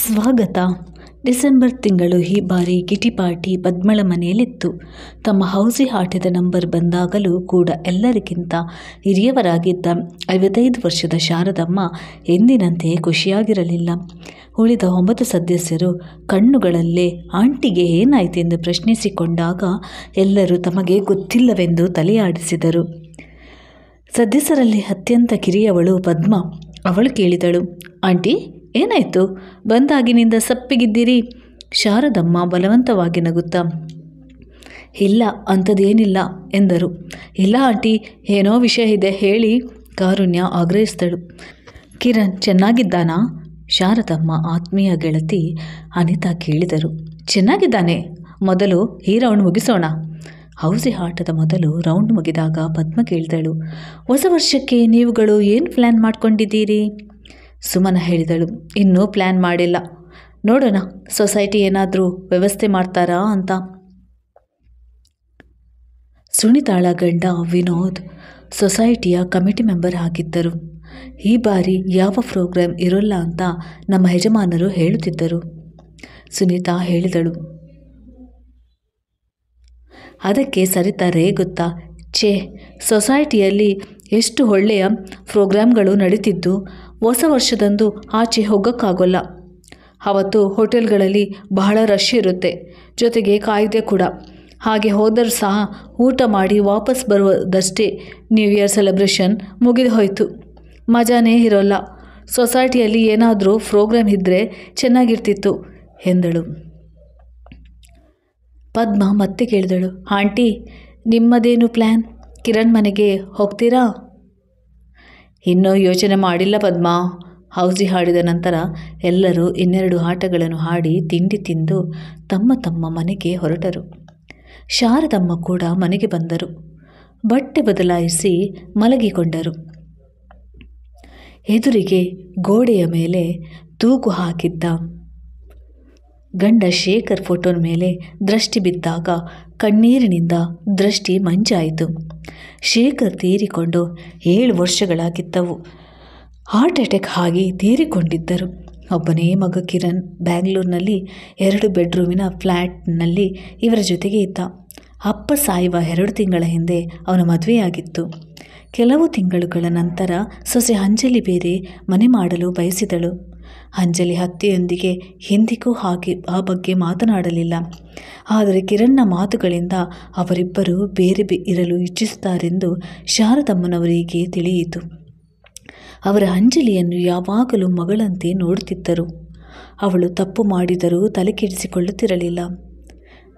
ಸ್ವಾಗತ. ಡಿಸೆಂಬರ್ ತಿಂಗಳು ಈ ಬಾರಿ ಕಿಟಿ ಪಾರ್ಟಿ ಪದ್ಮಳ ಮನೆಯಲ್ಲಿತ್ತು. ತಮ್ಮ ಹೌಸಿ ಆಟದ ನಂಬರ್ ಬಂದಾಗಲೂ ಕೂಡ ಎಲ್ಲರಿಗಿಂತ ಹಿರಿಯವರಾಗಿದ್ದ 55 ವರ್ಷದ ಶಾರದಮ್ಮ ಎಂದಿನಂತೆ ಖುಷಿಯಾಗಿರಲಿಲ್ಲ. ಉಳಿದ 9 ಸದಸ್ಯರು ಕಣ್ಣುಗಳಲ್ಲೇ ಆಂಟಿಗೆ ಏನಾಯಿತೆಂದು ಪ್ರಶ್ನಿಸಿಕೊಂಡಾಗ ಎಲ್ಲರೂ ತಮಗೆ ಗೊತ್ತಿಲ್ಲವೆಂದು ತಲೆಯಾಡಿಸಿದರು. ಸದಸ್ಯರಲ್ಲಿ ಅತ್ಯಂತ ಕಿರಿಯವಳು ಪದ್ಮ. ಅವಳು ಕೇಳಿದಳು, ಆಂಟಿ ಏನಾಯಿತು? ಬಂದಾಗಿನಿಂದ ಸಪ್ಪಿಗಿದ್ದೀರಿ? ಶಾರದಮ್ಮ ಬಲವಂತವಾಗಿ ನಗುತ್ತಾ, ಇಲ್ಲ ಅಂಥದ್ದೇನಿಲ್ಲ ಎಂದರು. ಇಲ್ಲ ಆಂಟಿ, ಏನೋ ವಿಷಯ ಇದೆ ಹೇಳಿ, ಕಾರುಣ್ಯ ಆಗ್ರಹಿಸಿದಳು. ಕಿರಣ್ ಚೆನ್ನಾಗಿದ್ದಾನಾ? ಶಾರದಮ್ಮ ಆತ್ಮೀಯ ಗೆಳತಿ ಅನಿತಾ ಕೇಳಿದರು. ಚೆನ್ನಾಗಿದ್ದಾನೆ, ಮೊದಲು ಈ ರೌಂಡ್ ಮುಗಿಸೋಣ. ಹೌಸಿ ಆಟದ ಮೊದಲು ರೌಂಡ್ ಮುಗಿದಾಗ ಪದ್ಮ ಕೇಳಿದಳು, ಹೊಸ ವರ್ಷಕ್ಕೆ ನೀವುಗಳು ಏನು ಪ್ಲ್ಯಾನ್ ಮಾಡ್ಕೊಂಡಿದ್ದೀರಿ? ಸುಮನ ಹೇಳಿದಳು, ಇನ್ನೂ ಪ್ಲ್ಯಾನ್ ಮಾಡಿಲ್ಲ, ನೋಡೋಣ ಸೊಸೈಟಿ ಏನಾದರೂ ವ್ಯವಸ್ಥೆ ಮಾಡ್ತಾರಾ ಅಂತ. ಸುನಿತಾಳ ಗಂಡ ವಿನೋದ್ ಸೊಸೈಟಿಯ ಕಮಿಟಿ ಮೆಂಬರ್ ಆಗಿದ್ದರು. ಈ ಬಾರಿ ಯಾವ ಪ್ರೋಗ್ರಾಮ್ ಇರೋಲ್ಲ ಅಂತ ನಮ್ಮ ಯಜಮಾನರು ಹೇಳುತ್ತಿದ್ದರು. ಸುನೀತಾ ಹೇಳಿದಳು. ಅದಕ್ಕೆ ಸರಿತಾ ರೇಗುತ್ತಾ, ಛೇ, ಸೊಸೈಟಿಯಲ್ಲಿ ಎಷ್ಟು ಒಳ್ಳೆಯ ಪ್ರೋಗ್ರಾಮ್ಗಳು ನಡೀತಿದ್ದು, ಹೊಸ ವರ್ಷದಂದು ಆಚೆ ಹೋಗೋಕ್ಕಾಗೋಲ್ಲ. ಅವತ್ತು ಹೋಟೆಲ್ಗಳಲ್ಲಿ ಬಹಳ ರಶ್ ಇರುತ್ತೆ, ಜೊತೆಗೆ ಕಾಯ್ದೆ ಕೂಡ. ಹಾಗೆ ಹೋದರೂ ಸಹ ಊಟ ಮಾಡಿ ವಾಪಸ್ ಬರುವುದಷ್ಟೇ. ನ್ಯೂ ಇಯರ್ ಸೆಲೆಬ್ರೇಷನ್ ಮುಗಿದು ಹೋಯಿತು, ಮಜಾನೇ ಇರೋಲ್ಲ. ಸೊಸೈಟಿಯಲ್ಲಿ ಏನಾದರೂ ಪ್ರೋಗ್ರಾಮ್ ಇದ್ದರೆ ಚೆನ್ನಾಗಿರ್ತಿತ್ತು ಎಂದಳು. ಪದ್ಮ ಮತ್ತೆ ಕೇಳಿದಳು, ಆಂಟಿ ನಿಮ್ಮದೇನು ಪ್ಲ್ಯಾನ್? ಕಿರಣ್ ಮನೆಗೆ ಹೋಗ್ತೀರಾ? ಇನ್ನೂ ಯೋಚನೆ ಮಾಡಿಲ್ಲ ಪದ್ಮ. ಹೌಸಿ ಆಡಿದ ನಂತರ ಎಲ್ಲರೂ 2 ಆಟಗಳನ್ನು ಆಡಿ ತಿಂಡಿ ತಿಂದು ತಮ್ಮ ತಮ್ಮ ಮನೆಗೆ ಹೊರಟರು. ಶಾರದಮ್ಮ ಕೂಡ ಮನೆಗೆ ಬಂದರು. ಬಟ್ಟೆ ಬದಲಾಯಿಸಿ ಮಲಗಿಕೊಂಡರು. ಎದುರಿಗೆ ಗೋಡೆಯ ಮೇಲೆ ತೂಗು ಹಾಕಿದ್ದ ಗಂಡ ಶೇಖರ್ ಫೋಟೋನ ಮೇಲೆ ದೃಷ್ಟಿ ಬಿದ್ದಾಗ ಕಣ್ಣೀರಿನಿಂದ ದೃಷ್ಟಿ ಮಂಜಾಯಿತು. ಶೇಖರ್ ತೀರಿಕೊಂಡು 7 ವರ್ಷಗಳಾಗಿದ್ದವು. ಹಾರ್ಟ್ ಅಟ್ಯಾಕ್ ಆಗಿ ತೀರಿಕೊಂಡಿದ್ದರು. ಒಬ್ಬನೇ ಮಗ ಕಿರಣ್ ಬ್ಯಾಂಗ್ಳೂರಿನಲ್ಲಿ 2 ಬೆಡ್ರೂಮಿನ ಫ್ಲ್ಯಾಟ್ನಲ್ಲಿ ಇವರ ಜೊತೆಗೆ ಇದ್ದ. ಅಪ್ಪ ಸಾಯುವ 2 ತಿಂಗಳ ಹಿಂದೆ ಅವನ ಮದುವೆಯಾಗಿತ್ತು. ಕೆಲವು ತಿಂಗಳುಗಳ ನಂತರ ಸೊಸೆ ಅಂಜಲಿ ಬೇರೆ ಮನೆ ಮಾಡಲು ಬಯಸಿದಳು. ಅಂಜಲಿ ಅತ್ತೆಯೊಂದಿಗೆ ಎಂದಿಗೂ ಆ ಬಗ್ಗೆ ಮಾತನಾಡಲಿಲ್ಲ. ಆದರೆ ಕಿರಣ್ನ ಮಾತುಗಳಿಂದ ಅವರಿಬ್ಬರು ಬೇರೆ ಇರಲು ಇಚ್ಛಿಸುತ್ತಾರೆಂದು ಶಾರದಮ್ಮನವರಿಗೆ ತಿಳಿಯಿತು. ಅವರ ಅಂಜಲಿಯನ್ನು ಯಾವಾಗಲೂ ಮಗಳಂತೆ ನೋಡುತ್ತಿದ್ದರು. ಅವಳು ತಪ್ಪು ಮಾಡಿದರೂ ತಲೆ ಕೆಡಿಸಿಕೊಳ್ಳುತ್ತಿರಲಿಲ್ಲ.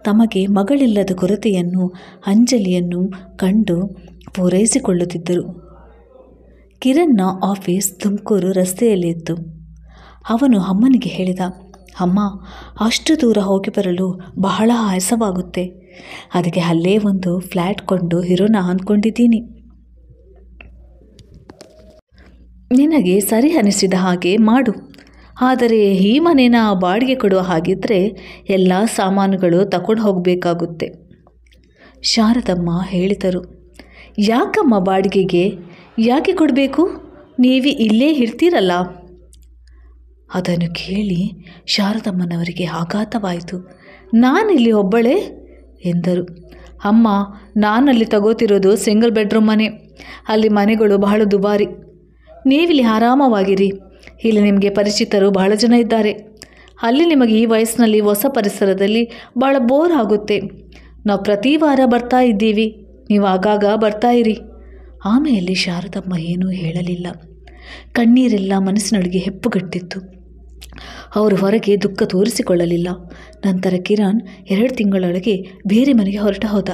ತಮಗೆ ಮಗಳಿಲ್ಲದ ಕೊರತೆಯನ್ನು ಅಂಜಲಿಯನ್ನು ಕಂಡು ಪೂರೈಸಿಕೊಳ್ಳುತ್ತಿದ್ದರು. ಕಿರಣ್ನ ಆಫೀಸ್ ತುಮಕೂರು ರಸ್ತೆಯಲ್ಲಿತ್ತು. ಅವನು ಅಮ್ಮನಿಗೆ ಹೇಳಿದ, ಅಮ್ಮ, ಅಷ್ಟು ದೂರ ಹೋಗಿ ಬರಲು ಬಹಳ ಆಯಾಸವಾಗುತ್ತೆ. ಅದಕ್ಕೆ ಅಲ್ಲೇ ಒಂದು ಫ್ಲ್ಯಾಟ್ ಕೊಂಡು ಇರೋಣ ಅಂದ್ಕೊಂಡಿದ್ದೀನಿ. ನಿನಗೆ ಸರಿ ಅನಿಸಿದ ಹಾಗೆ ಮಾಡು. ಆದರೆ ಈ ಮನೇನ ಬಾಡಿಗೆ ಕೊಡುವ ಹಾಗಿದ್ದರೆ ಎಲ್ಲ ಸಾಮಾನುಗಳು ತಗೊಂಡು ಹೋಗಬೇಕಾಗುತ್ತೆ. ಶಾರದಮ್ಮ ಹೇಳಿದರು. ಯಾಕಮ್ಮ ಬಾಡಿಗೆಗೆ? ಯಾಕೆ ಕೊಡಬೇಕು? ನೀವೇ ಇಲ್ಲೇ ಇರ್ತೀರಲ್ಲ. ಅದನ್ನು ಕೇಳಿ ಶಾರದಮ್ಮನವರಿಗೆ ಆಘಾತವಾಯಿತು. ನಾನಿಲ್ಲಿ ಒಬ್ಬಳೇ ಎಂದರು. ಅಮ್ಮ, ನಾನಲ್ಲಿ ತಗೋತಿರೋದು ಸಿಂಗಲ್ ಬೆಡ್ರೂಮ್ ಮನೆ. ಅಲ್ಲಿ ಮನೆಗಳು ಬಹಳ ದುಬಾರಿ. ನೀವಿಲ್ಲಿ ಆರಾಮವಾಗಿರಿ. ಇಲ್ಲಿ ನಿಮಗೆ ಪರಿಚಿತರು ಬಹಳ ಜನ ಇದ್ದಾರೆ. ಅಲ್ಲಿ ನಿಮಗೆ ಈ ವಯಸ್ಸಿನಲ್ಲಿ ಹೊಸ ಪರಿಸರದಲ್ಲಿ ಭಾಳ ಬೋರ್ ಆಗುತ್ತೆ. ನಾವು ಪ್ರತಿ ವಾರ ಬರ್ತಾ ಇದ್ದೀವಿ, ನೀವು ಆಗಾಗ ಬರ್ತಾ ಇರಿ. ಆಮೇಲೆ ಶಾರದಮ್ಮ ಏನೂ ಹೇಳಲಿಲ್ಲ. ಕಣ್ಣೀರೆಲ್ಲ ಮನಸ್ಸಿನೊಳಗೆ ಹೆಪ್ಪುಗಟ್ಟಿತ್ತು. ಅವರು ಹೊರಗೆ ದುಃಖ ತೋರಿಸಿಕೊಳ್ಳಲಿಲ್ಲ. ನಂತರ ಕಿರಣ್ 2 ತಿಂಗಳೊಳಗೆ ಬೇರೆ ಮನೆಗೆ ಹೊರಟ ಹೋದ.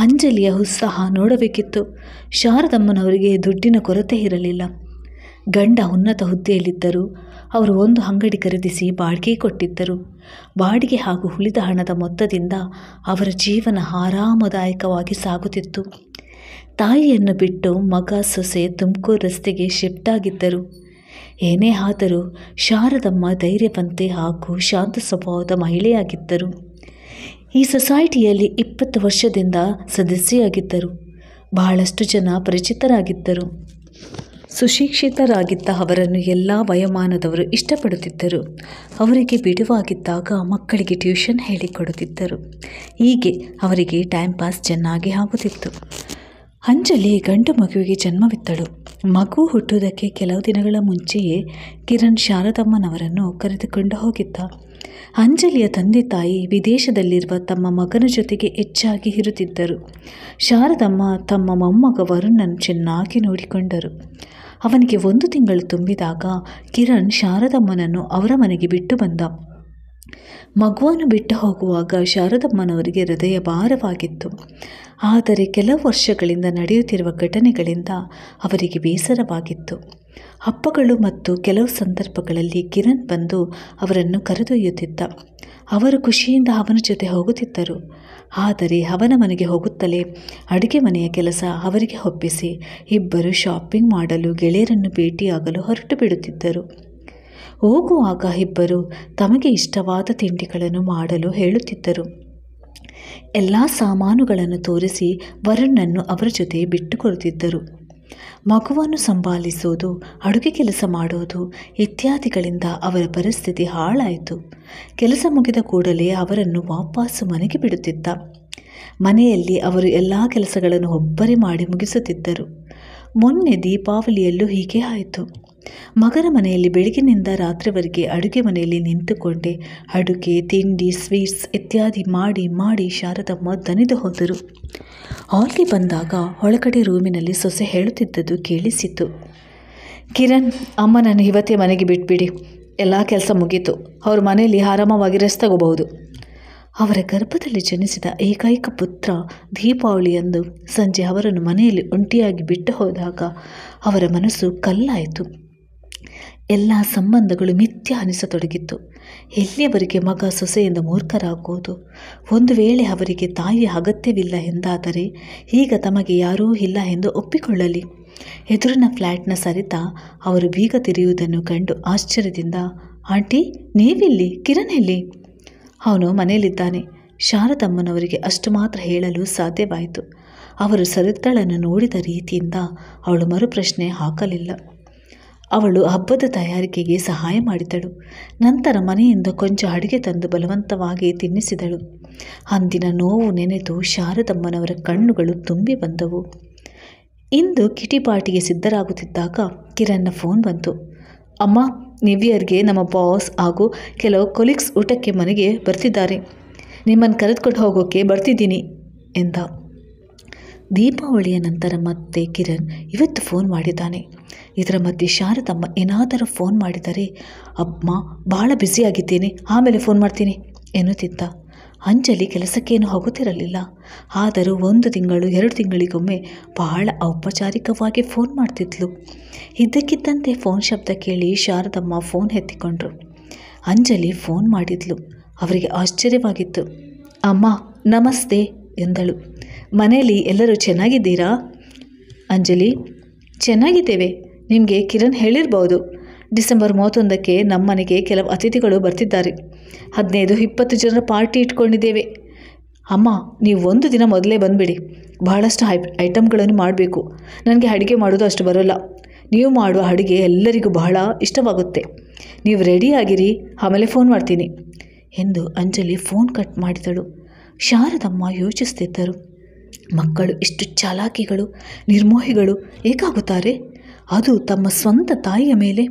ಅಂಜಲಿಯ ಉತ್ಸಾಹ ನೋಡಬೇಕಿತ್ತು. ಶಾರದಮ್ಮನವರಿಗೆ ದುಡ್ಡಿನ ಕೊರತೆ ಇರಲಿಲ್ಲ. ಗಂಡ ಉನ್ನತ ಹುದ್ದೆಯಲ್ಲಿದ್ದರು. ಅವರು ಒಂದು ಅಂಗಡಿ ಖರೀದಿಸಿ ಬಾಡಿಗೆ ಕೊಟ್ಟಿದ್ದರು. ಬಾಡಿಗೆ ಹಾಗೂ ಉಳಿದ ಹಣದ ಮೊತ್ತದಿಂದ ಅವರ ಜೀವನ ಆರಾಮದಾಯಕವಾಗಿ ಸಾಗುತ್ತಿತ್ತು. ತಾಯಿಯನ್ನು ಬಿಟ್ಟು ಮಗ ಸೊಸೆ ತುಮಕೂರು ರಸ್ತೆಗೆ ಶಿಫ್ಟ್ ಆಗಿದ್ದರು. ಏನೇ ಆದರೂ ಶಾರದಮ್ಮ ಧೈರ್ಯವಂತೆ ಹಾಗೂ ಶಾಂತ ಸ್ವಭಾವದ ಮಹಿಳೆಯಾಗಿದ್ದರು. ಈ ಸೊಸೈಟಿಯಲ್ಲಿ 20 ವರ್ಷದಿಂದ ಸದಸ್ಯೆಯಾಗಿದ್ದರು. ಬಹಳಷ್ಟು ಜನ ಪರಿಚಿತರಾಗಿದ್ದರು. ಸುಶಿಕ್ಷಿತರಾಗಿದ್ದ ಅವರನ್ನು ಎಲ್ಲ ವಯೋಮಾನದವರು ಇಷ್ಟಪಡುತ್ತಿದ್ದರು. ಅವರಿಗೆ ಬಿಡುವಾಗಿದ್ದಾಗ ಮಕ್ಕಳಿಗೆ ಟ್ಯೂಷನ್ ಹೇಳಿಕೊಡುತ್ತಿದ್ದರು. ಹೀಗೆ ಅವರಿಗೆ ಟೈಮ್ ಪಾಸ್ ಚೆನ್ನಾಗಿ ಆಗುತ್ತಿತ್ತು. ಅಂಜಲಿ ಗಂಡು ಮಗುವಿಗೆ ಜನ್ಮವಿತ್ತಳು. ಮಗು ಹುಟ್ಟುವುದಕ್ಕೆ ಕೆಲವು ದಿನಗಳ ಮುಂಚೆಯೇ ಕಿರಣ್ ಶಾರದಮ್ಮನವರನ್ನು ಕರೆದುಕೊಂಡು ಹೋಗಿದ್ದ. ಅಂಜಲಿಯ ತಂದೆ ತಾಯಿ ವಿದೇಶದಲ್ಲಿರುವ ತಮ್ಮ ಮಗನ ಜೊತೆಗೆ ಹೆಚ್ಚಾಗಿ ಇರುತ್ತಿದ್ದರು. ಶಾರದಮ್ಮ ತಮ್ಮ ಮೊಮ್ಮಗ ವರುಣನ್ನು ಚೆನ್ನಾಗಿ ನೋಡಿಕೊಂಡರು. ಅವನಿಗೆ 1 ತಿಂಗಳು ತುಂಬಿದಾಗ ಕಿರಣ್ ಶಾರದಮ್ಮನನ್ನು ಅವರ ಮನೆಗೆ ಬಿಟ್ಟು ಬಂದ. ಮಗುವನ್ನು ಬಿಟ್ಟು ಹೋಗುವಾಗ ಶಾರದಮ್ಮನವರಿಗೆ ಹೃದಯ ಭಾರವಾಗಿತ್ತು. ಆದರೆ ಕೆಲವು ವರ್ಷಗಳಿಂದ ನಡೆಯುತ್ತಿರುವ ಘಟನೆಗಳಿಂದ ಅವರಿಗೆ ಬೇಸರವಾಗಿತ್ತು. ಹಬ್ಬಗಳು ಮತ್ತು ಕೆಲವು ಸಂದರ್ಭಗಳಲ್ಲಿ ಕಿರಣ್ ಬಂದು ಅವರನ್ನು ಕರೆದೊಯ್ಯುತ್ತಿದ್ದ. ಅವರು ಖುಷಿಯಿಂದ ಅವನ ಜೊತೆ ಹೋಗುತ್ತಿದ್ದರು. ಆದರೆ ಅವನ ಮನೆಗೆ ಹೋಗುತ್ತಲೇ ಅಡುಗೆ ಮನೆಯ ಕೆಲಸ ಅವರಿಗೆ ಒಪ್ಪಿಸಿ ಇಬ್ಬರು ಶಾಪಿಂಗ್ ಮಾಡಲು ಗೆಳೆಯರನ್ನು ಭೇಟಿಯಾಗಲು ಹೊರಟು ಬಿಡುತ್ತಿದ್ದರು. ಹೋಗುವಾಗ ಇಬ್ಬರು ತಮಗೆ ಇಷ್ಟವಾದ ತಿಂಡಿಗಳನ್ನು ಮಾಡಲು ಹೇಳುತ್ತಿದ್ದರು. ಎಲ್ಲ ಸಾಮಾನುಗಳನ್ನು ತೋರಿಸಿ ವರುಣನ್ನು ಅವರ ಜೊತೆ ಬಿಟ್ಟುಕೊಡುತ್ತಿದ್ದರು. ಮಗುವನ್ನು ಸಂಭಾಳಿಸುವುದು, ಅಡುಗೆ ಕೆಲಸ ಮಾಡುವುದು ಇತ್ಯಾದಿಗಳಿಂದ ಅವರ ಪರಿಸ್ಥಿತಿ ಹಾಳಾಯಿತು. ಕೆಲಸ ಮುಗಿದ ಕೂಡಲೇ ಅವರನ್ನು ವಾಪಸ್ಸು ಮನೆಗೆ ಬಿಡುತ್ತಿದ್ದ. ಮನೆಯಲ್ಲಿ ಅವರು ಎಲ್ಲ ಕೆಲಸಗಳನ್ನು ಒಬ್ಬರೇ ಮಾಡಿ ಮುಗಿಸುತ್ತಿದ್ದರು. ಮೊನ್ನೆ ದೀಪಾವಳಿಯಲ್ಲೂ ಹೀಗೆ ಆಯಿತು. ಮಗನ ಮನೆಯಲ್ಲಿ ಬೆಳಗಿನಿಂದ ರಾತ್ರಿವರೆಗೆ ಅಡುಗೆ ಮನೆಯಲ್ಲಿ ನಿಂತುಕೊಂಡೇ ಅಡುಗೆ, ತಿಂಡಿ, ಸ್ವೀಟ್ಸ್ ಇತ್ಯಾದಿ ಮಾಡಿ ಮಾಡಿ ಶಾರದಮ್ಮ ದಣಿದು ಹೋದರು. ಹಾಲ್ಗೆ ಬಂದಾಗ ಒಳಗಡೆ ರೂಮಿನಲ್ಲಿ ಸೊಸೆ ಹೇಳುತ್ತಿದ್ದದ್ದು ಕೇಳಿಸಿತು. ಕಿರಣ್, ಅಮ್ಮನನ್ನು ಇವತ್ತೇ ಮನೆಗೆ ಬಿಟ್ಬಿಡಿ, ಎಲ್ಲ ಕೆಲಸ ಮುಗೀತು. ಅವ್ರ ಮನೆಯಲ್ಲಿ ಆರಾಮವಾಗಿ ರೆಸ್ಟ್ ತಗೋಬಹುದು. ಅವರ ಗರ್ಭದಲ್ಲಿ ಜನಿಸಿದ ಏಕೈಕ ಪುತ್ರ ದೀಪಾವಳಿಯಂದು ಸಂಜೆ ಅವರನ್ನು ಮನೆಯಲ್ಲಿ ಒಂಟಿಯಾಗಿ ಬಿಟ್ಟು ಹೋದಾಗ ಅವರ ಮನಸ್ಸು ಕಲ್ಲಾಯಿತು. ಎಲ್ಲ ಸಂಬಂಧಗಳು ಮಿಥ್ಯ ಅನಿಸತೊಡಗಿತ್ತು. ಎಲ್ಲಿಯವರೆಗೆ ಮಗ ಸೊಸೆಯಿಂದ ಮೂರ್ಖರಾಗುವುದು? ಒಂದು ವೇಳೆ ಅವರಿಗೆ ತಾಯಿಯ ಅಗತ್ಯವಿಲ್ಲ ಎಂದಾದರೆ ಈಗ ತಮಗೆ ಯಾರೂ ಇಲ್ಲ ಎಂದು ಒಪ್ಪಿಕೊಳ್ಳಲಿ. ಎದುರಿನ ಫ್ಲ್ಯಾಟ್ನ ಸರಿತಾ ಅವರು ಬೀಗ ತೆರೆಯುವುದನ್ನು ಕಂಡು ಆಶ್ಚರ್ಯದಿಂದ, ಆಂಟಿ, ನೀವಿಲ್ಲಿ? ಕಿರಣ್ ಎಲ್ಲಿ? ಅವನು ಮನೆಯಲ್ಲಿದ್ದಾನೆ. ಶಾರದಮ್ಮನವರಿಗೆ ಅಷ್ಟು ಮಾತ್ರ ಹೇಳಲು ಸಾಧ್ಯವಾಯಿತು. ಅವರು ಸರಿತಳನ್ನು ನೋಡಿದ ರೀತಿಯಿಂದ ಅವಳು ಮರುಪ್ರಶ್ನೆ ಹಾಕಲಿಲ್ಲ. ಅವಳು ಹಬ್ಬದ ತಯಾರಿಕೆಗೆ ಸಹಾಯ ಮಾಡಿದಳು. ನಂತರ ಮನೆಯಿಂದ ಕೊಂಚ ಅಡುಗೆ ತಂದು ಬಲವಂತವಾಗಿ ತಿನ್ನಿಸಿದಳು. ಅಂದಿನ ನೋವು ನೆನೆದು ಶಾರದಮ್ಮನವರ ಕಣ್ಣುಗಳು ತುಂಬಿ ಬಂದವು. ಇಂದು ಕಿಟಿ ಪಾರ್ಟಿಗೆ ಸಿದ್ಧರಾಗುತ್ತಿದ್ದಾಗ ಕಿರಣ್ನ ಫೋನ್ ಬಂತು. ಅಮ್ಮ, ನ್ಯೂ ಇಯರ್ಗೆ ನಮ್ಮ ಬಾಸ್ ಹಾಗೂ ಕೆಲವು ಕೊಲೀಗ್ಸ್ ಊಟಕ್ಕೆ ಮನೆಗೆ ಬರ್ತಿದ್ದಾರೆ. ನಿಮ್ಮನ್ನು ಕರೆದುಕೊಂಡು ಹೋಗೋಕ್ಕೆ ಬರ್ತಿದ್ದೀನಿ ಎಂದ. ದೀಪಾವಳಿಯ ನಂತರ ಮತ್ತೆ ಕಿರಣ್ ಇವತ್ತು ಫೋನ್ ಮಾಡಿದ್ದಾನೆ. ಇದರ ಮಧ್ಯೆ ಶಾರದಮ್ಮ ಏನಾದರೂ ಫೋನ್ ಮಾಡಿದರೆ, ಅಮ್ಮ ಭಾಳ ಬ್ಯುಸಿಯಾಗಿದ್ದೇನೆ, ಆಮೇಲೆ ಫೋನ್ ಮಾಡ್ತೀನಿ ಎನ್ನುತ್ತಿದ್ದ. ಅಂಜಲಿ ಕೆಲಸಕ್ಕೇನು ಹೋಗುತ್ತಿರಲಿಲ್ಲ. ಆದರೂ 1 ತಿಂಗಳು 2 ತಿಂಗಳಿಗೊಮ್ಮೆ ಬಹಳ ಔಪಚಾರಿಕವಾಗಿ ಫೋನ್ ಮಾಡ್ತಿದ್ಲು. ಇದ್ದಕ್ಕಿದ್ದಂತೆ ಫೋನ್ ಶಬ್ದ ಕೇಳಿ ಶಾರದಮ್ಮ ಫೋನ್ ಎತ್ತಿಕೊಂಡ್ರು. ಅಂಜಲಿ ಫೋನ್ ಮಾಡಿದ್ಲು. ಅವರಿಗೆ ಆಶ್ಚರ್ಯವಾಗಿತ್ತು. ಅಮ್ಮ, ನಮಸ್ತೆ ಎಂದಳು. ಮನೆಯಲ್ಲಿ ಎಲ್ಲರೂ ಚೆನ್ನಾಗಿದ್ದೀರಾ? ಅಂಜಲಿ, ಚೆನ್ನಾಗಿದ್ದೇವೆ. ನಿಮಗೆ ಕಿರಣ್ ಹೇಳಿರ್ಬೋದು, ಡಿಸೆಂಬರ್ 31ಕ್ಕೆ ನಮ್ಮ ಮನೆಗೆ ಕೆಲವು ಅತಿಥಿಗಳು ಬರ್ತಿದ್ದಾರೆ. 15-20 ಜನರ ಪಾರ್ಟಿ ಇಟ್ಕೊಂಡಿದ್ದೇವೆ. ಅಮ್ಮ, ನೀವು 1 ದಿನ ಮೊದಲೇ ಬಂದುಬಿಡಿ. ಬಹಳಷ್ಟು ಐಟಮ್ಗಳನ್ನು ಮಾಡಬೇಕು. ನನಗೆ ಅಡುಗೆ ಮಾಡೋದು ಅಷ್ಟು ಬರೋಲ್ಲ. ನೀವು ಮಾಡುವ ಅಡುಗೆ ಎಲ್ಲರಿಗೂ ಬಹಳ ಇಷ್ಟವಾಗುತ್ತೆ. ನೀವು ರೆಡಿಯಾಗಿರಿ, ಆಮೇಲೆ ಫೋನ್ ಮಾಡ್ತೀನಿ ಎಂದು ಅಂಜಲಿ ಫೋನ್ ಕಟ್ ಮಾಡಿದಳು. ಶಾರದಮ್ಮ ಯೋಚಿಸುತ್ತಿದ್ದರು. ಮಕ್ಕಳು ಇಷ್ಟು ಚಾಲಾಕಿಗಳು, ನಿರ್ಮೋಹಿಗಳು ಏಕಾಗುತ್ತಾರೆ? ಅದು ತಮ್ಮ ಸ್ವಂತ ತಾಯಿಯ ಮೇಲೆ.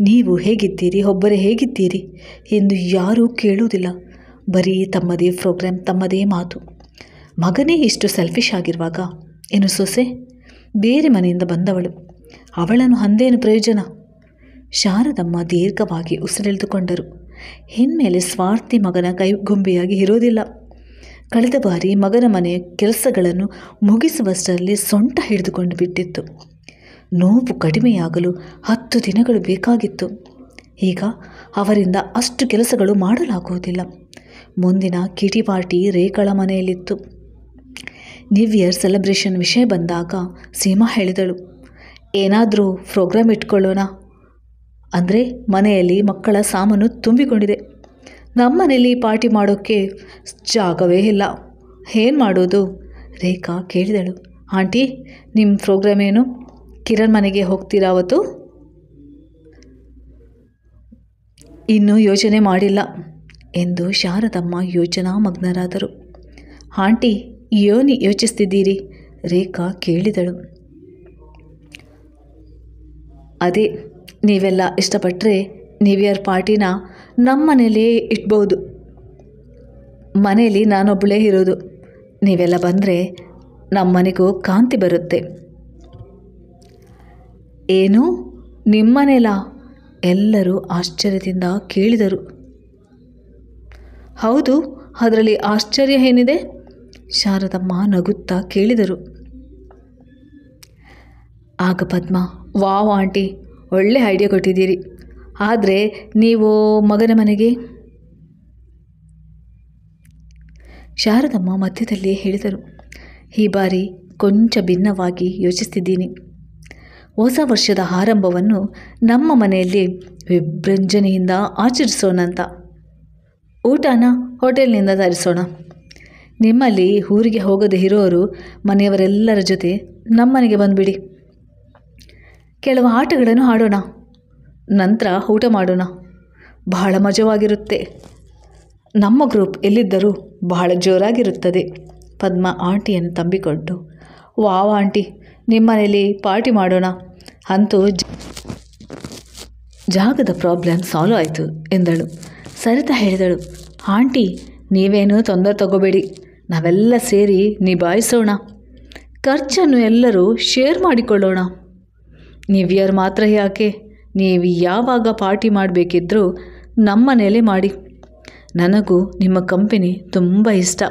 ನೀವು ಹೇಗಿದ್ದೀರಿ, ಒಬ್ಬರೇ ಹೇಗಿದ್ದೀರಿ ಎಂದು ಯಾರೂ ಕೇಳುವುದಿಲ್ಲ. ಬರೀ ತಮ್ಮದೇ ಪ್ರೋಗ್ರಾಮ್, ತಮ್ಮದೇ ಮಾತು. ಮಗನೇ ಇಷ್ಟು ಸೆಲ್ಫಿಶ್ ಆಗಿರುವಾಗ ಏನು ಸೊಸೆ? ಬೇರೆ ಮನೆಯಿಂದ ಬಂದವಳು, ಅವಳನ್ನು ಅಂದೇನು ಪ್ರಯೋಜನ? ಶಾರದಮ್ಮ ದೀರ್ಘವಾಗಿ ಉಸಿರೆಳೆದುಕೊಂಡರು. ಇನ್ಮೇಲೆ ಸ್ವಾರ್ಥಿ ಮಗನ ಕೈಗೊಂಬೆಯಾಗಿ ಇರೋದಿಲ್ಲ. ಕಳೆದ ಬಾರಿ ಮಗನ ಮನೆಯ ಕೆಲಸಗಳನ್ನು ಮುಗಿಸುವಷ್ಟರಲ್ಲಿ ಸೊಂಟ ಹಿಡಿದುಕೊಂಡು ಬಿಟ್ಟಿತ್ತು. ನೋವು ಕಡಿಮೆಯಾಗಲು 10 ದಿನಗಳು ಬೇಕಾಗಿತ್ತು. ಈಗ ಅವರಿಂದ ಅಷ್ಟು ಕೆಲಸಗಳು ಮಾಡಲಾಗುವುದಿಲ್ಲ. ಮುಂದಿನ ಕಿಟಿ ಪಾರ್ಟಿ ರೇಖಳ ಮನೆಯಲ್ಲಿತ್ತು. ನ್ಯೂ ಇಯರ್ ಸೆಲೆಬ್ರೇಷನ್ ವಿಷಯ ಬಂದಾಗ ಸೀಮಾ ಹೇಳಿದಳು, ಏನಾದರೂ ಪ್ರೋಗ್ರಾಮ್ ಇಟ್ಕೊಳ್ಳೋಣ ಅಂದರೆ ಮನೆಯಲ್ಲಿ ಮಕ್ಕಳ ಸಾಮಾನು ತುಂಬಿಕೊಂಡಿದೆ. ನಮ್ಮ ಮನೆಯಲ್ಲಿ ಪಾರ್ಟಿ ಮಾಡೋಕ್ಕೆ ಜಾಗವೇ ಇಲ್ಲ. ಏನು ಮಾಡೋದು? ರೇಖಾ ಕೇಳಿದಳು. ಆಂಟಿ, ನಿಮ್ಮ ಪ್ರೋಗ್ರಾಮ್ ಏನು? ಕಿರಣ್ ಮನೆಗೆ ಹೋಗ್ತೀರಾ ಅವತ್ತು? ಇನ್ನೂ ಯೋಚನೆ ಮಾಡಿಲ್ಲ ಎಂದು ಶಾರದಮ್ಮ ಯೋಚನಾ ಮಗ್ನರಾದರು. ಆಂಟಿ, ಏನು ಯೋಚಿಸ್ತಿದ್ದೀರಿ? ರೇಖಾ ಕೇಳಿದಳು. ಅದೇ, ನೀವೆಲ್ಲ ಇಷ್ಟಪಟ್ಟರೆ ನ್ಯೂ ಇಯರ್ ಪಾರ್ಟಿನ ನಮ್ಮ ಮನೇಲೇ ಇಟ್ಬೋದು. ಮನೇಲಿ ನಾನೊಬ್ಬಳೇ ಇರೋದು. ನೀವೆಲ್ಲ ಬಂದರೆ ನಮ್ಮ ಮನೆಗೂ ಕಾಂತಿ ಬರುತ್ತೆ. ಏನು, ನಿಮ್ಮನೇಲ? ಎಲ್ಲರೂ ಆಶ್ಚರ್ಯದಿಂದ ಕೇಳಿದರು. ಹೌದು, ಅದರಲ್ಲಿ ಆಶ್ಚರ್ಯ ಏನಿದೆ? ಶಾರದಮ್ಮ ನಗುತ್ತಾ ಕೇಳಿದರು. ಆಗ ಪದ್ಮ, ವಾವ್ ಆಂಟಿ, ಒಳ್ಳೆ ಐಡಿಯಾ ಕೊಟ್ಟಿದ್ದೀರಿ. ಆದರೆ ನೀವು ಮಗನ ಮನೆಗೆ? ಶಾರದಮ್ಮ ಮಧ್ಯದಲ್ಲಿ ಹೇಳಿದರು. ಈ ಬಾರಿ ಕೊಂಚ ಭಿನ್ನವಾಗಿ ಯೋಚಿಸ್ತಿದ್ದೀನಿ. ಹೊಸ ವರ್ಷದ ಆರಂಭವನ್ನು ನಮ್ಮ ಮನೆಯಲ್ಲಿ ವಿಜೃಂಭಣೆಯಿಂದ ಆಚರಿಸೋಣ ಅಂತ. ಊಟನ ಹೋಟೆಲ್ನಿಂದ ತರಿಸೋಣ. ನಿಮ್ಮಲ್ಲಿ ಊರಿಗೆ ಹೋಗದೆ ಇರೋರು ಮನೆಯವರೆಲ್ಲರ ಜೊತೆ ನಮ್ಮನೆಗೆ ಬಂದುಬಿಡಿ. ಕೆಲವು ಆಟಗಳನ್ನು ಆಡೋಣ, ನಂತರ ಊಟ ಮಾಡೋಣ. ಬಹಳ ಮಜವಾಗಿರುತ್ತೆ. ನಮ್ಮ ಗ್ರೂಪ್ ಎಲ್ಲಿದ್ದರೂ ಬಹಳ ಜೋರಾಗಿರುತ್ತದೆ. ಪದ್ಮ ಆಂಟಿಯನ್ನು ತಂಬಿಕೊಂಡು, ವಾವ್ ಆಂಟಿ, ನಿಮ್ಮನೇಲಿ ಪಾರ್ಟಿ ಮಾಡೋಣ. ಅಂತೂ ಜಾಗದ ಪ್ರಾಬ್ಲಮ್ ಸಾಲ್ವ್ ಆಯಿತು ಎಂದಳು. ಸರಿತಾ ಹೇಳಿದಳು, ಆಂಟಿ, ನೀವೇನು ತೊಂದರೆ ತಗೋಬೇಡಿ, ನಾವೆಲ್ಲ ಸೇರಿ ನಿಭಾಯಿಸೋಣ. ಖರ್ಚನ್ನು ಎಲ್ಲರೂ ಶೇರ್ ಮಾಡಿಕೊಳ್ಳೋಣ. ನ್ಯೂ ಇಯರ್ ಮಾತ್ರ ಯಾಕೆ, ನೀವು ಯಾವಾಗ ಪಾರ್ಟಿ ಮಾಡಬೇಕಿದ್ರೂ ನಮ್ಮನೇಲೇ ಮಾಡಿ. ನನಗೂ ನಿಮ್ಮ ಕಂಪನಿ ತುಂಬ ಇಷ್ಟ,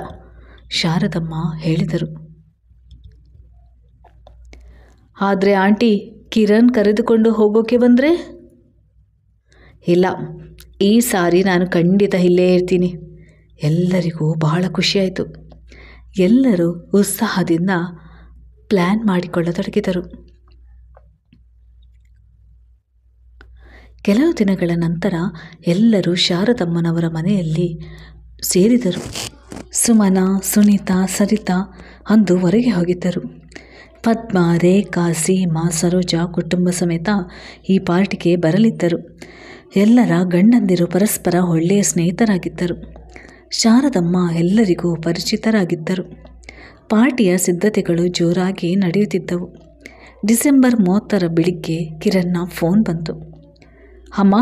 ಶಾರದಮ್ಮ ಹೇಳಿದರು. ಆದರೆ ಆಂಟಿ, ಕಿರಣ್ ಕರೆದುಕೊಂಡು ಹೋಗೋಕ್ಕೆ ಬಂದರೆ? ಇಲ್ಲ, ಈ ಸಾರಿ ನಾನು ಖಂಡಿತ ಇಲ್ಲೇ ಇರ್ತೀನಿ. ಎಲ್ಲರಿಗೂ ಬಹಳ ಖುಷಿಯಾಯಿತು. ಎಲ್ಲರೂ ಉತ್ಸಾಹದಿಂದ ಪ್ಲ್ಯಾನ್ ಮಾಡಿಕೊಳ್ಳತೊಡಗಿದರು. ಕೆಲವು ದಿನಗಳ ನಂತರ ಎಲ್ಲರೂ ಶಾರದಮ್ಮನವರ ಮನೆಯಲ್ಲಿ ಸೇರಿದರು. ಸುಮನಾ, ಸುನೀತಾ, ಸರಿತಾ ಅಂದು ಹೊರಗೆ ಹೋಗಿದ್ದರು. ಪದ್ಮ, ರೇಖಾ, ಸೀಮಾ, ಸರೋಜಾ ಕುಟುಂಬ ಸಮೇತ ಈ ಪಾರ್ಟಿಗೆ ಬರಲಿದ್ದರು. ಎಲ್ಲರ ಗಂಡಂದಿರು ಪರಸ್ಪರ ಒಳ್ಳೆಯ ಸ್ನೇಹಿತರಾಗಿದ್ದರು. ಶಾರದಮ್ಮ ಎಲ್ಲರಿಗೂ ಪರಿಚಿತರಾಗಿದ್ದರು. ಪಾರ್ಟಿಯ ಸಿದ್ಧತೆಗಳು ಜೋರಾಗಿ ನಡೆಯುತ್ತಿದ್ದವು. ಡಿಸೆಂಬರ್ 30 ಬೆಳಿಗ್ಗೆ ಕಿರಣ್ನ ಫೋನ್ ಬಂತು. ಅಮ್ಮ,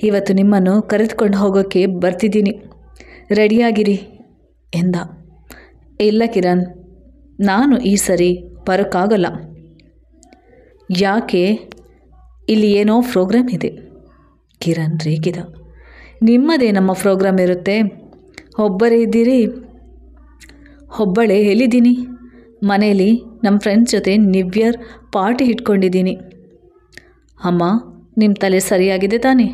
ಇವತ್ತು ನಿಮ್ಮನ್ನು ಕರೆದುಕೊಂಡು ಹೋಗೋಕ್ಕೆ ಬರ್ತಿದ್ದೀನಿ, ರೆಡಿಯಾಗಿರಿ ಎಂದ. ಇಲ್ಲ ಕಿರಣ್, ನಾನು ಈ ಸರಿ ಬರೋಕ್ಕಾಗಲ್ಲ. ಯಾಕೆ? ಇಲ್ಲಿ ಏನೋ ಪ್ರೋಗ್ರಾಮ್ ಇದೆ. ಕಿರಣ್ ರೇಗಿದ. ನಿಮ್ಮದೇ ನಮ್ಮ ಪ್ರೋಗ್ರಾಮ್ ಇರುತ್ತೆ, ಒಬ್ಬರೇ ಇದ್ದೀರಿ? ಒಬ್ಬಳೇ ಎಲ್ಲಿದ್ದೀನಿ? ಮನೇಲಿ ನಮ್ಮ ಫ್ರೆಂಡ್ಸ್ ಜೊತೆ ನ್ಯೂ ಇಯರ್ ಪಾರ್ಟಿ ಇಟ್ಕೊಂಡಿದ್ದೀನಿ. ಅಮ್ಮ, ನಿಮ್ಮ ತಲೆ ಸರಿಯಾಗಿದೆ ತಾನೇ?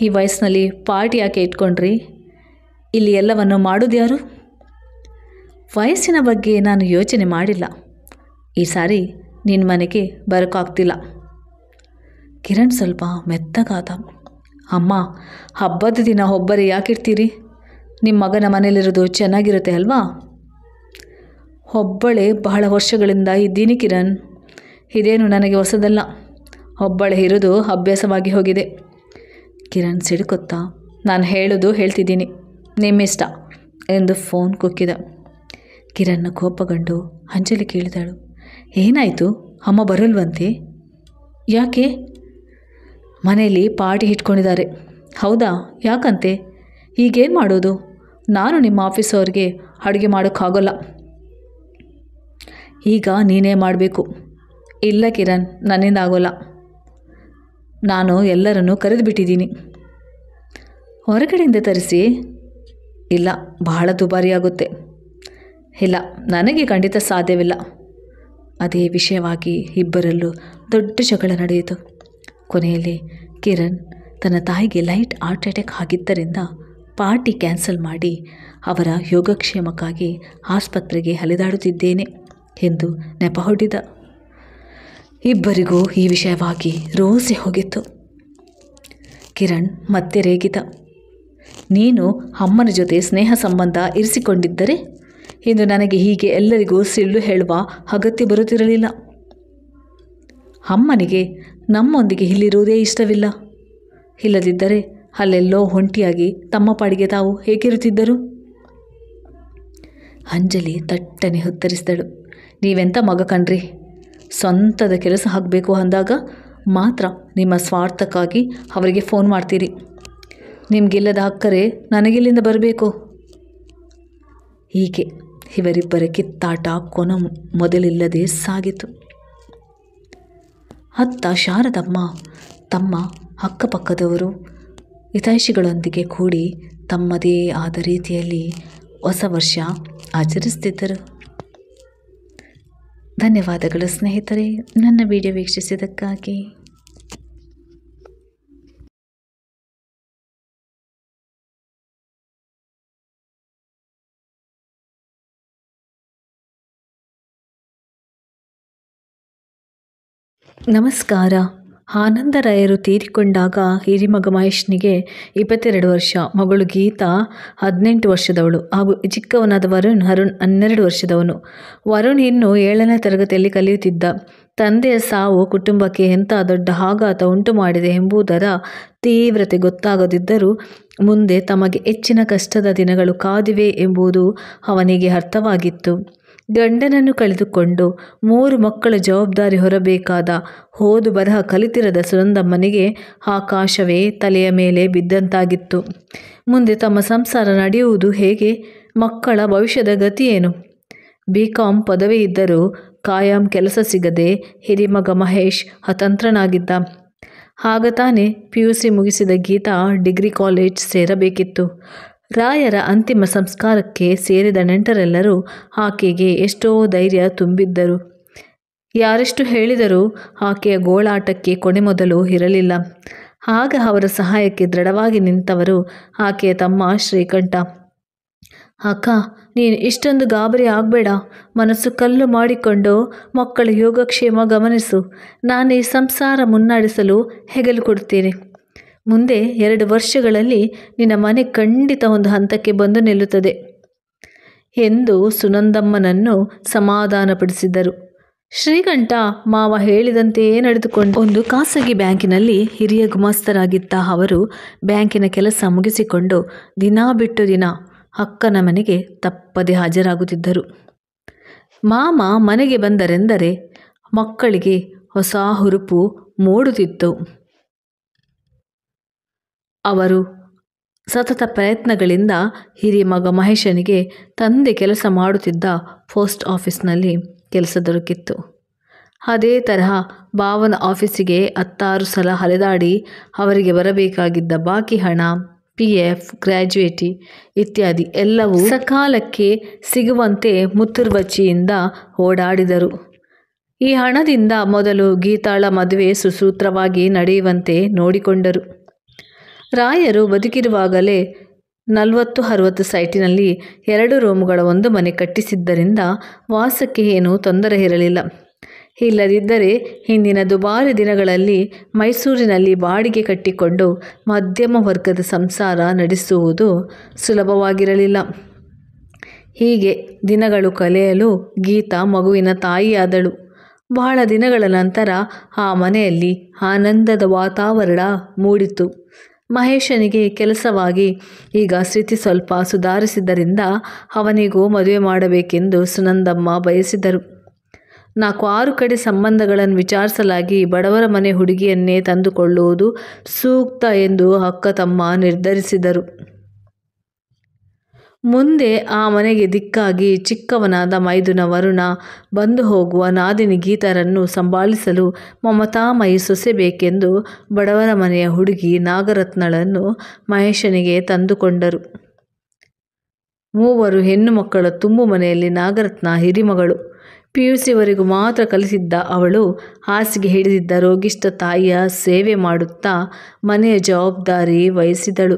ಈ ವಯಸ್ಸಿನಲ್ಲಿ ಪಾರ್ಟಿ ಯಾಕೆ ಇಟ್ಕೊಂಡ್ರಿ? ಇಲ್ಲಿ ಎಲ್ಲವನ್ನು ಮಾಡೋದು ಯಾರು? ವಯಸ್ಸಿನ ಬಗ್ಗೆ ನಾನು ಯೋಚನೆ ಮಾಡಿಲ್ಲ. ಈ ಸಾರಿ ನಿನ್ನ ಮನೆಗೆ ಬರೋಕ್ಕಾಗ್ತಿಲ್ಲ. ಕಿರಣ್ ಸ್ವಲ್ಪ ಮೆತ್ತಗಾದ. ಅಮ್ಮ, ಹಬ್ಬದ ದಿನ ಒಬ್ಬರೇ ಯಾಕಿರ್ತೀರಿ? ನಿಮ್ಮ ಮಗನ ಮನೇಲಿರೋದು ಚೆನ್ನಾಗಿರುತ್ತೆ ಅಲ್ವಾ? ಒಬ್ಬಳೇ ಬಹಳ ವರ್ಷಗಳಿಂದ ಇದ್ದೀನಿ ಕಿರಣ್, ಇದೇನು ನನಗೆ ಹೊಸದಲ್ಲ. ಒಬ್ಬಳೇ ಇರೋದು ಅಭ್ಯಾಸವಾಗಿ ಹೋಗಿದೆ. ಕಿರಣ್ ಸಿಡುಕುತ್ತಾ, ನಾನು ಹೇಳೋದು ಹೇಳ್ತಿದ್ದೀನಿ, ನಿಮ್ಮಿಷ್ಟ ಎಂದು ಫೋನ್ ಕುಕ್ಕಿದ. ಕಿರಣ್ನ ಕೋಪಗೊಂಡು ಅಂಜಲಿ ಕೇಳಿದಳು. ಏನಾಯಿತು? ಅಮ್ಮ ಬರಲ್ವಂತೆ? ಯಾಕೆ? ಮನೆಯಲ್ಲಿ ಪಾರ್ಟಿ ಇಟ್ಕೊಂಡಿದ್ದಾರೆ. ಹೌದಾ? ಯಾಕಂತೆ? ಈಗೇನು ಮಾಡೋದು? ನಾನು ನಿಮ್ಮ ಆಫೀಸವ್ರಿಗೆ ಅಡುಗೆ ಮಾಡೋಕ್ಕಾಗೋಲ್ಲ. ಈಗ ನೀನೇ ಮಾಡಬೇಕು. ಇಲ್ಲ ಕಿರಣ್, ನನ್ನಿಂದ ಆಗೋಲ್ಲ. ನಾನು ಎಲ್ಲರನ್ನೂ ಕರೆದುಬಿಟ್ಟಿದ್ದೀನಿ. ಹೊರಗಡೆಯಿಂದ ತರಿಸಿ? ಇಲ್ಲ, ಬಹಳ ದುಬಾರಿಯಾಗುತ್ತೆ. ಇಲ್ಲ, ನನಗೆ ಖಂಡಿತ ಸಾಧ್ಯವಿಲ್ಲ. ಅದೇ ವಿಷಯವಾಗಿ ಇಬ್ಬರಲ್ಲೂ ದೊಡ್ಡ ಜಗಳ ನಡೆಯಿತು. ಕೊನೆಯಲ್ಲಿ ಕಿರಣ್ ತನ್ನ ತಾಯಿಗೆ ಲೈಟ್ ಹಾರ್ಟ್ ಅಟ್ಯಾಕ್ ಆಗಿದ್ದರಿಂದ ಪಾರ್ಟಿ ಕ್ಯಾನ್ಸಲ್ ಮಾಡಿ ಅವರ ಯೋಗಕ್ಷೇಮಕ್ಕಾಗಿ ಆಸ್ಪತ್ರೆಗೆ ಅಲೆದಾಡುತ್ತಿದ್ದೇನೆ ಎಂದು ನೆಪ ಹೊಡೆದ. ಇಬ್ಬರಿಗೂ ಈ ವಿಷಯವಾಗಿ ರೋಸಿ ಹೋಗಿತ್ತು. ಕಿರಣ್ ಮತ್ತೆ ರೇಗಿದ. ನೀನು ಅಮ್ಮನ ಜೊತೆ ಸ್ನೇಹ ಸಂಬಂಧ ಇರಿಸಿಕೊಂಡಿದ್ದರೆ ಇಂದು ನನಗೆ ಹೀಗೆ ಎಲ್ಲರಿಗೂ ಸಿಳ್ಳು ಹೇಳುವ ಅಗತ್ಯ ಬರುತ್ತಿರಲಿಲ್ಲ. ಅಮ್ಮನಿಗೆ ನಮ್ಮೊಂದಿಗೆ ಇಲ್ಲಿರುವುದೇ ಇಷ್ಟವಿಲ್ಲ. ಇಲ್ಲದಿದ್ದರೆ ಅಲ್ಲೆಲ್ಲೋ ಒಂಟಿಯಾಗಿ ತಮ್ಮ ಪಾಡಿಗೆ ತಾವು ಹೇಗಿರುತ್ತಿದ್ದರು? ಅಂಜಲಿ ತಟ್ಟನೆ ಉತ್ತರಿಸಿದಳು. ನೀವೆಂಥ ಮಗ ಕಣ್ರಿ. ಸ್ವಂತದ ಕೆಲಸ ಆಗಬೇಕು ಅಂದಾಗ ಮಾತ್ರ ನಿಮ್ಮ ಸ್ವಾರ್ಥಕ್ಕಾಗಿ ಅವರಿಗೆ ಫೋನ್ ಮಾಡ್ತೀರಿ. ನಿಮಗಿಲ್ಲದ ಅಕ್ಕರೆ ನನಗಿಲ್ಲಿಂದ ಬರಬೇಕು. ಹೀಗೆ ಇವರಿಬ್ಬರ ಕಿತ್ತಾಟ ಮೊದಲಿಲ್ಲದೆ ಸಾಗಿತು. ಅತ್ತ ಶಾರದಮ್ಮ ತಮ್ಮ ಅಕ್ಕಪಕ್ಕದವರು ಹಿತೈಷಿಗಳೊಂದಿಗೆ ಕೂಡಿ ತಮ್ಮದೇ ಆದ ರೀತಿಯಲ್ಲಿ ಹೊಸ ವರ್ಷ ಆಚರಿಸುತ್ತಿದ್ದರು. ಧನ್ಯವಾದಗಳು ಸ್ನೇಹಿತರೆ, ನನ್ನ ವಿಡಿಯೋ ವೀಕ್ಷಿಸಿದ್ದಕ್ಕಾಗಿ. ನಮಸ್ಕಾರ. ಆನಂದರಾಯರು ತೀರಿಕೊಂಡಾಗ ಹಿರಿಮಗ ಮಹೇಶ್ನಿಗೆ 22 ವರ್ಷ, ಮಗಳು ಗೀತಾ 18 ವರ್ಷದವಳು ಹಾಗೂ ಚಿಕ್ಕವನಾದ ಅರುಣ್ 12 ವರ್ಷದವನು. ವರುಣ್ ಇನ್ನು 7ನೇ ತರಗತಿಯಲ್ಲಿ ಕಲಿಯುತ್ತಿದ್ದ. ತಂದೆಯ ಸಾವು ಕುಟುಂಬಕ್ಕೆ ಎಂಥ ದೊಡ್ಡ ಆಘಾತ ಉಂಟು ಮಾಡಿದೆ ಎಂಬುದರ ತೀವ್ರತೆ ಗೊತ್ತಾಗದಿದ್ದರೂ ಮುಂದೆ ತಮಗೆ ಹೆಚ್ಚಿನ ಕಷ್ಟದ ದಿನಗಳು ಕಾದಿವೆ ಎಂಬುದು ಅವನಿಗೆ ಅರ್ಥವಾಗಿತ್ತು. ಗಂಡನನ್ನು ಕಳೆದುಕೊಂಡು 3 ಮಕ್ಕಳ ಜವಾಬ್ದಾರಿ ಹೊರಬೇಕಾದ ಓದು ಬರಹ ಕಲಿತಿರದ ಸುನಂದಮ್ಮನಿಗೆ ಆಕಾಶವೇ ತಲೆಯ ಮೇಲೆ ಬಿದ್ದಂತಾಗಿತ್ತು. ಮುಂದೆ ತಮ್ಮ ಸಂಸಾರ ನಡೆಯುವುದು ಹೇಗೆ? ಮಕ್ಕಳ ಭವಿಷ್ಯದ ಗತಿಯೇನು? BCom ಪದವಿ ಇದ್ದರೂ ಕಾಯಂ ಕೆಲಸ ಸಿಗದೆ ಹಿರಿಮಗ ಮಹೇಶ್ ಅತಂತ್ರನಾಗಿದ್ದ. ಆಗ ತಾನೇ PUC ಮುಗಿಸಿದ ಗೀತಾ ಡಿಗ್ರಿ ಕಾಲೇಜ್ ಸೇರಬೇಕಿತ್ತು. ರಾಯರ ಅಂತಿಮ ಸಂಸ್ಕಾರಕ್ಕೆ ಸೇರಿದ ನೆಂಟರೆಲ್ಲರೂ ಆಕೆಗೆ ಎಷ್ಟೋ ಧೈರ್ಯ ತುಂಬಿದ್ದರು. ಯಾರೆಷ್ಟು ಹೇಳಿದರೂ ಆಕೆಯ ಗೋಳಾಟಕ್ಕೆ ಕೊನೆ ಮೊದಲು ಇರಲಿಲ್ಲ. ಆಗ ಅವರ ಸಹಾಯಕ್ಕೆ ದೃಢವಾಗಿ ನಿಂತವರು ಆಕೆಯ ತಮ್ಮ ಶ್ರೀಕಂಠ. ಅಕ್ಕ, ನೀನು ಇಷ್ಟೊಂದು ಗಾಬರಿ ಆಗಬೇಡ. ಮನಸ್ಸು ಕಲ್ಲು ಮಾಡಿಕೊಂಡು ಮಕ್ಕಳ ಯೋಗಕ್ಷೇಮ ಗಮನಿಸು. ನಾನು ಈ ಸಂಸಾರ ಮುನ್ನಡೆಸಲು ಹೆಗಲು ಕೊಡ್ತೇನೆ. ಮುಂದೆ 2 ವರ್ಷಗಳಲ್ಲಿ ನಿನ್ನ ಮನೆ ಖಂಡಿತ ಒಂದು ಹಂತಕ್ಕೆ ಬಂದು ನಿಲ್ಲುತ್ತದೆ ಎಂದು ಸುನಂದಮ್ಮನನ್ನು ಸಮಾಧಾನಪಡಿಸಿದರು. ಶ್ರೀಕಂಠ ಮಾವ ಹೇಳಿದಂತೆಯೇ ನಡೆದುಕೊಂಡು ಒಂದು ಖಾಸಗಿ ಬ್ಯಾಂಕಿನಲ್ಲಿ ಹಿರಿಯ ಗುಮಾಸ್ತರಾಗಿದ್ದ ಅವರು ಬ್ಯಾಂಕಿನ ಕೆಲಸ ಮುಗಿಸಿಕೊಂಡು ದಿನ ಬಿಟ್ಟು ದಿನ ಅಕ್ಕನ ಮನೆಗೆ ತಪ್ಪದೆ ಹಾಜರಾಗುತ್ತಿದ್ದರು. ಮಾಮ ಮನೆಗೆ ಬಂದರೆಂದರೆ ಮಕ್ಕಳಿಗೆ ಹೊಸ ಹುರುಪು ಮೂಡುತ್ತಿತ್ತು. ಅವರು ಸತತ ಪ್ರಯತ್ನಗಳಿಂದ ಹಿರಿಮಗ ಮಹೇಶನಿಗೆ ತಂದೆ ಕೆಲಸ ಮಾಡುತ್ತಿದ್ದ ಪೋಸ್ಟ್ ಆಫೀಸ್ನಲ್ಲಿ ಕೆಲಸ ದೊರಕಿತ್ತು. ಅದೇ ತರಹ ಭಾವನ ಆಫೀಸಿಗೆ 16 ಸಲ ಅಲೆದಾಡಿ ಅವರಿಗೆ ಬರಬೇಕಾಗಿದ್ದ ಬಾಕಿ ಹಣ, PF, ಗ್ರ್ಯಾಜುಯೇಟಿ ಇತ್ಯಾದಿ ಎಲ್ಲವೂ ಸಕಾಲಕ್ಕೆ ಸಿಗುವಂತೆ ಮುತುರ್ವಚಿಯಿಂದ ಓಡಾಡಿದರು. ಈ ಹಣದಿಂದ ಮೊದಲು ಗೀತಾಳ ಮದುವೆ ಸುಸೂತ್ರವಾಗಿ ನಡೆಯುವಂತೆ ನೋಡಿಕೊಂಡರು. ರಾಯರು ಬದುಕಿರುವಾಗಲೇ 40-60 ಸೈಟಿನಲ್ಲಿ 2 ರೂಮುಗಳ ಒಂದು ಮನೆ ಕಟ್ಟಿಸಿದ್ದರಿಂದ ವಾಸಕ್ಕೆ ಏನೂ ತೊಂದರೆ ಇರಲಿಲ್ಲ. ಇಲ್ಲದಿದ್ದರೆ ಹಿಂದಿನ ದುಬಾರಿ ದಿನಗಳಲ್ಲಿ ಮೈಸೂರಿನಲ್ಲಿ ಬಾಡಿಗೆ ಕಟ್ಟಿಕೊಂಡು ಮಧ್ಯಮ ವರ್ಗದ ಸಂಸಾರ ನಡೆಸುವುದು ಸುಲಭವಾಗಿರಲಿಲ್ಲ. ಹೀಗೆ ದಿನಗಳು ಕಳೆಯಲು ಗೀತಾ ಮಗುವಿನ ತಾಯಿಯಾದಳು. ಬಹಳ ದಿನಗಳ ನಂತರ ಆ ಮನೆಯಲ್ಲಿ ಆನಂದದ ವಾತಾವರಣ ಮೂಡಿತು. ಮಹೇಶನಿಗೆ ಕೆಲಸವಾಗಿ ಈಗ ಸ್ಥಿತಿ ಸ್ವಲ್ಪ ಸುಧಾರಿಸಿದ್ದರಿಂದ ಅವನಿಗೂ ಮದುವೆ ಮಾಡಬೇಕೆಂದು ಸುನಂದಮ್ಮ ಬಯಸಿದರು. 4-6 ಕಡೆ ಸಂಬಂಧಗಳನ್ನು ವಿಚಾರಿಸಲಾಗಿ ಬಡವರ ಮನೆ ಹುಡುಗಿಯನ್ನೇ ತಂದುಕೊಳ್ಳುವುದು ಸೂಕ್ತ ಎಂದು ಅಕ್ಕ ತಮ್ಮ ನಿರ್ಧರಿಸಿದರು. ಮುಂದೆ ಆ ಮನೆಗೆ ದಿಕ್ಕಾಗಿ ಚಿಕ್ಕವನಾದ ಮೈದುನ ವರುಣ, ಬಂದು ಹೋಗುವ ನಾದಿನಿ ಗೀತರನ್ನು ಸಂಭಾಳಿಸಲು ಮಮತಾಮಯಿ ಸೊಸೆ ಬೇಕೆಂದು ಬಡವರ ಮನೆಯ ಹುಡುಗಿ ನಾಗರತ್ನಳನ್ನು ಮಹೇಶನಿಗೆ ತಂದುಕೊಂಡರು. 3 ಹೆಣ್ಣು ಮಕ್ಕಳ ತುಂಬು ಮನೆಯಲ್ಲಿ ನಾಗರತ್ನ ಹಿರಿಮಗಳು. PUCವರೆಗೂ ಮಾತ್ರ ಕಲಿತಿದ್ದ ಅವಳು ಹಾಸಿಗೆ ಹಿಡಿದಿದ್ದ ರೋಗಿಷ್ಠ ತಾಯಿಯ ಸೇವೆ ಮಾಡುತ್ತಾ ಮನೆಯ ಜವಾಬ್ದಾರಿ ವಹಿಸಿದಳು.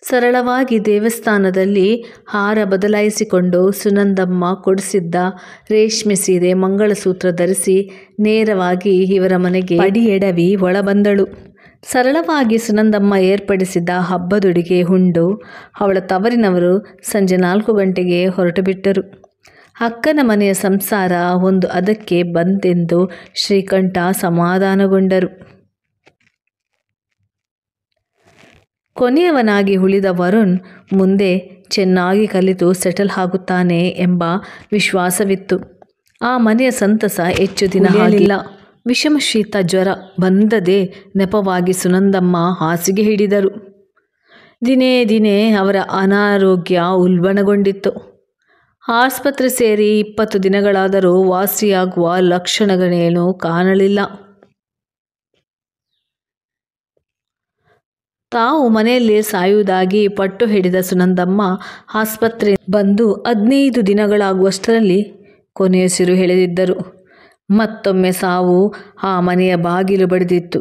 ಸರಳವಾಗಿ ದೇವಸ್ಥಾನದಲ್ಲಿ ಹಾರ ಬದಲಾಯಿಸಿಕೊಂಡು ಸುನಂದಮ್ಮ ಕೊಡಿಸಿದ್ದ ರೇಷ್ಮೆ ಸೀರೆ, ಮಂಗಳಸೂತ್ರ ಧರಿಸಿ ನೇರವಾಗಿ ಇವರ ಮನೆಗೆ ಅಡಿಯೆಡವಿ ಒಳಬಂದಳು. ಸರಳವಾಗಿ ಸುನಂದಮ್ಮ ಏರ್ಪಡಿಸಿದ ಹಬ್ಬದೊಡಿಗೆ ಉಂಡು ಅವಳ ತವರಿನವರು ಸಂಜೆ 4 ಗಂಟೆಗೆ ಹೊರಟು ಬಿಟ್ಟರು. ಅಕ್ಕನ ಮನೆಯ ಸಂಸಾರ ಒಂದು ಅದಕ್ಕೆ ಬಂತೆಂದು ಶ್ರೀಕಂಠ ಸಮಾಧಾನಗೊಂಡರು. ಕೊನೆಯವನಾಗಿ ಉಳಿದ ವರುಣ್ ಮುಂದೆ ಚೆನ್ನಾಗಿ ಕಲಿತು ಸೆಟಲ್ ಆಗುತ್ತಾನೆ ಎಂಬ ವಿಶ್ವಾಸವಿತ್ತು. ಆ ಮನೆಯ ಸಂತಸ ಹೆಚ್ಚು ದಿನ ಆಗಲಿಲ್ಲ. ವಿಷಮಶೀತ ಜ್ವರ ಬಂದದೇ ನೆಪವಾಗಿ ಸುನಂದಮ್ಮ ಹಾಸಿಗೆ ಹಿಡಿದರು. ದಿನೇ ದಿನೇ ಅವರ ಅನಾರೋಗ್ಯ ಉಲ್ಬಣಗೊಂಡಿತ್ತು. ಆಸ್ಪತ್ರೆ ಸೇರಿ 20 ದಿನಗಳಾದರೂ ವಾಸಿಯಾಗುವ ಲಕ್ಷಣಗಳೇನೂ ಕಾಣಲಿಲ್ಲ. ತಾವು ಮನೆಯಲ್ಲಿ ಸಾಯುವುದಾಗಿ ಪಟ್ಟು ಹಿಡಿದ ಸುನಂದಮ್ಮ ಆಸ್ಪತ್ರೆ ಬಂದು 15 ದಿನಗಳಾಗುವಷ್ಟರಲ್ಲಿ ಕೊನೆಯುಸಿರು ಎಳೆದಿದ್ದರು. ಮತ್ತೊಮ್ಮೆ ಸಾವು ಆ ಮನೆಯ ಬಾಗಿಲು ಬಡಿದಿತ್ತು.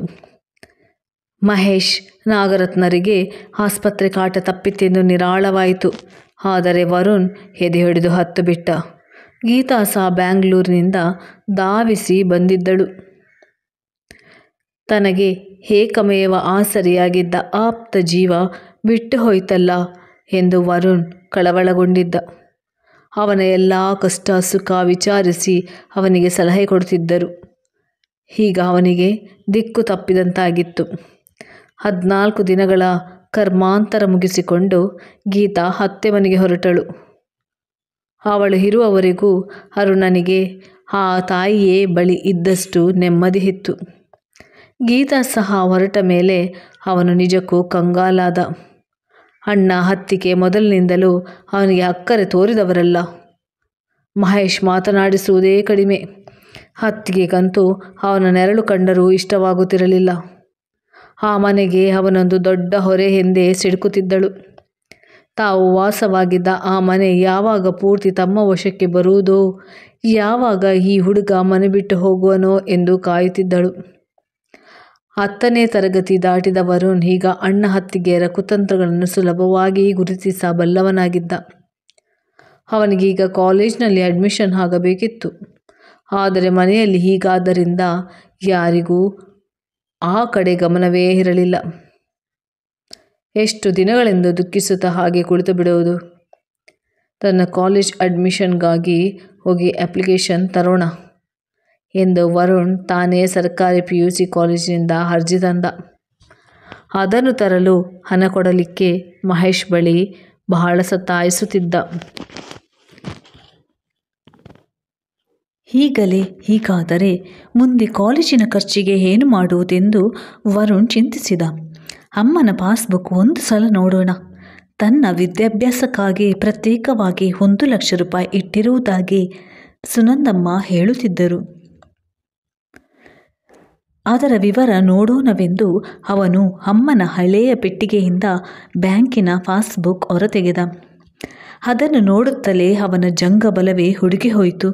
ಮಹೇಶ್, ನಾಗರತ್ನರಿಗೆ ಆಸ್ಪತ್ರೆ ಕಾಟ ತಪ್ಪಿತೆಂದು ನಿರಾಳವಾಯಿತು. ಆದರೆ ವರುಣ್ ಎದೆ ಹಿಡಿದು ಹತ್ತು ಬಿಟ್ಟ. ಗೀತಾ ಸಹ ಬ್ಯಾಂಗ್ಳೂರಿನಿಂದ ಧಾವಿಸಿ ಬಂದಿದ್ದಳು. ತನಗೆ ಏಕಮೇವ ಆಸರೆಯಾಗಿದ್ದ ಆಪ್ತ ಜೀವ ಬಿಟ್ಟು ಹೋಯ್ತಲ್ಲ ಎಂದು ವರುಣ್ ಕಳವಳಗೊಂಡಿದ್ದ. ಅವನ ಎಲ್ಲ ಕಷ್ಟ ಸುಖ ವಿಚಾರಿಸಿ ಅವನಿಗೆ ಸಲಹೆ ಕೊಡುತ್ತಿದ್ದರು. ಈಗ ಅವನಿಗೆ ದಿಕ್ಕು ತಪ್ಪಿದಂತಾಗಿತ್ತು. 14 ದಿನಗಳ ಕರ್ಮಾಂತರ ಮುಗಿಸಿಕೊಂಡು ಗೀತಾ ಅತ್ತೆ ಮನೆಗೆ ಹೊರಟಳು. ಅವಳು ಇರುವವರೆಗೂ ಅರುಣನಿಗೆ ಆ ತಾಯಿಯೇ ಬಳಿ ಇದ್ದಷ್ಟು ನೆಮ್ಮದಿ ಇತ್ತು. ಗೀತಾ ಸಹ ಹೊರಟ ಮೇಲೆ ಅವನು ನಿಜಕ್ಕೂ ಕಂಗಾಲಾದ. ಅಣ್ಣ ಅತ್ತಿಗೆ ಮೊದಲಿನಿಂದಲೂ ಅವನಿಗೆ ಅಕ್ಕರೆ ತೋರಿದವರಲ್ಲ. ಮಹೇಶ್ ಮಾತನಾಡಿಸುವುದೇ ಕಡಿಮೆ. ಅತ್ತಿಗೆಗಂತೂ ಅವನ ನೆರಳು ಕಂಡರೂ ಇಷ್ಟವಾಗುತ್ತಿರಲಿಲ್ಲ. ಆ ಮನೆಗೆ ಅವನೊಂದು ದೊಡ್ಡ ಹೊರೆ ಎಂದೇ ಸಿಡುಕುತ್ತಿದ್ದಳು. ತಾವು ವಾಸವಾಗಿದ್ದ ಆ ಮನೆ ಯಾವಾಗ ಪೂರ್ತಿ ತಮ್ಮ ವಶಕ್ಕೆ ಬರುವುದೋ, ಯಾವಾಗ ಈ ಹುಡುಗ ಮನೆ ಬಿಟ್ಟು ಹೋಗುವನೋ ಎಂದು ಕಾಯುತ್ತಿದ್ದಳು. 10ನೇ ತರಗತಿ ದಾಟಿದ ವರುಣ್ ಈಗ ಅಣ್ಣ ಅತ್ತಿಗೆಯರ ಕುತಂತ್ರಗಳನ್ನು ಸುಲಭವಾಗಿ ಗುರುತಿಸಬಲ್ಲವನಾಗಿದ್ದ. ಅವನಿಗೀಗ ಕಾಲೇಜಿನಲ್ಲಿ ಅಡ್ಮಿಷನ್ ಆಗಬೇಕಿತ್ತು. ಆದರೆ ಮನೆಯಲ್ಲಿ ಹೀಗಾದ್ದರಿಂದ ಯಾರಿಗೂ ಆ ಕಡೆ ಗಮನವೇ ಇರಲಿಲ್ಲ. ಎಷ್ಟು ದಿನಗಳೆಂದು ದುಃಖಿಸುತ್ತಾ ಹಾಗೆ ಕುಳಿತು ಬಿಡುವುದು. ತನ್ನ ಕಾಲೇಜ್ ಅಡ್ಮಿಷನ್ಗಾಗಿ ಹೋಗಿ ಅಪ್ಲಿಕೇಶನ್ ತರೋಣ ಎಂದು ವರುಣ್ ತಾನೇ ಸರ್ಕಾರಿ PUC ಕಾಲೇಜಿನಿಂದ ಅರ್ಜಿ ತಂದ. ಅದನ್ನು ತರಲು ಹಣ ಕೊಡಲಿಕ್ಕೆ ಮಹೇಶ್ ಬಳಿ ಬಹಳ ಸತಾಯಿಸುತ್ತಿದ್ದ. ಹೀಗಾದರೆ ಮುಂದೆ ಕಾಲೇಜಿನ ಖರ್ಚಿಗೆ ಏನು ಮಾಡುವುದೆಂದು ವರುಣ್ ಚಿಂತಿಸಿದ. ಅಮ್ಮನ ಪಾಸ್ಬುಕ್ ಒಂದು ಸಲ ನೋಡೋಣ. ತನ್ನ ವಿದ್ಯಾಭ್ಯಾಸಕ್ಕಾಗಿ ಪ್ರತ್ಯೇಕವಾಗಿ 1 ಲಕ್ಷ ರೂಪಾಯಿ ಇಟ್ಟಿರುವುದಾಗಿ ಸುನಂದಮ್ಮ ಹೇಳುತ್ತಿದ್ದರು. ಅದರ ವಿವರ ನೋಡೋಣವೆಂದು ಅವನು ಅಮ್ಮನ ಹಳೆಯ ಪೆಟ್ಟಿಗೆಯಿಂದ ಬ್ಯಾಂಕಿನ ಪಾಸ್ಬುಕ್ ಹೊರತೆಗೆದ. ಅದನ್ನು ನೋಡುತ್ತಲೇ ಅವನ ಜಂಗಬಲವೇ ಹುಡುಗಿ ಹೋಯಿತು.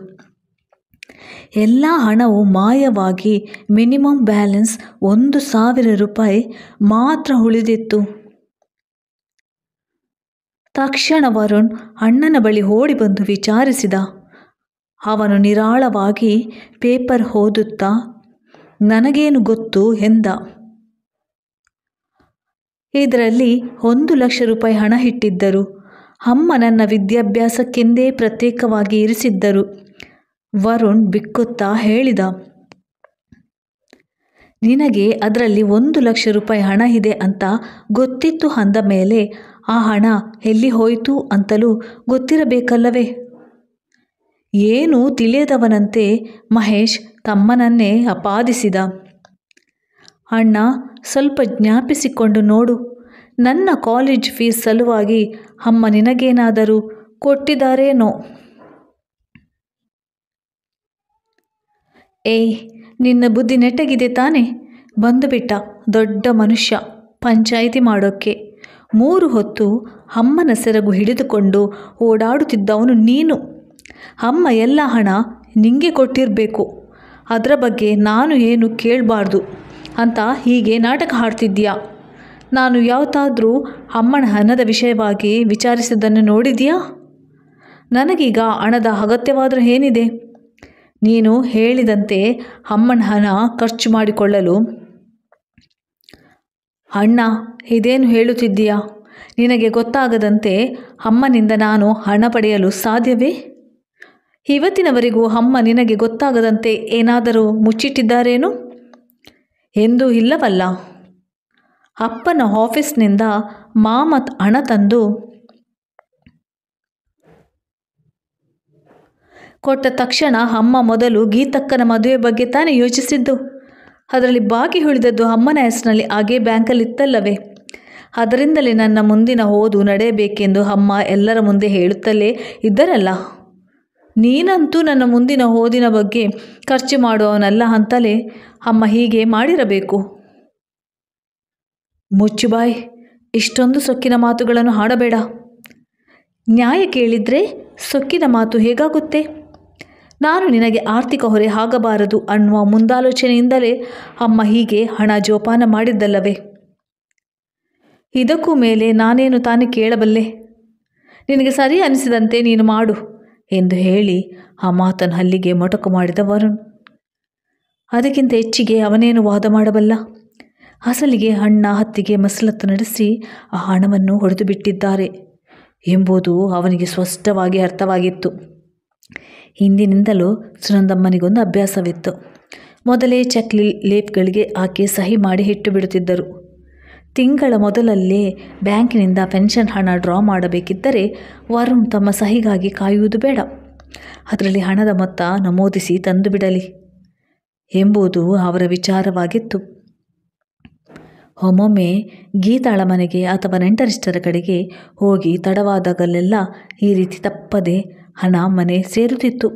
ಎಲ್ಲ ಹಣವು ಮಾಯವಾಗಿ ಮಿನಿಮಮ್ ಬ್ಯಾಲೆನ್ಸ್ 1,000 ರೂಪಾಯಿ ಮಾತ್ರ ಉಳಿದಿತ್ತು. ತಕ್ಷಣ ವರುಣ್ ಅಣ್ಣನ ಬಳಿ ಓಡಿ ಬಂದು ವಿಚಾರಿಸಿದ. ಅವನು ನಿರಾಳವಾಗಿ ಪೇಪರ್ ಓದುತ್ತಾ, ನನಗೇನು ಗೊತ್ತು ಎಂದ. ಇದರಲ್ಲಿ 1 ಲಕ್ಷ ರೂಪಾಯಿ ಹಣ ಇಟ್ಟಿದ್ದರು. ಅಮ್ಮ ನನ್ನ ವಿದ್ಯಾಭ್ಯಾಸಕ್ಕೆಂದೇ ಪ್ರತ್ಯೇಕವಾಗಿ ಇರಿಸಿದ್ದರು. ವರುಣ್ ಬಿಕ್ಕುತ್ತಾ ಹೇಳಿದ. ನಿನಗೆ ಅದರಲ್ಲಿ 1 ಲಕ್ಷ ರೂಪಾಯಿ ಹಣ ಇದೆ ಅಂತ ಗೊತ್ತಿತ್ತು ಅಂದ ಮೇಲೆ ಆ ಹಣ ಎಲ್ಲಿ ಹೋಯಿತು ಅಂತಲೂ ಗೊತ್ತಿರಬೇಕಲ್ಲವೇ? ಏನೂ ತಿಳಿಯದವನಂತೆ ಮಹೇಶ್ ತಮ್ಮನನ್ನೇ ಅಪಾದಿಸಿದ. ಅಣ್ಣ, ಸ್ವಲ್ಪ ಜ್ಞಾಪಿಸಿಕೊಂಡು ನೋಡು. ನನ್ನ ಕಾಲೇಜ್ ಫೀಸ್ ಸಲುವಾಗಿ ಅಮ್ಮ ನಿನಗೇನಾದರೂ ಕೊಟ್ಟಿದ್ದಾರೇನೋ? ನಿನ್ನ ಬುದ್ಧಿ ನೆಟ್ಟಗಿದೆ ತಾನೆ? ಬಂದುಬಿಟ್ಟ ದೊಡ್ಡ ಮನುಷ್ಯ ಪಂಚಾಯಿತಿ ಮಾಡೋಕ್ಕೆ. 3 ಹೊತ್ತು ಅಮ್ಮನ ಸೆರಗು ಹಿಡಿದುಕೊಂಡು ಓಡಾಡುತ್ತಿದ್ದವನು ನೀನು. ಅಮ್ಮ ಎಲ್ಲ ಹಣ ನಿಂಗೆ ಕೊಟ್ಟಿರಬೇಕು. ಅದರ ಬಗ್ಗೆ ನಾನು ಏನು ಕೇಳಬಾರ್ದು ಅಂತ ಹೀಗೆ ನಾಟಕ ಆಡ್ತಿದ್ದೀಯಾ? ನಾನು ಯಾವತ್ತಾದರೂ ಅಮ್ಮನ ಹಣದ ವಿಷಯವಾಗಿ ವಿಚಾರಿಸಿದ್ದನ್ನು ನೋಡಿದೆಯಾ? ನನಗೀಗ ಹಣದ ಅಗತ್ಯವಾದರೂ ಏನಿದೆ? ನೀನು ಹೇಳಿದಂತೆ ಅಮ್ಮನ ಹಣ ಖರ್ಚು ಮಾಡಿಕೊಳ್ಳಲು. ಅಣ್ಣ, ಇದೇನು ಹೇಳುತ್ತಿದ್ದೀಯಾ? ನಿನಗೆ ಗೊತ್ತಾಗದಂತೆ ಅಮ್ಮನಿಂದ ನಾನು ಹಣ ಪಡೆಯಲು ಸಾಧ್ಯವೇ? ಇವತ್ತಿನವರೆಗೂ ಅಮ್ಮ ನಿನಗೆ ಗೊತ್ತಾಗದಂತೆ ಏನಾದರೂ ಮುಚ್ಚಿಟ್ಟಿದ್ದಾರೇನು? ಎಂದೂ ಇಲ್ಲವಲ್ಲ. ಅಪ್ಪನ ಆಫೀಸ್ನಿಂದ ಮಾಮ ಹಣ ತಂದು ಕೊಟ್ಟ ತಕ್ಷಣ ಅಮ್ಮ ಮೊದಲು ಗೀತಕ್ಕನ ಮದುವೆ ಬಗ್ಗೆ ತಾನೇ ಯೋಚಿಸಿದ್ದು. ಅದರಲ್ಲಿ ಬಾಕಿ ಉಳಿದದ್ದು ಅಮ್ಮನ ಹೆಸರಿನಲ್ಲಿ ಹಾಗೇ ಬ್ಯಾಂಕಲ್ಲಿತ್ತಲ್ಲವೇ? ಅದರಿಂದಲೇ ನನ್ನ ಮುಂದಿನ ಓದು ನಡೆಯಬೇಕೆಂದು ಅಮ್ಮ ಎಲ್ಲರ ಮುಂದೆ ಹೇಳುತ್ತಲೇ ಇದ್ದರಲ್ಲ. ನೀನಂತೂ ನನ್ನ ಮುಂದಿನ ಓದಿನ ಬಗ್ಗೆ ಖರ್ಚು ಮಾಡುವವನಲ್ಲ ಅಂತಲೇ ಅಮ್ಮ ಹೀಗೆ ಮಾಡಿರಬೇಕು. ಮುಚ್ಚುಬಾಯ್, ಇಷ್ಟೊಂದು ಸೊಕ್ಕಿನ ಮಾತುಗಳನ್ನು ಆಡಬೇಡ. ನ್ಯಾಯ ಕೇಳಿದರೆ ಸೊಕ್ಕಿನ ಮಾತು ಹೇಗಾಗುತ್ತೆ? ನಾನು ನಿನಗೆ ಆರ್ಥಿಕ ಹೊರೆ ಆಗಬಾರದು ಅನ್ನುವ ಮುಂದಾಲೋಚನೆಯಿಂದಲೇ ಅಮ್ಮ ಹೀಗೆ ಹಣ ಜೋಪಾನ ಮಾಡಿದ್ದಲ್ಲವೇ? ಇದಕ್ಕೂ ಮೇಲೆ ನಾನೇನು ತಾನೇ ಕೇಳಬಲ್ಲೆ? ನಿನಗೆ ಸರಿ ಅನಿಸಿದಂತೆ ನೀನು ಮಾಡು ಎಂದು ಹೇಳಿ ಆ ಮಾತನ್ನು ಅಲ್ಲಿಗೆ ಮೊಟಕು ಮಾಡಿದ ವರುಣ್. ಅದಕ್ಕಿಂತ ಹೆಚ್ಚಿಗೆ ಅವನೇನು ವಾದ ಮಾಡಬಲ್ಲ? ಅಸಲಿಗೆ ಅಣ್ಣ ಹತ್ತಿಗೆ ಮಸಲತ್ತು ನಡೆಸಿ ಆ ಹಣವನ್ನು ಹೊಡೆದು ಬಿಟ್ಟಿದ್ದಾರೆ ಎಂಬುದು ಅವನಿಗೆ ಸ್ಪಷ್ಟವಾಗಿ ಅರ್ಥವಾಗಿತ್ತು. ಹಿಂದಿನಿಂದಲೂ ಸುನಂದಮ್ಮನಿಗೊಂದು ಅಭ್ಯಾಸವಿತ್ತು. ಮೊದಲೇ ಚೆಕ್ ಲೇಫ್ಗಳಿಗೆ ಆಕೆ ಸಹಿ ಮಾಡಿ ಇಟ್ಟು ಬಿಡುತ್ತಿದ್ದರು. ತಿಂಗಳ ಮೊದಲಲ್ಲೇ ಬ್ಯಾಂಕಿನಿಂದ ಪೆನ್ಷನ್ ಹಣ ಡ್ರಾ ಮಾಡಬೇಕಿದ್ದರೆ ವರುಣ್ ತಮ್ಮ ಸಹಿಗಾಗಿ ಕಾಯುವುದು ಬೇಡ, ಅದರಲ್ಲಿ ಹಣದ ಮೊತ್ತ ನಮೂದಿಸಿ ತಂದು ಬಿಡಲಿ ಎಂಬುದು ಅವರ ವಿಚಾರವಾಗಿತ್ತು. ಒಮ್ಮೊಮ್ಮೆ ಗೀತಾಳ ಮನೆಗೆ ಅಥವಾ ನೆಂಟರಿಷ್ಟರ ಕಡೆಗೆ ಹೋಗಿ ತಡವಾದಾಗಲೆಲ್ಲ ಈ ರೀತಿ ತಪ್ಪದೆ ಹಣ ಮನೆ ಸೇರುತ್ತಿತ್ತು.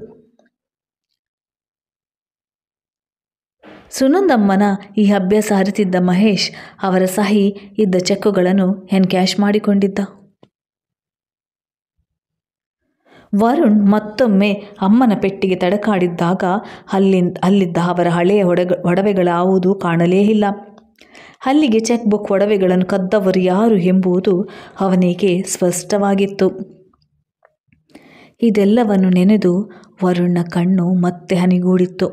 ಸುನಂದಮ್ಮನ ಈ ಅಭ್ಯಾಸ ಅರಿತಿದ್ದ ಮಹೇಶ್ ಅವರ ಸಹಿ ಇದ್ದ ಚೆಕ್ಕುಗಳನ್ನು ಎನ್ಕ್ಯಾಶ್ ಮಾಡಿಕೊಂಡಿದ್ದ. ವರುಣ್ ಮತ್ತೊಮ್ಮೆ ಅಮ್ಮನ ಪೆಟ್ಟಿಗೆ ತಡಕಾಡಿದ್ದಾಗ ಅಲ್ಲಿದ್ದ ಅವರ ಹಳೆಯ ಒಡವೆಗಳಾವುದೂ ಕಾಣಲೇ ಇಲ್ಲ. ಅಲ್ಲಿಗೆ ಚೆಕ್ ಬುಕ್ ಒಡವೆಗಳನ್ನು ಕದ್ದವರು ಯಾರು ಎಂಬುದು ಅವನಿಗೆ ಸ್ಪಷ್ಟವಾಗಿತ್ತು. ಇದೆಲ್ಲವನ್ನು ನೆನೆದು ವರುಣ್ನ ಕಣ್ಣು ಮತ್ತೆ ಹನಿಗೂಡಿತ್ತು.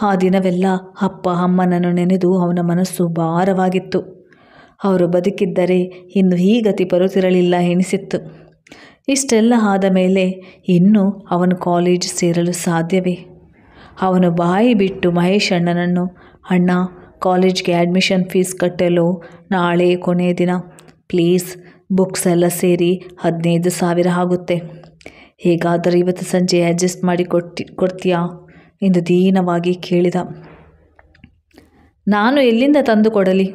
ಆ ದಿನವೆಲ್ಲ ಅಪ್ಪ ಅಮ್ಮನನ್ನು ನೆನೆದು ಅವನ ಮನಸ್ಸು ಭಾರವಾಗಿತ್ತು. ಅವರು ಬದುಕಿದ್ದರೆ ಇನ್ನು ಈ ಗತಿ ಬರುತ್ತಿರಲಿಲ್ಲ ಎನಿಸಿತ್ತು. ಇಷ್ಟೆಲ್ಲ ಆದ ಮೇಲೆ ಇನ್ನೂ ಅವನು ಕಾಲೇಜ್ ಸೇರಲು ಸಾಧ್ಯವೇ? ಅವನು ಬಾಯಿ ಬಿಟ್ಟು ಮಹೇಶ್ ಅಣ್ಣನನ್ನು, ಅಣ್ಣ, ಕಾಲೇಜ್ಗೆ ಅಡ್ಮಿಷನ್ ಫೀಸ್ ಕಟ್ಟಲು ನಾಳೆ ಕೊನೆಯ ದಿನ, ಪ್ಲೀಸ್, ಬುಕ್ಸ್ ಎಲ್ಲ ಸೇರಿ 15,000 ಆಗುತ್ತೆ, ಹೇಗಾದರೂ ಇವತ್ತು ಸಂಜೆ ಅಡ್ಜಸ್ಟ್ ಮಾಡಿ ಕೊಡ್ತೀಯಾ ಎಂದು ದೀನವಾಗಿ ಕೇಳಿದ. ನಾನು ಎಲ್ಲಿಂದ ತಂದು ಕೊಡಲಿ?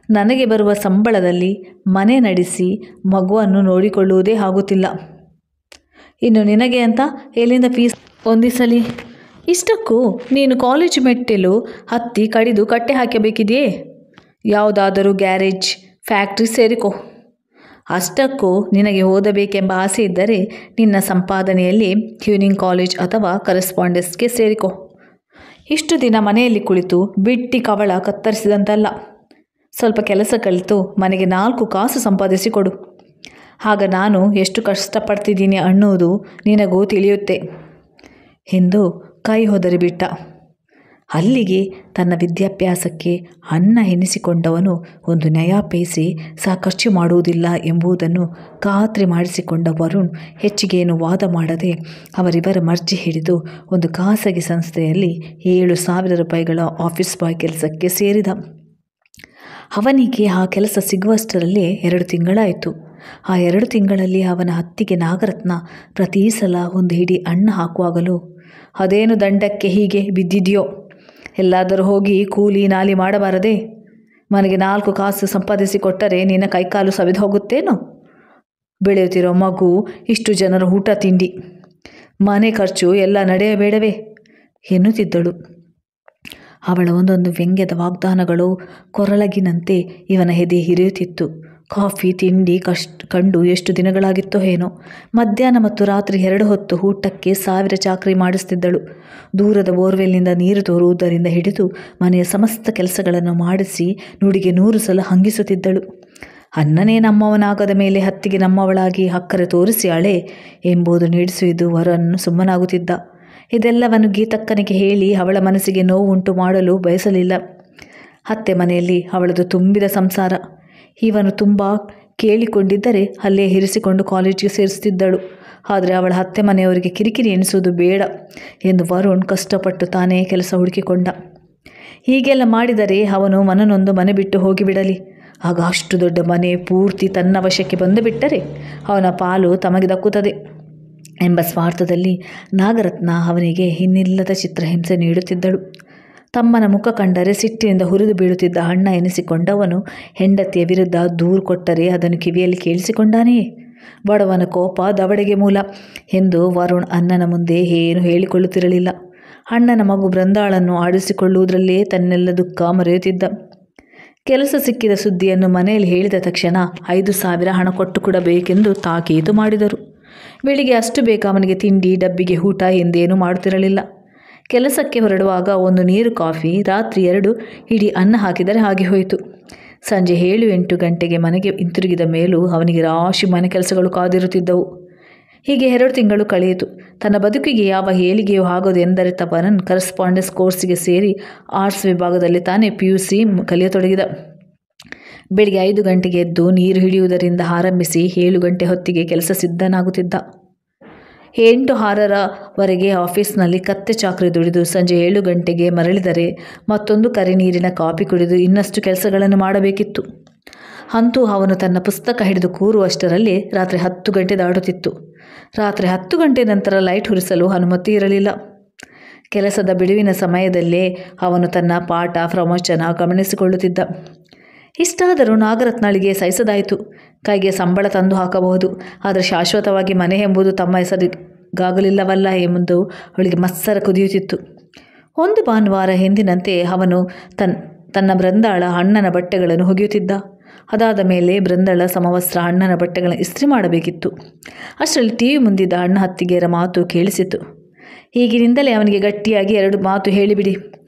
ನನಗೆ ಬರುವ ಸಂಬಳದಲ್ಲಿ ಮನೆ ನಡೆಸಿ ಮಗುವನ್ನು ನೋಡಿಕೊಳ್ಳುವುದೇ ಆಗುತ್ತಿಲ್ಲ. ಇನ್ನು ನಿನಗೆ ಅಂತ ಎಲ್ಲಿಂದ ಫೀಸ್ ಹೊಂದಿಸಲಿ? ಇಷ್ಟಕ್ಕೂ ನೀನು ಕಾಲೇಜು ಮೆಟ್ಟಿಲು ಹತ್ತಿ ಕಡಿದು ಕಟ್ಟೆ ಹಾಕಬೇಕಿದೆಯೇ? ಯಾವುದಾದರೂ ಗ್ಯಾರೇಜ್, ಫ್ಯಾಕ್ಟ್ರಿ ಸೇರಿಕೋ. ಅಷ್ಟಕ್ಕೂ ನಿನಗೆ ಓದಬೇಕೆಂಬ ಆಸೆ ಇದ್ದರೆ ನಿನ್ನ ಸಂಪಾದನೆಯಲ್ಲಿ ಈವ್ನಿಂಗ್ ಕಾಲೇಜ್ ಅಥವಾ ಕರೆಸ್ಪಾಂಡೆನ್ಸ್ಗೆ ಸೇರಿಕೋ. ಇಷ್ಟು ದಿನ ಮನೆಯಲ್ಲಿ ಕುಳಿತು ಬಿಟ್ಟಿ ಕವಳ ಕತ್ತರಿಸಿದಂತಲ್ಲ. ಸ್ವಲ್ಪ ಕೆಲಸ ಕಲಿತು ಮನೆಗೆ 4 ಕಾಸು ಸಂಪಾದಿಸಿಕೊಡು. ಆಗ ನಾನು ಎಷ್ಟು ಕಷ್ಟಪಡ್ತಿದ್ದೀನಿ ಅನ್ನುವುದು ನಿನಗೂ ತಿಳಿಯುತ್ತೆ ಎಂದು ಕೈ ಹೊದರಿಬಿಟ್ಟ. ಅಲ್ಲಿಗೆ ತನ್ನ ವಿದ್ಯಾಭ್ಯಾಸಕ್ಕೆ ಅನ್ನ ಎನಿಸಿಕೊಂಡವನು ಒಂದು ನಯಾ ಪೈಸೆ ಸಹ ಖರ್ಚು ಮಾಡುವುದಿಲ್ಲ ಎಂಬುದನ್ನು ಖಾತ್ರಿ ಮಾಡಿಸಿಕೊಂಡ ವರುಣ್ ಹೆಚ್ಚಿಗೇನು ವಾದ ಮಾಡದೆ ಅವರಿಬ್ಬರ ಮರ್ಜಿ ಹಿಡಿದು ಒಂದು ಖಾಸಗಿ ಸಂಸ್ಥೆಯಲ್ಲಿ 7,000 ರೂಪಾಯಿಗಳ ಆಫೀಸ್ ಬಾಯ್ ಕೆಲಸಕ್ಕೆ ಸೇರಿದ. ಅವನಿಗೆ ಆ ಕೆಲಸ ಸಿಗುವಷ್ಟರಲ್ಲೇ 2 ತಿಂಗಳಾಯಿತು. ಆ 2 ತಿಂಗಳಲ್ಲಿ ಅವನ ಹತ್ತಿಗೆ ನಾಗರತ್ನ ಪ್ರತಿ ಸಲ ಒಂದು ಹಿಡಿ ಅನ್ನ ಹಾಕುವಾಗಲೂ, ಅದೇನು ದಂಡಕ್ಕೆ ಹೀಗೆ ಬಿದ್ದಿದೆಯೋ, ಎಲ್ಲಾದರೂ ಹೋಗಿ ಕೂಲಿ ನಾಲಿ ಮಾಡಬಾರದೆ? ಮನೆಗೆ 4 ಕಾಸು ಸಂಪಾದಿಸಿ ಕೊಟ್ಟರೆ ನಿನ್ನ ಕೈಕಾಲು ಸವಿದು ಹೋಗುತ್ತೇನೋ? ಬೆಳೆಯುತ್ತಿರೋ ಮಗು, ಇಷ್ಟು ಜನರ ಊಟ ತಿಂಡಿ, ಮನೆ ಖರ್ಚು ಎಲ್ಲ ನಡೆಯಬೇಡವೇ ಎನ್ನುತ್ತಿದ್ದಳು. ಅವಳ ಒಂದೊಂದು ವ್ಯಂಗ್ಯದ ವಾಗ್ದಾನಗಳು ಕೊರಳಗಿನಂತೆ ಇವನ ಎದೆ ಹಿರಿಯುತ್ತಿತ್ತು. ಕಾಫಿ ತಿಂಡಿ ಕಂಡು ಎಷ್ಟು ದಿನಗಳಾಗಿತ್ತೋ ಏನೋ. ಮಧ್ಯಾಹ್ನ ಮತ್ತು ರಾತ್ರಿ 2 ಹೊತ್ತು ಊಟಕ್ಕೆ 1000 ಚಾಕರಿ ಮಾಡಿಸ್ತಿದ್ದಳು. ದೂರದ ಬೋರ್ವೆಲ್ನಿಂದ ನೀರು ತೋರುವುದರಿಂದ ಹಿಡಿದು ಮನೆಯ ಸಮಸ್ತ ಕೆಲಸಗಳನ್ನು ಮಾಡಿಸಿ ನುಡಿಗೆ 100 ಸಲ ಹಂಗಿಸುತ್ತಿದ್ದಳು. ಅನ್ನನೇ ನಮ್ಮವನಾಗದ ಮೇಲೆ ಹತ್ತಿಗೆ ನಮ್ಮವಳಾಗಿ ಅಕ್ಕರೆ ತೋರಿಸಿ ಅಳೆ ಎಂಬುದು ನೀಡಿಸುವುದು ವರುಣ್ ಸುಮ್ಮನಾಗುತ್ತಿದ್ದ. ಇದೆಲ್ಲವನ್ನು ಗೀತಕ್ಕನಿಗೆ ಹೇಳಿ ಅವಳ ಮನಸ್ಸಿಗೆ ನೋವು ಉಂಟು ಮಾಡಲು ಬಯಸಲಿಲ್ಲ. ಅತ್ತೆ ಮನೆಯಲ್ಲಿ ಅವಳದು ತುಂಬಿದ ಸಂಸಾರ. ಇವನು ತುಂಬ ಕೇಳಿಕೊಂಡಿದ್ದರೆ ಅಲ್ಲೇ ಇರಿಸಿಕೊಂಡು ಕಾಲೇಜಿಗೆ ಸೇರಿಸುತ್ತಿದ್ದಳು. ಆದರೆ ಅವಳ ಅತ್ತೆ ಮನೆಯವರಿಗೆ ಕಿರಿಕಿರಿ ಎನಿಸುವುದು ಬೇಡ ಎಂದು ವರುಣ್ ಕಷ್ಟಪಟ್ಟು ತಾನೇ ಕೆಲಸ ಹುಡುಕಿಕೊಂಡ. ಹೀಗೆಲ್ಲ ಮಾಡಿದರೆ ಅವನು ಮನನೊಂದು ಮನೆ ಬಿಟ್ಟು ಹೋಗಿಬಿಡಲಿ. ಆಗ ಅಷ್ಟು ದೊಡ್ಡ ಮನೆ ಪೂರ್ತಿ ತನ್ನ ವಶಕ್ಕೆ ಬಂದು ಬಿಟ್ಟರೆ ಅವನ ಪಾಲು ತಮಗೆ ದಕ್ಕುತ್ತದೆ ಎಂಬ ಸ್ವಾರ್ಥದಲ್ಲಿ ನಾಗರತ್ನ ಅವನಿಗೆ ಇನ್ನಿಲ್ಲದ ಚಿತ್ರಹಿಂಸೆ ನೀಡುತ್ತಿದ್ದಳು. ತಮ್ಮನ ಮುಖ ಕಂಡರೆ ಸಿಟ್ಟಿನಿಂದ ಹುರಿದು ಬೀಳುತ್ತಿದ್ದ ಅಣ್ಣ ಎನಿಸಿಕೊಂಡವನು ಹೆಂಡತಿಯ ವಿರುದ್ಧ ದೂರು ಕೊಟ್ಟರೆ ಅದನ್ನು ಕಿವಿಯಲ್ಲಿ ಕೇಳಿಸಿಕೊಂಡಾನೆಯೇ? ಬಡವನ ಕೋಪ ದವಡೆಗೆ ಮೂಲ ಎಂದು ವರುಣ್ ಅಣ್ಣನ ಮುಂದೆ ಏನು ಹೇಳಿಕೊಳ್ಳುತ್ತಿರಲಿಲ್ಲ. ಅಣ್ಣನ ಮಗು ಬೃಂದಾಳನ್ನು ಆಡಿಸಿಕೊಳ್ಳುವುದರಲ್ಲೇ ತನ್ನೆಲ್ಲ ದುಃಖ ಮರೆಯುತ್ತಿದ್ದ. ಕೆಲಸ ಸಿಕ್ಕಿದ ಸುದ್ದಿಯನ್ನು ಮನೆಯಲ್ಲಿ ಹೇಳಿದ ತಕ್ಷಣ 5,000 ಹಣ ಕೊಟ್ಟು ಕೊಡಬೇಕೆಂದು ತಾಕೀತು ಮಾಡಿದರು. ಬೆಳಿಗ್ಗೆ ಅಷ್ಟು ಬೇಗ ಅವನಿಗೆ ತಿಂಡಿ, ಡಬ್ಬಿಗೆ ಊಟ ಎಂದೇನೂ ಮಾಡುತ್ತಿರಲಿಲ್ಲ. ಕೆಲಸಕ್ಕೆ ಹೊರಡುವಾಗ 1 ನೀರು ಕಾಫಿ, ರಾತ್ರಿ 2 ಇಡೀ ಅನ್ನ ಹಾಕಿದರೆ ಹಾಗೆ ಹೋಯಿತು. ಸಂಜೆ 7-8 ಗಂಟೆಗೆ ಮನೆಗೆ ಹಿಂತಿರುಗಿದ ಮೇಲೂ ಅವನಿಗೆ ರಾಶಿ ಮನೆ ಕೆಲಸಗಳು ಕಾದಿರುತ್ತಿದ್ದವು. ಹೀಗೆ 2 ತಿಂಗಳು ಕಳೆಯಿತು. ತನ್ನ ಬದುಕಿಗೆ ಯಾವ ಏಳಿಗೆಯೂ ಆಗೋದು ಎಂದರಿತ ವರುಣ್ ಕರೆಸ್ಪಾಂಡೆನ್ಸ್ ಕೋರ್ಸಿಗೆ ಸೇರಿ ಆರ್ಟ್ಸ್ ವಿಭಾಗದಲ್ಲಿ ತಾನೇ PUC ಕಲಿಯತೊಡಗಿದ. ಬೆಳಿಗ್ಗೆ 5 ಗಂಟೆಗೆ ಎದ್ದು ನೀರು ಹಿಡಿಯುವುದರಿಂದ ಆರಂಭಿಸಿ 7 ಗಂಟೆ ಹೊತ್ತಿಗೆ ಕೆಲಸ ಸಿದ್ಧನಾಗುತ್ತಿದ್ದ. 8-6ರವರೆಗೆ ಆಫೀಸ್ನಲ್ಲಿ ಕತ್ತೆ ಚಾಕರಿ ದುಡಿದು ಸಂಜೆ 7 ಗಂಟೆಗೆ ಮರಳಿದರೆ ಮತ್ತೊಂದು ಕರಿ ನೀರಿನ ಕಾಫಿ ಕುಡಿದು ಇನ್ನಷ್ಟು ಕೆಲಸಗಳನ್ನು ಮಾಡಬೇಕಿತ್ತು. ಅಂತೂ ಅವನು ತನ್ನ ಪುಸ್ತಕ ಹಿಡಿದು ಕೂರುವಷ್ಟರಲ್ಲಿ ರಾತ್ರಿ 10 ಗಂಟೆ ದಾಟುತ್ತಿತ್ತು. ರಾತ್ರಿ 10 ಗಂಟೆ ನಂತರ ಲೈಟ್ ಉರಿಸಲು ಅನುಮತಿ ಇರಲಿಲ್ಲ. ಕೆಲಸದ ಬಿಡುವಿನ ಸಮಯದಲ್ಲೇ ಅವನು ತನ್ನ ಪಾಠ ಪ್ರವಚನ ಗಮನಿಸಿಕೊಳ್ಳುತ್ತಿದ್ದ. ಇಷ್ಟಾದರೂ ನಾಗರತ್ನಳಿಗೆ ಸಹಿಸದಾಯಿತು. ಕೈಗೆ ಸಂಬಳ ತಂದು ಹಾಕಬಹುದು, ಆದರೆ ಶಾಶ್ವತವಾಗಿ ಮನೆ ಎಂಬುದು ತಮ್ಮ ಹೆಸರಿಗಾಗಲಿಲ್ಲವಲ್ಲ ಎಂಬುದು ಅವಳಿಗೆ ಮತ್ಸರ ಕುದಿಯುತ್ತಿತ್ತು. ಒಂದು ಭಾನುವಾರ ಎಂದಿನಂತೆ ಅವನು ತನ್ನ ಬೃಂದಾಳ ಅಣ್ಣನ ಬಟ್ಟೆಗಳನ್ನು ಒಗೆಯುತ್ತಿದ್ದ. ಅದಾದ ಮೇಲೆ ಬೃಂದಾಳ ಸಮವಸ್ತ್ರ ಅಣ್ಣನ ಬಟ್ಟೆಗಳನ್ನು ಇಸ್ತ್ರಿ ಮಾಡಬೇಕಿತ್ತು. ಅಷ್ಟರಲ್ಲಿ TV ಮುಂದಿದ್ದ ಅಣ್ಣ ಅತ್ತಿಗೆಯರ ಮಾತು ಕೇಳಿಸಿತು. ಈಗಿನಿಂದಲೇ ಅವನಿಗೆ ಗಟ್ಟಿಯಾಗಿ 2 ಮಾತು ಹೇಳಿಬಿಡಿ.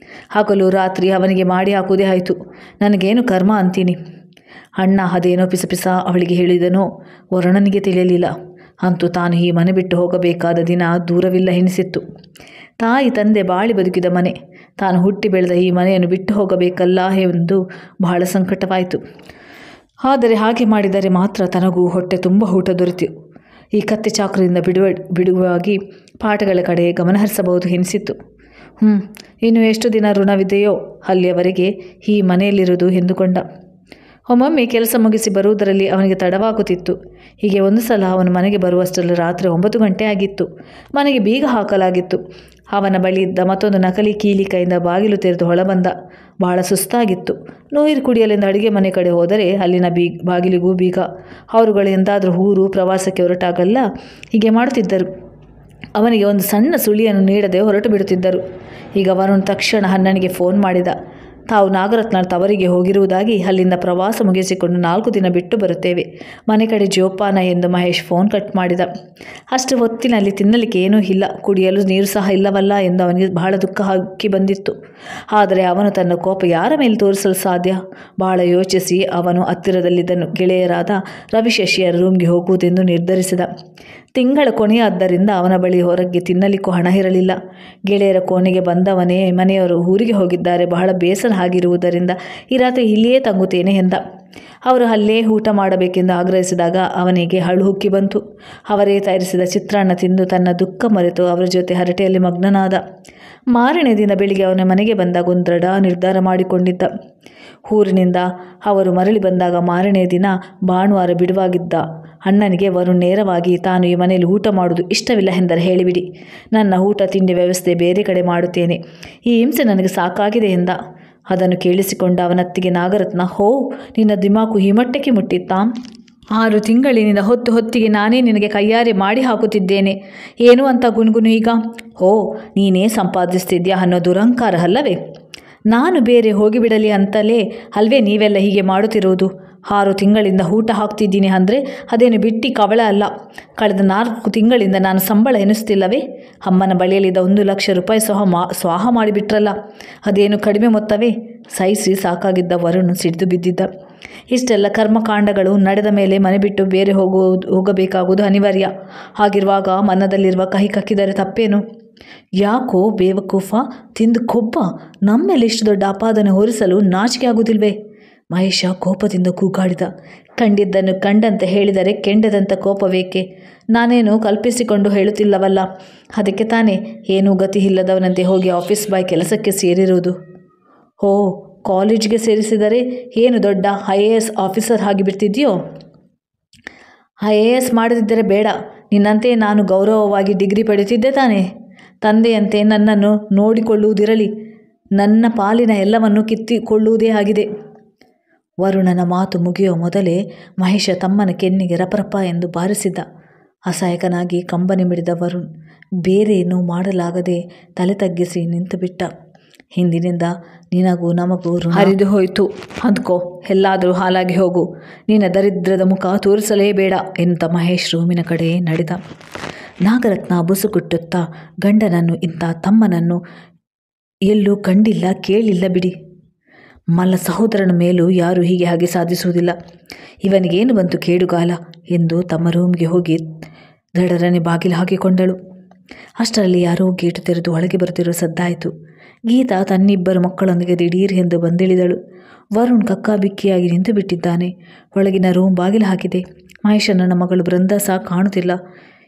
ಹಗಲು ರಾತ್ರಿ ಅವನಿಗೆ ಮಾಡಿ ಹಾಕುವುದೇ ಆಯಿತು. ನನಗೇನು ಕರ್ಮ ಅಂತೀನಿ. ಅಣ್ಣ ಅದೇನೋ ಪಿಸಪಿಸ ಅವಳಿಗೆ ಹೇಳಿದನೋ ವರುಣನಿಗೆ ತಿಳಿಯಲಿಲ್ಲ. ಅಂತೂ ತಾನು ಈ ಮನೆ ಬಿಟ್ಟು ಹೋಗಬೇಕಾದ ದಿನ ದೂರವಿಲ್ಲ ಎನಿಸಿತ್ತು. ತಾಯಿ ತಂದೆ ಬಾಳಿ ಬದುಕಿದ ಮನೆ, ತಾನು ಹುಟ್ಟಿ ಬೆಳೆದ ಈ ಮನೆಯನ್ನು ಬಿಟ್ಟು ಹೋಗಬೇಕಲ್ಲ ಎಂದು ಬಹಳ ಸಂಕಟವಾಯಿತು. ಆದರೆ ಹಾಗೆ ಮಾಡಿದರೆ ಮಾತ್ರ ತನಗೂ ಹೊಟ್ಟೆ ತುಂಬ ಊಟ ದೊರೆತು ಈ ಕತ್ತೆ ಚಾಕರಿಯಿಂದ ಬಿಡುವಾಗಿ ಪಾಠಗಳ ಕಡೆ ಗಮನಹರಿಸಬಹುದು ಎನಿಸಿತ್ತು. ಇನ್ನು ಎಷ್ಟು ದಿನ ಋಣವಿದೆಯೋ ಅಲ್ಲಿಯವರೆಗೆ ಈ ಮನೆಯಲ್ಲಿರುವುದು ಎಂದುಕೊಂಡ. ಒಮ್ಮೊಮ್ಮೆ ಕೆಲಸ ಮುಗಿಸಿ ಬರುವುದರಲ್ಲಿ ಅವನಿಗೆ ತಡವಾಗುತ್ತಿತ್ತು. ಹೀಗೆ ಒಂದು ಸಲ ಅವನು ಮನೆಗೆ ಬರುವಷ್ಟರಲ್ಲಿ ರಾತ್ರಿ 9 ಗಂಟೆ ಆಗಿತ್ತು. ಮನೆಗೆ ಬೀಗ ಹಾಕಲಾಗಿತ್ತು. ಅವನ ಬಳಿ ಇದ್ದ ಮತ್ತೊಂದು ನಕಲಿ ಕೀಲಿ ಕೈಯಿಂದ ಬಾಗಿಲು ತೆರೆದು ಹೊಳಬಂದ. ಬಹಳ ಸುಸ್ತಾಗಿತ್ತು. ನೀರು ಕುಡಿಯಲೆಂದು ಅಡುಗೆ ಮನೆ ಕಡೆ ಹೋದರೆ ಅಲ್ಲಿನ ಬಾಗಿಲಿಗೂ ಬೀಗ. ಅವರುಗಳು ಎಂದಾದರೂ ಊರು ಪ್ರವಾಸಕ್ಕೆ ಹೊರಟಾಗಲ್ಲ ಹೀಗೆ ಮಾಡುತ್ತಿದ್ದರು. ಅವನಿಗೆ ಒಂದು ಸಣ್ಣ ಸುಳಿಯನ್ನು ನೀಡದೆ ಹೊರಟು ಬಿಡುತ್ತಿದ್ದರು. ಈಗ ವರುಣ್ ತಕ್ಷಣ ಅಣ್ಣನಿಗೆ ಫೋನ್ ಮಾಡಿದ. ತಾವು ನಾಗರತ್ನ ತವರಿಗೆ ಹೋಗಿರುವುದಾಗಿ, ಅಲ್ಲಿಂದ ಪ್ರವಾಸ ಮುಗಿಸಿಕೊಂಡು 4 ದಿನ ಬಿಟ್ಟು ಬರುತ್ತೇವೆ, ಮನೆ ಕಡೆ ಜೋಪಾನ ಎಂದು ಮಹೇಶ್ ಫೋನ್ ಕಟ್ ಮಾಡಿದ. ಅಷ್ಟು ಹೊತ್ತಿನಲ್ಲಿ ತಿನ್ನಲಿಕ್ಕೆ ಏನೂ ಇಲ್ಲ, ಕುಡಿಯಲು ನೀರು ಸಹ ಇಲ್ಲವಲ್ಲ ಎಂದು ಅವನಿಗೆ ಬಹಳ ದುಃಖ ಹಾಕಿ ಬಂದಿತ್ತು. ಆದರೆ ಅವನು ತನ್ನ ಕೋಪ ಯಾರ ಮೇಲೆ ತೋರಿಸಲು ಸಾಧ್ಯ? ಬಹಳ ಯೋಚಿಸಿ ಅವನು ಹತ್ತಿರದಲ್ಲಿದ್ದ ಗೆಳೆಯರಾದ ರವಿಶಶಿಯರ ರೂಮ್ಗೆ ಹೋಗುವುದೆಂದು ನಿರ್ಧರಿಸಿದ. ತಿಂಗಳ ಕೊನೆಯಾದ್ದರಿಂದ ಅವನ ಬಳಿ ಹೊರಗೆ ತಿನ್ನಲಿಕ್ಕೂ ಹಣ ಇರಲಿಲ್ಲ. ಗೆಳೆಯರ ಕೋಣೆಗೆ ಬಂದವನೇ ಮನೆಯವರು ಊರಿಗೆ ಹೋಗಿದ್ದಾರೆ, ಬಹಳ ಬೇಸರ ಆಗಿರುವುದರಿಂದ ಈ ರಾತ್ರಿ ಇಲ್ಲಿಯೇ ತಂಗುತ್ತೇನೆ ಎಂದ. ಅವರು ಅಲ್ಲೇ ಊಟ ಮಾಡಬೇಕೆಂದು ಆಗ್ರಹಿಸಿದಾಗ ಅವನಿಗೆ ಅಳು ಹುಕ್ಕಿ ಬಂತು. ಅವರೇ ತಯಾರಿಸಿದ ಚಿತ್ರಾನ್ನ ತಿಂದು ತನ್ನ ದುಃಖ ಮರೆತು ಅವರ ಜೊತೆ ಹರಟೆಯಲ್ಲಿ ಮಗ್ನನಾದ. ಮಾರನೇ ದಿನ ಬೆಳಿಗ್ಗೆ ಅವನ ಮನೆಗೆ ಬಂದಾಗ ಒಂದು ದೃಢ ನಿರ್ಧಾರ ಮಾಡಿಕೊಂಡಿದ್ದ. ಊರಿನಿಂದ ಅವರು ಮರಳಿ ಬಂದಾಗ ಮಾರನೇ ದಿನ ಭಾನುವಾರ ಬಿಡುವಾಗಿದ್ದ ಅಣ್ಣನಿಗೆ ವರುಣ್ ನೇರವಾಗಿ, ತಾನು ಈ ಮನೆಯಲ್ಲಿ ಊಟ ಮಾಡುವುದು ಇಷ್ಟವಿಲ್ಲ ಎಂದರೆ ಹೇಳಿಬಿಡಿ, ನನ್ನ ಊಟ ತಿಂಡಿ ವ್ಯವಸ್ಥೆ ಬೇರೆ ಕಡೆ ಮಾಡುತ್ತೇನೆ, ಈ ಹಿಂಸೆ ನನಗೆ ಸಾಕಾಗಿದೆ ಎಂದ. ಅದನ್ನು ಕೇಳಿಸಿಕೊಂಡ ಅವನತ್ತಿಗೆ ನಾಗರತ್ನ, ಹೋ, ನಿನ್ನ ದಿಮಾಕು ಈ ಮಟ್ಟಕ್ಕೆ ಮುಟ್ಟಿತ್ತಾ? 6 ತಿಂಗಳಿನಿಂದ ಹೊತ್ತಿಗೆ ನಾನೇ ನಿನಗೆ ಕೈಯಾರೆ ಮಾಡಿ ಹಾಕುತ್ತಿದ್ದೇನೆ, ಏನು ಅಂತ ಗುನ್ಗುನು ಈಗ? ಹೋ, ನೀನೇ ಸಂಪಾದಿಸ್ತಿದ್ಯಾ ಅನ್ನೋ ದುರಂಕಾರ ಅಲ್ಲವೇ? ನಾನು ಬೇರೆ ಹೋಗಿಬಿಡಲಿ ಅಂತಲೇ ಅಲ್ವೇ ನೀವೆಲ್ಲ ಹೀಗೆ ಮಾಡುತ್ತಿರುವುದು? 6 ತಿಂಗಳಿಂದ ಊಟ ಹಾಕ್ತಿದ್ದೀನಿ ಅಂದರೆ ಅದೇನು ಬಿಟ್ಟು ಕವಳ ಅಲ್ಲ. ಕಳೆದ 4 ತಿಂಗಳಿಂದ ನಾನು ಸಂಬಳ ಎನಿಸ್ತಿಲ್ಲವೇ? ಅಮ್ಮನ ಬಳಿಯಲ್ಲಿದ್ದ 1 ಲಕ್ಷ ರೂಪಾಯಿ ಸ್ವಾಹ ಮಾಡಿಬಿಟ್ರಲ್ಲ, ಅದೇನು ಕಡಿಮೆ ಮೊತ್ತವೇ? ಸಹಿಸಿ ಸಾಕಾಗಿದ್ದ ವರುಣ್ ಸಿಡಿದು ಬಿದ್ದಿದ್ದ. ಇಷ್ಟೆಲ್ಲ ಕರ್ಮಕಾಂಡಗಳು ನಡೆದ ಮೇಲೆ ಮನೆ ಬಿಟ್ಟು ಬೇರೆ ಹೋಗಬೇಕಾಗುವುದು ಅನಿವಾರ್ಯ. ಹಾಗಿರುವಾಗ ಮನದಲ್ಲಿರುವ ಕಹಿ ಕಕ್ಕಿದರೆ ತಪ್ಪೇನು? ಯಾಕೋ ಬೇವಕೂಫ, ತಿಂದು ಕೊಬ್ಬ, ನಮ್ಮೇಲೆ ಇಷ್ಟು ದೊಡ್ಡ ಅಪಾದನೆ ಹೊರಿಸಲು ನಾಚಿಕೆ ಆಗುವುದಿಲ್ವೇ? ಮಹೇಶ ಕೋಪದಿಂದ ಕೂಗಾಡಿದ. ಕಂಡಿದ್ದನ್ನು ಕಂಡಂತೆ ಹೇಳಿದರೆ ಕೆಂಡದಂಥ ಕೋಪವೇಕೆ? ನಾನೇನು ಕಲ್ಪಿಸಿಕೊಂಡು ಹೇಳುತ್ತಿಲ್ಲವಲ್ಲ. ಅದಕ್ಕೆ ತಾನೇ ಏನೂ ಗತಿ ಇಲ್ಲದವನಂತೆ ಹೋಗಿ ಆಫೀಸ್ ಬಾಯ್ ಕೆಲಸಕ್ಕೆ ಸೇರಿರುವುದು. ಓ, ಕಾಲೇಜ್ಗೆ ಸೇರಿಸಿದರೆ ಏನು ದೊಡ್ಡ IAS ಆಫೀಸರ್ ಆಗಿಬಿಡ್ತಿದ್ಯೋ? IAS ಮಾಡದಿದ್ದರೆ ಬೇಡ, ನಿನ್ನಂತೆ ನಾನು ಗೌರವವಾಗಿ ಡಿಗ್ರಿ ಪಡೆಯುತ್ತಿದ್ದೆ ತಾನೇ. ತಂದೆಯಂತೆ ನನ್ನನ್ನು ನೋಡಿಕೊಳ್ಳುವುದಿರಲಿ, ನನ್ನ ಪಾಲಿನ ಎಲ್ಲವನ್ನು ಕಿತ್ತಿಕೊಳ್ಳುವುದೇ ಆಗಿದೆ. ವರುಣನ ಮಾತು ಮುಗಿಯುವ ಮೊದಲೇ ಮಹೇಶ ತಮ್ಮನ ಕೆನ್ನಿಗೆ ರಪರಪ ಎಂದು ಬಾರಿಸಿದ್ದ. ಅಸಹಾಯಕನಾಗಿ ಕಂಬನಿ ಮಿಡಿದ ವರುಣ್ ಬೇರೇನೂ ಮಾಡಲಾಗದೆ ತಲೆ ತಗ್ಗಿಸಿ ನಿಂತುಬಿಟ್ಟ. ಹಿಂದಿನಿಂದ ನಿನಗೂ ನಮಗೂ ಹರಿದು ಹೋಯಿತು ಅಂದ್ಕೋ, ಎಲ್ಲಾದರೂ ಹಾಲಾಗಿ ಹೋಗು, ನಿನ್ನ ದರಿದ್ರದ ಮುಖ ತೋರಿಸಲೇಬೇಡ ಎಂತ ಮಹೇಶ್ ರೂಮಿನ ಕಡೆ ನಡೆದ. ನಾಗರತ್ನ ಬುಸುಗುಟ್ಟುತ್ತಾ ಗಂಡನನ್ನು ಇಂಥ ತಮ್ಮನನ್ನು ಎಲ್ಲೂ ಕಂಡಿಲ್ಲ ಕೇಳಿಲ್ಲ ಬಿಡಿ. ಮಲ್ಲ ಸಹೋದರನ ಮೇಲೂ ಯಾರೂ ಹೀಗೆ ಹಾಗೆ ಸಾಧಿಸುವುದಿಲ್ಲ. ಇವನಿಗೇನು ಬಂತು ಕೇಡುಗಾಲ ಎಂದು ತಮ್ಮ ರೂಮ್ಗೆ ಹೋಗಿ ದಡರನೆ ಬಾಗಿಲು ಹಾಕಿಕೊಂಡಳು. ಅಷ್ಟರಲ್ಲಿ ಯಾರೋ ಗೇಟು ತೆರೆದು ಒಳಗೆ ಬರುತ್ತಿರುವ ಸದ್ದಾಯಿತು. ಗೀತಾ ತನ್ನಿಬ್ಬರು ಮಕ್ಕಳೊಂದಿಗೆ ದಿಢೀರ್ ಎಂದು ಬಂದಿಳಿದಳು. ವರುಣ್ ಕಕ್ಕಾಬಿಕ್ಕಿಯಾಗಿ ನಿಂತು ಬಿಟ್ಟಿದ್ದಾನೆ. ಒಳಗಿನ ರೂಮ್ ಬಾಗಿಲು ಹಾಕಿದೆ. ಮಹೇಶನ ಮಗಳು ಬೃಂದಾ ಸಹ ಕಾಣುತ್ತಿಲ್ಲ.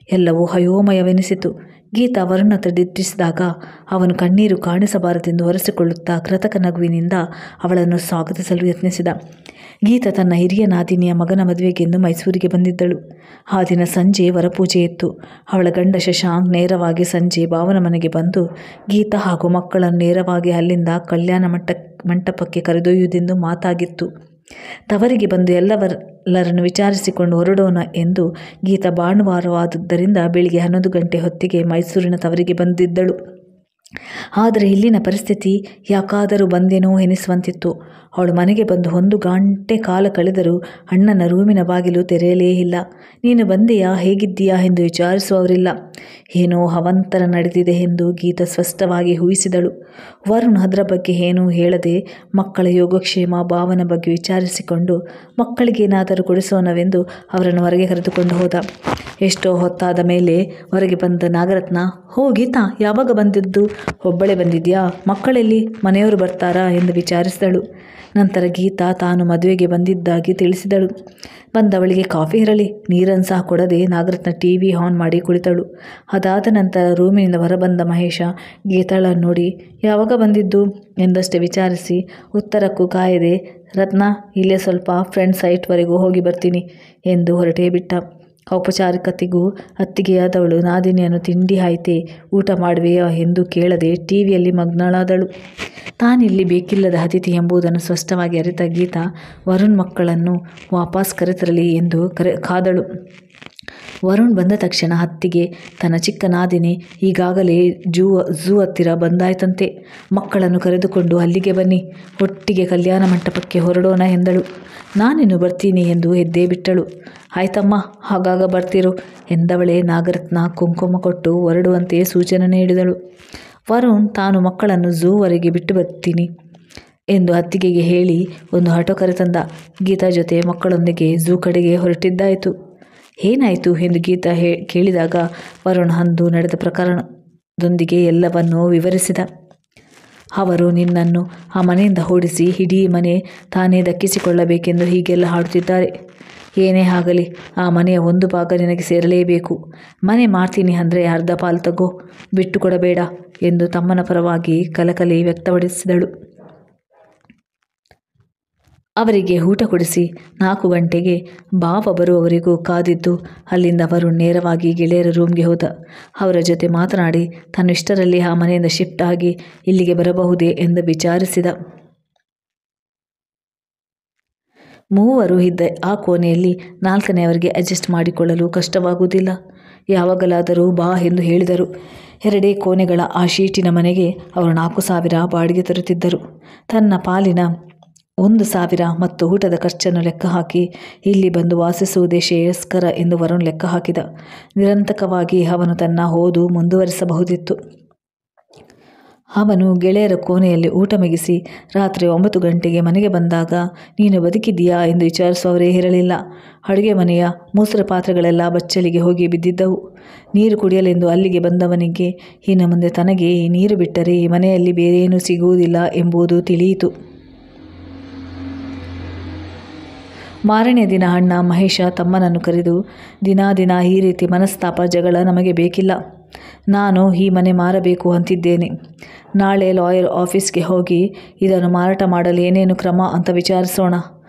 ಎಲ್ಲವೂ ಅಯೋಮಯವೆನಿಸಿತು. ಗೀತಾ ವರುಣನ ದಿಟ್ಟಿಸಿದಾಗ ಅವನು ಕಣ್ಣೀರು ಕಾಣಿಸಬಾರದೆಂದು ಒರೆಸಿಕೊಳ್ಳುತ್ತಾ ಕೃತಕ ನಗುವಿನಿಂದ ಅವಳನ್ನು ಸ್ವಾಗತಿಸಲು ಯತ್ನಿಸಿದ. ಗೀತಾ ತನ್ನ ಹಿರಿಯ ನಾದಿನಿಯ ಮಗನ ಮದುವೆಗೆಂದು ಮೈಸೂರಿಗೆ ಬಂದಿದ್ದಳು. ಆ ದಿನ ಸಂಜೆ ವರಪೂಜೆ ಇತ್ತು. ಅವಳ ಗಂಡ ಶಶಾಂಕ್ ನೇರವಾಗಿ ಸಂಜೆ ಭಾವನ ಮನೆಗೆ ಬಂದು ಗೀತಾ ಹಾಗೂ ಮಕ್ಕಳನ್ನು ನೇರವಾಗಿ ಅಲ್ಲಿಂದ ಕಲ್ಯಾಣ ಮಂಟಪಕ್ಕೆ ಕರೆದೊಯ್ಯುವುದೆಂದು ಮಾತಾಗಿತ್ತು. ತವರಿಗೆ ಬಂದು ಎಲ್ಲರನ್ನು ವಿಚಾರಿಸಿಕೊಂಡು ಹೊರಡೋಣ ಎಂದು ಗೀತಾ ಭಾನುವಾರವಾದುದರಿಂದ ಬೆಳಿಗ್ಗೆ 11 ಗಂಟೆ ಹೊತ್ತಿಗೆ ಮೈಸೂರಿನ ತವರಿಗೆ ಬಂದಿದ್ದಳು. ಆದರೆ ಇಲ್ಲಿನ ಪರಿಸ್ಥಿತಿ ಯಾಕಾದರೂ ಬಂದೇನೋ ಎನಿಸುವಂತಿತ್ತು. ಅವಳು ಮನೆಗೆ ಬಂದು 1 ಗಂಟೆ ಕಾಲ ಕಳೆದರೂ ಅಣ್ಣನ ರೂಮಿನ ಬಾಗಿಲು ತೆರೆಯಲೇ ಇಲ್ಲ. ನೀನು ಬಂದೆಯಾ, ಹೇಗಿದ್ದೀಯಾ ಎಂದು ವಿಚಾರಿಸುವವರಿಲ್ಲ. ಏನೋ ಅವಾಂತರ ನಡೆದಿದೆ ಎಂದು ಗೀತಾ ಸ್ಪಷ್ಟವಾಗಿ ಊಹಿಸಿದಳು. ವರುಣ್ ಅದರ ಬಗ್ಗೆ ಏನೂ ಹೇಳದೆ ಮಕ್ಕಳ ಯೋಗಕ್ಷೇಮ ಭಾವನ ಬಗ್ಗೆ ವಿಚಾರಿಸಿಕೊಂಡು ಮಕ್ಕಳಿಗೇನಾದರೂ ಕೊಡಿಸೋಣವೆಂದು ಅವರನ್ನು ಹೊರಗೆ ಕರೆದುಕೊಂಡು ಹೋದ. ಎಷ್ಟೋ ಹೊತ್ತಾದ ಮೇಲೆ ಹೊರಗೆ ಬಂದ ನಾಗರತ್ನ, ಹೋ ಗೀತಾ, ಯಾವಾಗ ಬಂದಿದ್ದು? ಒಬ್ಬಳೇ ಬಂದಿದ್ಯಾ? ಮಕ್ಕಳೆಲ್ಲಿ? ಮನೆಯವರು ಬರ್ತಾರಾ ಎಂದು ವಿಚಾರಿಸಿದಳು. ನಂತರ ಗೀತಾ ತಾನು ಮದುವೆಗೆ ಬಂದಿದ್ದಾಗಿ ತಿಳಿಸಿದಳು. ಬಂದವಳಿಗೆ ಕಾಫಿ ಇರಲಿ ನೀರನ್ನು ಸಹ ಕೊಡದೆ ನಾಗರತ್ನ TV ಆನ್ ಮಾಡಿ ಕುಳಿತಳು. ಅದಾದ ನಂತರ ರೂಮಿನಿಂದ ಹೊರಬಂದ ಮಹೇಶ ಗೀತಾಳನ್ನು ನೋಡಿ, ಯಾವಾಗ ಬಂದಿದ್ದು ಎಂದಷ್ಟೇ ವಿಚಾರಿಸಿ ಉತ್ತರಕ್ಕೂ ಕಾಯದೆ, ರತ್ನ, ಇಲ್ಲೇ ಸ್ವಲ್ಪ ಫ್ರೆಂಡ್ ಸೈಟ್ವರೆಗೂ ಹೋಗಿ ಬರ್ತೀನಿ ಎಂದು ಹೊರಟೇ ಬಿಟ್ಟ. ಔಪಚಾರಿಕತೆಗೂ ಅತ್ತಿಗೆಯಾದವಳು ನಾದಿನಿಯನ್ನು ತಿಂಡಿ ಆಯ್ತೆ, ಊಟ ಮಾಡುವೆಯಾ ಎಂದು ಕೇಳದೆ TVಯಲ್ಲಿ ಮಗ್ನಳಾದಳು. ತಾನಿಲ್ಲಿ ಬೇಕಿಲ್ಲದ ಅತಿಥಿ ಎಂಬುದನ್ನು ಸ್ಪಷ್ಟವಾಗಿ ಅರಿತ ಗೀತಾ ವರುಣ್ ಮಕ್ಕಳನ್ನು ವಾಪಸ್ ಕರೆತರಲಿ ಎಂದು ಕಾದಳು. ವರುಣ್ ಬಂದ ತಕ್ಷಣ ಅತ್ತಿಗೆ ತನ್ನ ಚಿಕ್ಕ ನಾದಿನಿ ಈಗಾಗಲೇ ಝೂ ಹತ್ತಿರ ಬಂದಾಯ್ತಂತೆ. ಮಕ್ಕಳನ್ನು ಕರೆದುಕೊಂಡು ಅಲ್ಲಿಗೆ ಬನ್ನಿ, ಒಟ್ಟಿಗೆ ಕಲ್ಯಾಣ ಮಂಟಪಕ್ಕೆ ಹೊರಡೋಣ ಎಂದಳು. ನಾನಿನ್ನು ಬರ್ತೀನಿ ಎಂದು ಎದ್ದೇ ಬಿಟ್ಟಳು. ಆಯ್ತಮ್ಮ, ಆಗಾಗ ಬರ್ತಿರು ಎಂದವಳೇ ನಾಗರತ್ನ ಕುಂಕುಮ ಕೊಟ್ಟು ಹೊರಡುವಂತೆ ಸೂಚನೆ ನೀಡಿದಳು. ವರುಣ್ ತಾನು ಮಕ್ಕಳನ್ನು ಝೂವರೆಗೆ ಬಿಟ್ಟು ಬರ್ತೀನಿ ಎಂದು ಅತ್ತಿಗೆಗೆ ಹೇಳಿ ಒಂದು ಆಟೋ ಕರೆತಂದ. ಗೀತಾ ಜೊತೆ ಮಕ್ಕಳೊಂದಿಗೆ ಝೂ ಕಡೆಗೆ ಹೊರಟಿದ್ದಾಯಿತು. ಏನಾಯಿತು ಎಂದು ಗೀತಾ ಕೇಳಿದಾಗ ವರುಣ್ ಅಂದು ನಡೆದ ಪ್ರಕರಣದೊಂದಿಗೆ ಎಲ್ಲವನ್ನೂ ವಿವರಿಸಿದ. ಅವರು ನಿನ್ನನ್ನು ಆ ಮನೆಯಿಂದ ಓಡಿಸಿ ಇಡೀ ಮನೆ ತಾನೇ ದಕ್ಕಿಸಿಕೊಳ್ಳಬೇಕೆಂದು ಹೀಗೆಲ್ಲ ಹಾಡುತ್ತಿದ್ದಾರೆ. ಏನೇ ಆಗಲಿ ಆ ಮನೆಯ 1 ಭಾಗ ನಿನಗೆ ಸೇರಲೇಬೇಕು. ಮನೆ ಮಾಡ್ತೀನಿ ಅಂದರೆ ಅರ್ಧ ಪಾಲು ತಗೋ, ಬಿಟ್ಟು ಕೊಡಬೇಡ ಎಂದು ತಮ್ಮನ ಪರವಾಗಿ ಕಲಕಲಿ ವ್ಯಕ್ತಪಡಿಸಿದಳು. ಅವರಿಗೆ ಊಟ ಕೊಡಿಸಿ 4 ಗಂಟೆಗೆ ಭಾವ ಬರುವವರೆಗೂ ಕಾದಿದ್ದು ಅಲ್ಲಿಂದ ಅವರು ನೇರವಾಗಿ ಗೆಳೆಯರ ರೂಮ್ಗೆ ಹೋದ. ಅವರ ಜೊತೆ ಮಾತನಾಡಿ ತನ್ನಿಷ್ಟರಲ್ಲಿ ಆ ಮನೆಯಿಂದ ಶಿಫ್ಟ್ ಆಗಿ ಇಲ್ಲಿಗೆ ಬರಬಹುದೇ ಎಂದು ವಿಚಾರಿಸಿದ. ಮೂವರು ಇದ್ದ ಆ ಕೋಣೆಯಲ್ಲಿ 4ನೆಯವರಿಗೆ ಅಡ್ಜಸ್ಟ್ ಮಾಡಿಕೊಳ್ಳಲು ಕಷ್ಟವಾಗುವುದಿಲ್ಲ. ಯಾವಾಗಲಾದರೂ ಬಾ ಎಂದು ಹೇಳಿದರು. 2 ಕೋಣೆಗಳ ಆ ಶೀಟಿನ ಮನೆಗೆ ಅವರು 4,000 ಬಾಡಿಗೆ ತರುತ್ತಿದ್ದರು. ತನ್ನ ಪಾಲಿನ 1,000 ಮತ್ತು ಊಟದ ಖರ್ಚನ್ನು ಲೆಕ್ಕ ಹಾಕಿ ಇಲ್ಲಿ ಬಂದು ವಾಸಿಸುವುದೇ ಶ್ರೇಯಸ್ಕರ ಎಂದು ವರುಣ್ ಲೆಕ್ಕ ಹಾಕಿದ. ನಿರಂತರವಾಗಿ ಅವನು ತನ್ನ ಓದು ಮುಂದುವರಿಸಬಹುದಿತ್ತು. ಅವನು ಗೆಳೆಯರ ಕೋಣೆಯಲ್ಲಿ ಊಟ ಮುಗಿಸಿ ರಾತ್ರಿ 9 ಗಂಟೆಗೆ ಮನೆಗೆ ಬಂದಾಗ ನೀನು ಬದುಕಿದೆಯಾ ಎಂದು ವಿಚಾರಿಸುವವರೇ ಇರಲಿಲ್ಲ. ಅಡುಗೆ ಮನೆಯ ಮೂಸರ ಪಾತ್ರೆಗಳೆಲ್ಲ ಬಚ್ಚಲಿಗೆ ಹೋಗಿ ಬಿದ್ದಿದ್ದವು. ನೀರು ಕುಡಿಯಲೆಂದು ಅಲ್ಲಿಗೆ ಬಂದವನಿಗೆ ಇನ್ನು ಮುಂದೆ ತನಗೆ ಈ ನೀರು ಬಿಟ್ಟರೆ ಈ ಮನೆಯಲ್ಲಿ ಬೇರೇನೂ ಸಿಗುವುದಿಲ್ಲ ಎಂಬುದು ತಿಳಿಯಿತು. ಮಾರನೇ ದಿನ ಅಣ್ಣ ಮಹೇಶ ತಮ್ಮನನ್ನು ಕರೆದು, ದಿನ ಈ ರೀತಿ ಮನಸ್ತಾಪ ಜಗಳ ನಮಗೆ ಬೇಕಿಲ್ಲ. ನಾನು ಈ ಮನೆ ಮಾರಬೇಕು ಅಂತಿದ್ದೇನೆ. ನಾಳೆ ಲಾಯರ್ ಆಫೀಸ್ಗೆ ಹೋಗಿ ಇದನ್ನು ಮಾರಾಟ ಮಾಡಲು ಏನೇನು ಕ್ರಮ ಅಂತ ವಿಚಾರಿಸೋಣ.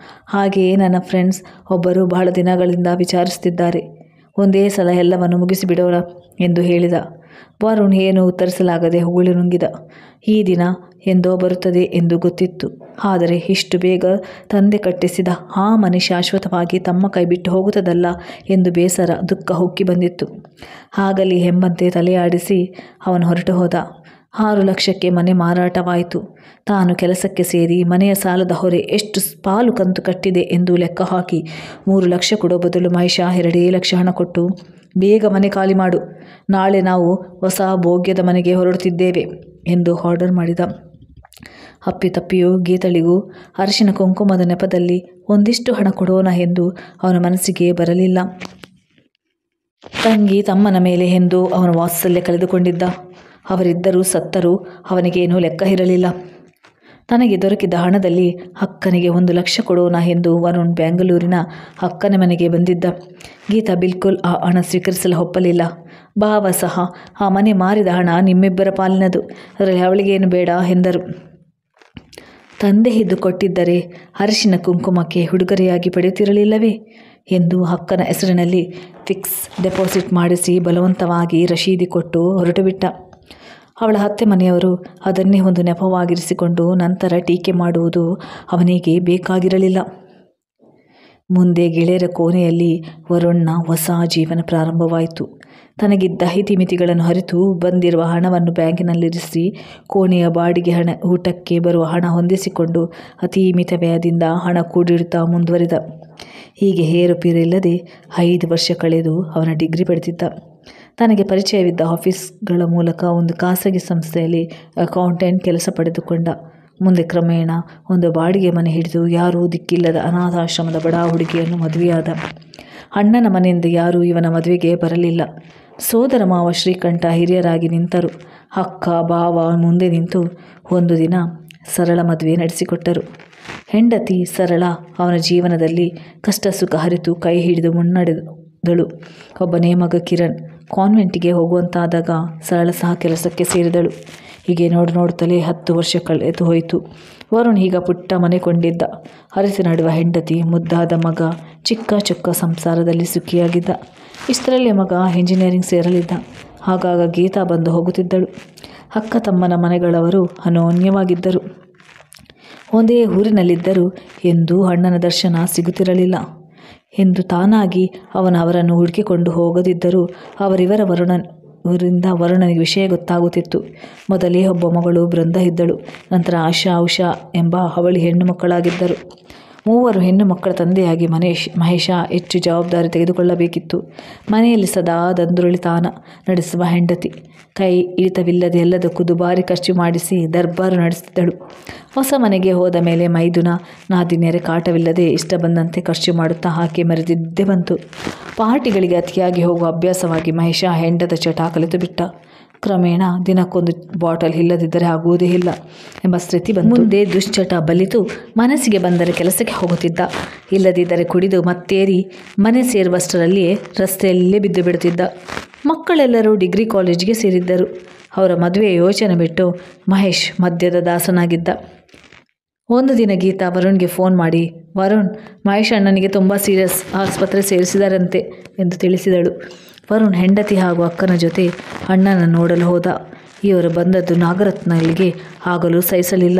ಹಾಗೆಯೇ ನನ್ನ ಫ್ರೆಂಡ್ಸ್ ಒಬ್ಬರು ಬಹಳ ದಿನಗಳಿಂದ ವಿಚಾರಿಸ್ತಿದ್ದಾರೆ. ಒಂದೇ ಸಲ ಎಲ್ಲವನ್ನು ಮುಗಿಸಿಬಿಡೋಣ ಎಂದು ಹೇಳಿದ. ವರುಣ್ ಏನು ಉತ್ತರಿಸಲಾಗದೆ ಹುಗುಳಿ ನುಂಗಿದ. ಈ ದಿನ ಎಂದೋ ಬರುತ್ತದೆ ಎಂದು ಗೊತ್ತಿತ್ತು. ಆದರೆ ಇಷ್ಟು ಬೇಗ ತಂದೆ ಕಟ್ಟಿಸಿದ ಆ ಮನೆ ಶಾಶ್ವತವಾಗಿ ತಮ್ಮ ಕೈ ಬಿಟ್ಟು ಹೋಗುತ್ತದಲ್ಲ ಎಂದು ಬೇಸರ, ದುಃಖ ಉಕ್ಕಿ ಬಂದಿತ್ತು. ಆಗಲಿ ಎಂಬಂತೆ ತಲೆಯಾಡಿಸಿ ಅವನು ಹೊರಟು ಹೋದ. 6 ಲಕ್ಷಕ್ಕೆ ಮನೆ ಮಾರಾಟವಾಯಿತು. ತಾನು ಕೆಲಸಕ್ಕೆ ಸೇರಿ ಮನೆಯ ಸಾಲದ ಹೊರೆ ಎಷ್ಟು ಪಾಲು ಕಂತು ಕಟ್ಟಿದೆ ಎಂದು ಲೆಕ್ಕ ಹಾಕಿ 3 ಲಕ್ಷ ಕೊಡೋ ಬದಲು ಮಹೇಶ 2 ಲಕ್ಷ ಹಣ ಕೊಟ್ಟು, ಬೇಗ ಮನೆ ಖಾಲಿ ಮಾಡು, ನಾಳೆ ನಾವು ಹೊಸ ಭೋಗ್ಯದ ಮನೆಗೆ ಹೊರಡುತ್ತಿದ್ದೇವೆ ಎಂದು ಆರ್ಡರ್ ಮಾಡಿದ. ಅಪ್ಪಿತಪ್ಪಿಯೂ ಗೀತಳಿಗೂ ಅರಿಶಿನ ಕುಂಕುಮದ ನೆಪದಲ್ಲಿ ಒಂದಿಷ್ಟು ಹಣ ಕೊಡೋಣ ಎಂದು ಅವನ ಮನಸ್ಸಿಗೆ ಬರಲಿಲ್ಲ. ತಂಗಿ ತಮ್ಮನ ಮೇಲೆ ಎಂದು ಅವನ ವಾತ್ಸಲ್ಯ ಕಳೆದುಕೊಂಡಿದ್ದ. ಅವರಿದ್ದರೂ ಸತ್ತರೂ ಅವನಿಗೇನೂ ಲೆಕ್ಕ ಇರಲಿಲ್ಲ. ತನಗೆ ದೊರಕಿದ ಹಣದಲ್ಲಿ ಅಕ್ಕನಿಗೆ 1 ಲಕ್ಷ ಕೊಡೋಣ ಎಂದು ವರುಣ್ ಬೆಂಗಳೂರಿನ ಅಕ್ಕನ ಮನೆಗೆ ಬಂದಿದ್ದ. ಗೀತಾ ಬಿಲ್ಕುಲ್ ಆ ಹಣ ಸ್ವೀಕರಿಸಲು ಒಪ್ಪಲಿಲ್ಲ. ಭಾವ ಸಹ ಆ ಮನೆ ಮಾರಿದ ಹಣ ನಿಮ್ಮಿಬ್ಬರ ಪಾಲಿನದು, ಅದರಲ್ಲಿ ಅವಳಿಗೇನು ಬೇಡ ಎಂದರು. ತಂದೆ ಇದ್ದು ಕೊಟ್ಟಿದ್ದರೆ ಅರಿಶಿನ ಕುಂಕುಮಕ್ಕೆ ಉಡುಗೊರೆಯಾಗಿ ಪಡೆಯುತ್ತಿರಲಿಲ್ಲವೇ ಎಂದು ಅಕ್ಕನ ಹೆಸರಿನಲ್ಲಿ ಫಿಕ್ಸ್ ಡೆಪಾಸಿಟ್ ಮಾಡಿಸಿ ಬಲವಂತವಾಗಿ ರಶೀದಿ ಕೊಟ್ಟು ಹೊರಟುಬಿಟ್ಟ. ಅವಳ ಅತ್ತೆ ಮನೆಯವರು ಅದನ್ನೇ ಒಂದು ನೆಪವಾಗಿರಿಸಿಕೊಂಡು ನಂತರ ಟೀಕೆ ಮಾಡುವುದು ಅವನಿಗೆ ಬೇಕಾಗಿರಲಿಲ್ಲ. ಮುಂದೆ ಗೆಳೆಯರ ಕೋಣೆಯಲ್ಲಿ ವರುಣ್ನ ಹೊಸ ಜೀವನ ಪ್ರಾರಂಭವಾಯಿತು. ತನಗಿದ್ದ ಇತಿಮಿತಿಗಳನ್ನು ಅರಿತು ಬಂದಿರುವ ಹಣವನ್ನು ಬ್ಯಾಂಕಿನಲ್ಲಿರಿಸಿ ಕೋಣೆಯ ಬಾಡಿಗೆ ಹಣ, ಊಟಕ್ಕೆ ಬರುವ ಹಣ ಹೊಂದಿಸಿಕೊಂಡು ಅತಿ ಮಿತವ್ಯಯದಿಂದ ಹಣ ಕೂಡಿಡುತ್ತಾ ಮುಂದುವರಿದ. ಹೀಗೆ ಏರುಪೇರಿಲ್ಲದೆ 5 ವರ್ಷ ಕಳೆದು ಅವನ ಡಿಗ್ರಿ ಪಡೆದಿದ್ದ. ತನಗೆ ಪರಿಚಯವಿದ್ದ ಆಫೀಸ್ಗಳ ಮೂಲಕ ಒಂದು ಖಾಸಗಿ ಸಂಸ್ಥೆಯಲ್ಲಿ ಅಕೌಂಟೆಂಟ್ ಕೆಲಸ ಪಡೆದುಕೊಂಡ. ಮುಂದೆ ಕ್ರಮೇಣ ಒಂದು ಬಾಡಿಗೆ ಮನೆ ಹಿಡಿದು ಯಾರೂ ದಿಕ್ಕಿಲ್ಲದ ಅನಾಥಾಶ್ರಮದ ಬಡ ಹುಡುಗಿಯನ್ನು ಮದುವೆಯಾದ. ಅಣ್ಣನ ಮನೆಯಿಂದ ಯಾರೂ ಇವನ ಮದುವೆಗೆ ಬರಲಿಲ್ಲ. ಸೋದರ ಮಾವ ಶ್ರೀಕಂಠ ಹಿರಿಯರಾಗಿ ನಿಂತರು. ಅಕ್ಕ ಭಾವ ಮುಂದೆ ನಿಂತು ಒಂದು ದಿನ ಸರಳ ಮದುವೆ ನಡೆಸಿಕೊಟ್ಟರು. ಹೆಂಡತಿ ಸರಳ ಅವನ ಜೀವನದಲ್ಲಿ ಕಷ್ಟ ಸುಖ ಹರಿತು ಕೈ ಹಿಡಿದು ಮುನ್ನಡೆದಳು. ಒಬ್ಬನೇ ಮಗ ಕಿರಣ್ ಕಾನ್ವೆಂಟಿಗೆ ಹೋಗುವಂತಾದಾಗ ಸರಳ ಸಹ ಕೆಲಸಕ್ಕೆ ಸೇರಿದಳು. ಹೀಗೆ ನೋಡುತ್ತಲೇ 10 ವರ್ಷ ಕಳೆದು ಹೋಯಿತು. ವರುಣ್ ಈಗ ಪುಟ್ಟ ಮನೆ ಕೊಂಡಿದ್ದ. ಅರಸಿ ನಡುವ ಹೆಂಡತಿ, ಮುದ್ದಾದ ಮಗ, ಚಿಕ್ಕ ಚೊಕ್ಕ ಸಂಸಾರದಲ್ಲಿ ಸುಖಿಯಾಗಿದ್ದ. ಇಷ್ಟರಲ್ಲೇ ಮಗ ಇಂಜಿನಿಯರಿಂಗ್ ಸೇರಲಿದ್ದ. ಆಗಾಗ ಗೀತಾ ಬಂದು ಹೋಗುತ್ತಿದ್ದಳು. ಅಕ್ಕ ತಮ್ಮನ ಮನೆಗಳವರು ಅನೋನ್ಯವಾಗಿದ್ದರು. ಒಂದೇ ಊರಿನಲ್ಲಿದ್ದರು. ಎಂದೂ ಅಣ್ಣನ ದರ್ಶನ ಸಿಗುತ್ತಿರಲಿಲ್ಲ ಎಂದು ತಾನಾಗಿ ಅವರನ್ನು ಹುಡುಕಿಕೊಂಡು ಹೋಗದಿದ್ದರೂ ಅವರಿವರ ವರುಣನಿಗೆ ವಿಷಯ ಗೊತ್ತಾಗುತ್ತಿತ್ತು. ಮೊದಲೇ ಒಬ್ಬ ಮಗಳು ಬೃಂದ ಇದ್ದಳು. ನಂತರ ಆಶಾ, ಉಷಾ ಎಂಬ ಅವಳಿ ಹೆಣ್ಣು ಮಕ್ಕಳಾಗಿದ್ದರು. 3 ಹೆಣ್ಣು ಮಕ್ಕಳ ತಂದೆಯಾಗಿ ಮಹೇಶ ಹೆಚ್ಚು ಜವಾಬ್ದಾರಿ ತೆಗೆದುಕೊಳ್ಳಬೇಕಿತ್ತು. ಮನೆಯಲ್ಲಿ ಸದಾ ದಂದುರುಳಿತಾನ ನಡೆಸುವ ಹೆಂಡತಿ ಕೈ ಇಳಿತವಿಲ್ಲದೆ ಎಲ್ಲದಕ್ಕೂ ದುಬಾರಿ ಖರ್ಚು ಮಾಡಿಸಿ ದರ್ಬಾರು ನಡೆಸಿದಳು. ಹೊಸ ಮನೆಗೆ ಹೋದ ಮೇಲೆ ಮೈದುನ ನಾದಿನಿಯರ ಕಾಟವಿಲ್ಲದೆ ಇಷ್ಟ ಬಂದಂತೆ ಖರ್ಚು ಮಾಡುತ್ತಾ ಆಕೆ ಮೆರೆದಿದ್ದೇ ಬಂತು. ಪಾರ್ಟಿಗಳಿಗೆ ಅತಿಯಾಗಿ ಹೋಗುವ ಅಭ್ಯಾಸವಾಗಿ ಮಹೇಶ ಹೆಂಡದ ಚಟ ಕಲಿತು ಬಿಟ್ಟ. ಕ್ರಮೇಣ ದಿನಕ್ಕೊಂದು ಬಾಟಲ್ ಇಲ್ಲದಿದ್ದರೆ ಆಗುವುದೇ ಇಲ್ಲ ಎಂಬ ಸ್ಥಿತಿ ಬಂತು. ಮುಂದೆ ದುಶ್ಚಟ ಬಲಿತು ಮನಸ್ಸಿಗೆ ಬಂದರೆ ಕೆಲಸಕ್ಕೆ ಹೋಗುತ್ತಿದ್ದ. ಇಲ್ಲದಿದ್ದರೆ ಕುಡಿದು ಮತ್ತೇರಿ ಮನೆ ಸೇರುವಷ್ಟರಲ್ಲಿಯೇ ರಸ್ತೆಯಲ್ಲೇ ಬಿದ್ದು ಬಿಡುತ್ತಿದ್ದ. ಮಕ್ಕಳೆಲ್ಲರೂ ಡಿಗ್ರಿ ಕಾಲೇಜಿಗೆ ಸೇರಿದ್ದರು. ಅವರ ಮದುವೆಯ ಯೋಚನೆ ಬಿಟ್ಟು ಮಹೇಶ್ ಮದ್ಯದ ದಾಸನಾಗಿದ್ದ. ಒಂದು ದಿನ ಗೀತಾ ವರುಣ್ಗೆ ಫೋನ್ ಮಾಡಿ, ವರುಣ್, ಮಹೇಶ್ ಅಣ್ಣನಿಗೆ ತುಂಬ ಸೀರಿಯಸ್, ಆಸ್ಪತ್ರೆ ಸೇರಿಸಿದರಂತೆ ಎಂದು ತಿಳಿಸಿದಳು. ವರುಣ್ ಹೆಂಡತಿ ಹಾಗೂ ಅಕ್ಕನ ಜೊತೆ ಅಣ್ಣನ ನೋಡಲು ಹೋದ. ಇವರು ಬಂದದ್ದು ನಾಗರತ್ನಲ್ಲಿಗೆ ಆಗಲು ಸಹಿಸಲಿಲ್ಲ.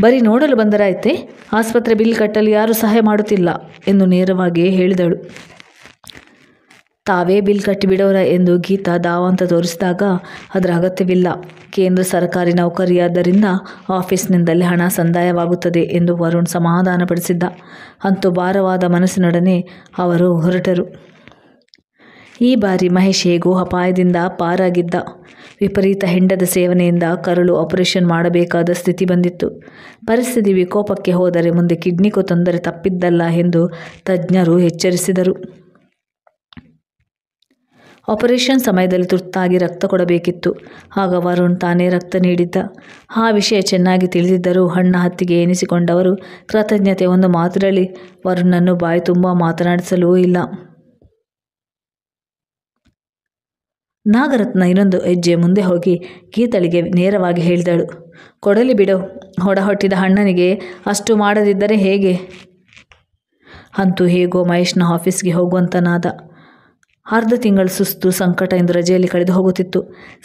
ಬರೀ ನೋಡಲು ಬಂದರಾಯ್ತೆ, ಆಸ್ಪತ್ರೆ ಬಿಲ್ ಕಟ್ಟಲು ಯಾರೂ ಸಹಾಯ ಮಾಡುತ್ತಿಲ್ಲ ಎಂದು ನೇರವಾಗಿ ಹೇಳಿದಳು. ತಾವೇ ಬಿಲ್ ಕಟ್ಟಿಬಿಡೋರ ಎಂದು ಗೀತಾ ದಾವಂತ ತೋರಿಸಿದಾಗ ಅದರ ಅಗತ್ಯವಿಲ್ಲ, ಕೇಂದ್ರ ಸರ್ಕಾರಿ ನೌಕರಿಯಾದ್ದರಿಂದ ಆಫೀಸ್ನಿಂದಲೇ ಹಣ ಸಂದಾಯವಾಗುತ್ತದೆ ಎಂದು ವರುಣ್ ಸಮಾಧಾನಪಡಿಸಿದ್ದ. ಅಂತೂ ಭಾರವಾದ ಮನಸ್ಸಿನೊಡನೆ ಅವರು ಹೊರಟರು. ಈ ಬಾರಿ ಮಹೇಶ್ ಹೇಗೋ ಅಪಾಯದಿಂದ ಪಾರಾಗಿದ್ದ. ವಿಪರೀತ ಹೆಂಡದ ಸೇವನೆಯಿಂದ ಕರುಳು ಆಪರೇಷನ್ ಮಾಡಬೇಕಾದ ಸ್ಥಿತಿ ಬಂದಿತ್ತು. ಪರಿಸ್ಥಿತಿ ವಿಕೋಪಕ್ಕೆ ಹೋದರೆ ಮುಂದೆ ಕಿಡ್ನಿಗೂ ತೊಂದರೆ ತಪ್ಪಿದ್ದಲ್ಲ ಎಂದು ತಜ್ಞರು ಎಚ್ಚರಿಸಿದರು. ಆಪರೇಷನ್ ಸಮಯದಲ್ಲಿ ತುರ್ತಾಗಿ ರಕ್ತ ಕೊಡಬೇಕಿತ್ತು. ಆಗ ವರುಣ್ ತಾನೇ ರಕ್ತ ನೀಡಿದ್ದ. ಆ ವಿಷಯ ಚೆನ್ನಾಗಿ ತಿಳಿದಿದ್ದರೂ ಹಣ್ಣ ಹತ್ತಿಗೆ ಎನಿಸಿಕೊಂಡವರು ಕೃತಜ್ಞತೆ ಒಂದು ಮಾತಿರಲಿ ವರುಣನ್ನು ಬಾಯಿ ತುಂಬ ಮಾತನಾಡಿಸಲೂ ಇಲ್ಲ. ನಾಗರತ್ನ ಇನ್ನೊಂದು ಹೆಜ್ಜೆ ಮುಂದೆ ಹೋಗಿ ಗೀತಳಿಗೆ ನೇರವಾಗಿ ಹೇಳಿದಳು, ಕೊಡಲಿ ಬಿಡು, ಹೊಟ್ಟಿದ ಹಣ್ಣನಿಗೆ ಅಷ್ಟು ಮಾಡದಿದ್ದರೆ ಹೇಗೆ? ಅಂತೂ ಹೇಗೋ ಮಹೇಶ್ನ ಆಫೀಸ್ಗೆ ಹೋಗುವಂತನಾದ. ಅರ್ಧ ತಿಂಗಳು ಸುಸ್ತು ಸಂಕಟ ಎಂದು ರಜೆಯಲ್ಲಿ ಕಳೆದು ಹೋಗುತ್ತಿತ್ತು.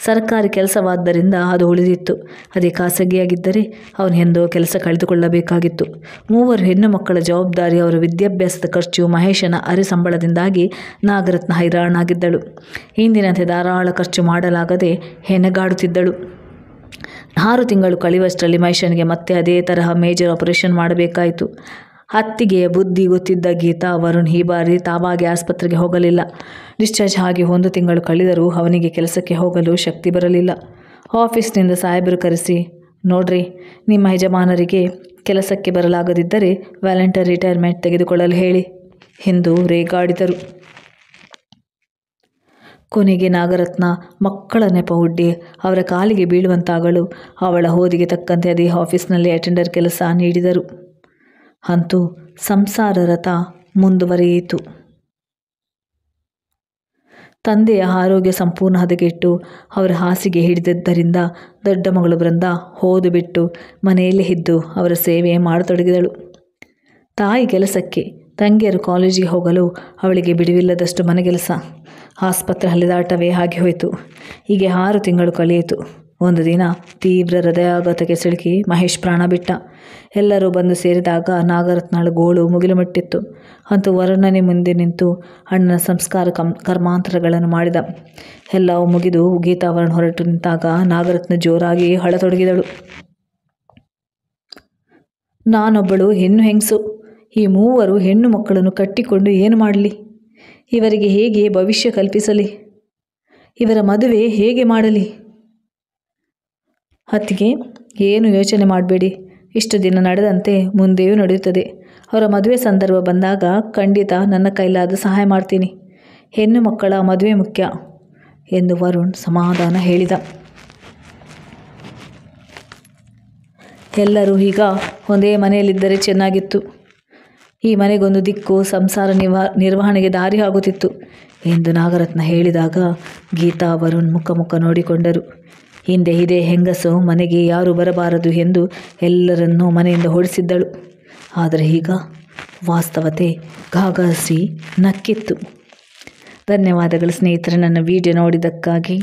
ಸರ್ಕಾರಿ ಕೆಲಸವಾದ್ದರಿಂದ ಅದು ಉಳಿದಿತ್ತು. ಅದೇ ಖಾಸಗಿಯಾಗಿದ್ದರೆ ಅವನು ಎಂದೋ ಕೆಲಸ ಕಳೆದುಕೊಳ್ಳಬೇಕಾಗಿತ್ತು. 3 ಹೆಣ್ಣು ಮಕ್ಕಳ ಜವಾಬ್ದಾರಿ, ಅವರ ವಿದ್ಯಾಭ್ಯಾಸದ ಖರ್ಚು, ಮಹೇಶನ ಅರೆ ಸಂಬಳದಿಂದಾಗಿ ನಾಗರತ್ನ ಹೈರಾಣಾಗಿದ್ದಳು. ಹಿಂದಿನಂತೆ ಧಾರಾಳ ಖರ್ಚು ಮಾಡಲಾಗದೆ ಹೆಣಗಾಡುತ್ತಿದ್ದಳು. 6 ತಿಂಗಳು ಕಳೆಯುವಷ್ಟರಲ್ಲಿ ಮಹೇಶನಿಗೆ ಮತ್ತೆ ಅದೇ ತರಹ ಮೇಜರ್ ಆಪರೇಷನ್ ಮಾಡಬೇಕಾಯಿತು. ಅತ್ತಿಗೆಯ ಬುದ್ಧಿ ಗೊತ್ತಿದ್ದ ಗೀತಾ ವರುಣ್ ಈ ಬಾರಿ ತಾವಾಗಿ ಆಸ್ಪತ್ರೆಗೆ ಹೋಗಲಿಲ್ಲ. ಡಿಸ್ಚಾರ್ಜ್ ಆಗಿ 1 ತಿಂಗಳು ಕಳೆದರೂ ಅವನಿಗೆ ಕೆಲಸಕ್ಕೆ ಹೋಗಲು ಶಕ್ತಿ ಬರಲಿಲ್ಲ. ಆಫೀಸ್ನಿಂದ ಸಾಹೇಬರು ಕರೆಸಿ, ನೋಡ್ರಿ, ನಿಮ್ಮ ಯಜಮಾನರಿಗೆ ಕೆಲಸಕ್ಕೆ ಬರಲಾಗದಿದ್ದರೆ ವ್ಯಾಲಂಟರಿ ರಿಟೈರ್ಮೆಂಟ್ ತೆಗೆದುಕೊಳ್ಳಲು ಹೇಳಿ ಎಂದು ರೇಗಾಡಿದರು. ಕೊನೆಗೆ ನಾಗರತ್ನ ಮಕ್ಕಳ ನೆಪ ಒಡ್ಡಿ ಅವರ ಕಾಲಿಗೆ ಬೀಳುವಂತಾಗಲು ಅವಳ ಹೋದಿಗೆ ತಕ್ಕಂತೆ ಅದೇ ಆಫೀಸ್ನಲ್ಲಿ ಅಟೆಂಡರ್ ಕೆಲಸ ನೀಡಿದರು. ಅಂತೂ ಸಂಸಾರ ರಥ ಮುಂದುವರಿಯಿತು. ತಂದೆಯ ಆರೋಗ್ಯ ಸಂಪೂರ್ಣ ಹದಗೆಟ್ಟು ಅವರ ಹಾಸಿಗೆ ಹಿಡಿದಿದ್ದರಿಂದ ದೊಡ್ಡ ಮಗಳು ಬೃಂದ ಓದು ಬಿಟ್ಟು ಮನೆಯಲ್ಲೇ ಇದ್ದು ಅವರ ಸೇವೆ ಮಾಡತೊಡಗಿದಳು. ತಾಯಿ ಕೆಲಸಕ್ಕೆ, ತಂಗಿಯರು ಕಾಲೇಜಿಗೆ ಹೋಗಲು ಅವಳಿಗೆ ಬಿಡುವಿಲ್ಲದಷ್ಟು ಮನೆಗೆಲಸ. ಆಸ್ಪತ್ರೆ ಅಲೆದಾಟವೇ ಆಗಿ ಹೋಯಿತು. ಹೀಗೆ 6 ತಿಂಗಳು ಕಳೆಯಿತು. ಒಂದು ದಿನ ತೀವ್ರ ಹೃದಯಾಘಾತಕ್ಕೆ ಸಿಲುಕಿ ಮಹೇಶ್ ಪ್ರಾಣ ಬಿಟ್ಟ. ಎಲ್ಲರೂ ಬಂದು ಸೇರಿದಾಗ ನಾಗರತ್ನಳ ಗೋಳು ಮುಗಿಲು ಮುಟ್ಟಿತ್ತು. ಅಂತೂ ವರುಣನೇ ಮುಂದೆ ನಿಂತು ಅಣ್ಣನ ಸಂಸ್ಕಾರ ಕರ್ಮಾಂತರಗಳನ್ನು ಮಾಡಿದ. ಎಲ್ಲವೂ ಮುಗಿದು ಗೀತಾ ವರುಣ್ ಹೊರಟು ನಿಂತಾಗ ನಾಗರತ್ನ ಜೋರಾಗಿ ಅಳತೊಡಗಿದಳು. ನಾನೊಬ್ಬಳು ಹೆಂಗಸು, ಈ 3 ಹೆಣ್ಣು ಮಕ್ಕಳನ್ನು ಕಟ್ಟಿಕೊಂಡು ಏನು ಮಾಡಲಿ? ಇವರಿಗೆ ಹೇಗೆ ಭವಿಷ್ಯ ಕಲ್ಪಿಸಲಿ? ಇವರ ಮದುವೆ ಹೇಗೆ ಮಾಡಲಿ? ಅತ್ತಿಗೆ, ಏನು ಯೋಚನೆ ಮಾಡಬೇಡಿ. ಇಷ್ಟು ದಿನ ನಡೆದಂತೆ ಮುಂದೆಯೂ ನಡೆಯುತ್ತದೆ. ಅವರ ಮದುವೆ ಸಂದರ್ಭ ಬಂದಾಗ ಖಂಡಿತ ನನ್ನ ಕೈಲಾದ ಸಹಾಯ ಮಾಡ್ತೀನಿ. ಹೆಣ್ಣು ಮಕ್ಕಳ ಮದುವೆ ಮುಖ್ಯ ಎಂದು ವರುಣ್ ಸಮಾಧಾನ ಹೇಳಿದ. ಎಲ್ಲರೂ ಈಗ ಒಂದೇ ಮನೆಯಲ್ಲಿದ್ದರೆ ಚೆನ್ನಾಗಿತ್ತು. ಈ ಮನೆಗೊಂದು ದಿಕ್ಕು, ಸಂಸಾರ ನಿರ್ವಹಣೆಗೆ ದಾರಿ ಆಗುತ್ತಿತ್ತು ಎಂದು ನಾಗರತ್ನ ಹೇಳಿದಾಗ ಗೀತಾ ವರುಣ್ ಮುಖ ನೋಡಿಕೊಂಡರು. ಹಿಂದೆ ಇದೇ ಹೆಂಗಸು ಮನೆಗೆ ಯಾರೂ ಬರಬಾರದು ಎಂದು ಎಲ್ಲರನ್ನೂ ಮನೆಯಿಂದ ಓಡಿಸಿದ್ದಳು. ಆದರೆ ಈಗ ವಾಸ್ತವತೆ ಗಾಗರಿಸಿ ನಕ್ಕಿತ್ತು. ಧನ್ಯವಾದಗಳು ಸ್ನೇಹಿತರೆ, ನನ್ನ ವಿಡಿಯೋ ನೋಡಿದ್ದಕ್ಕಾಗಿ.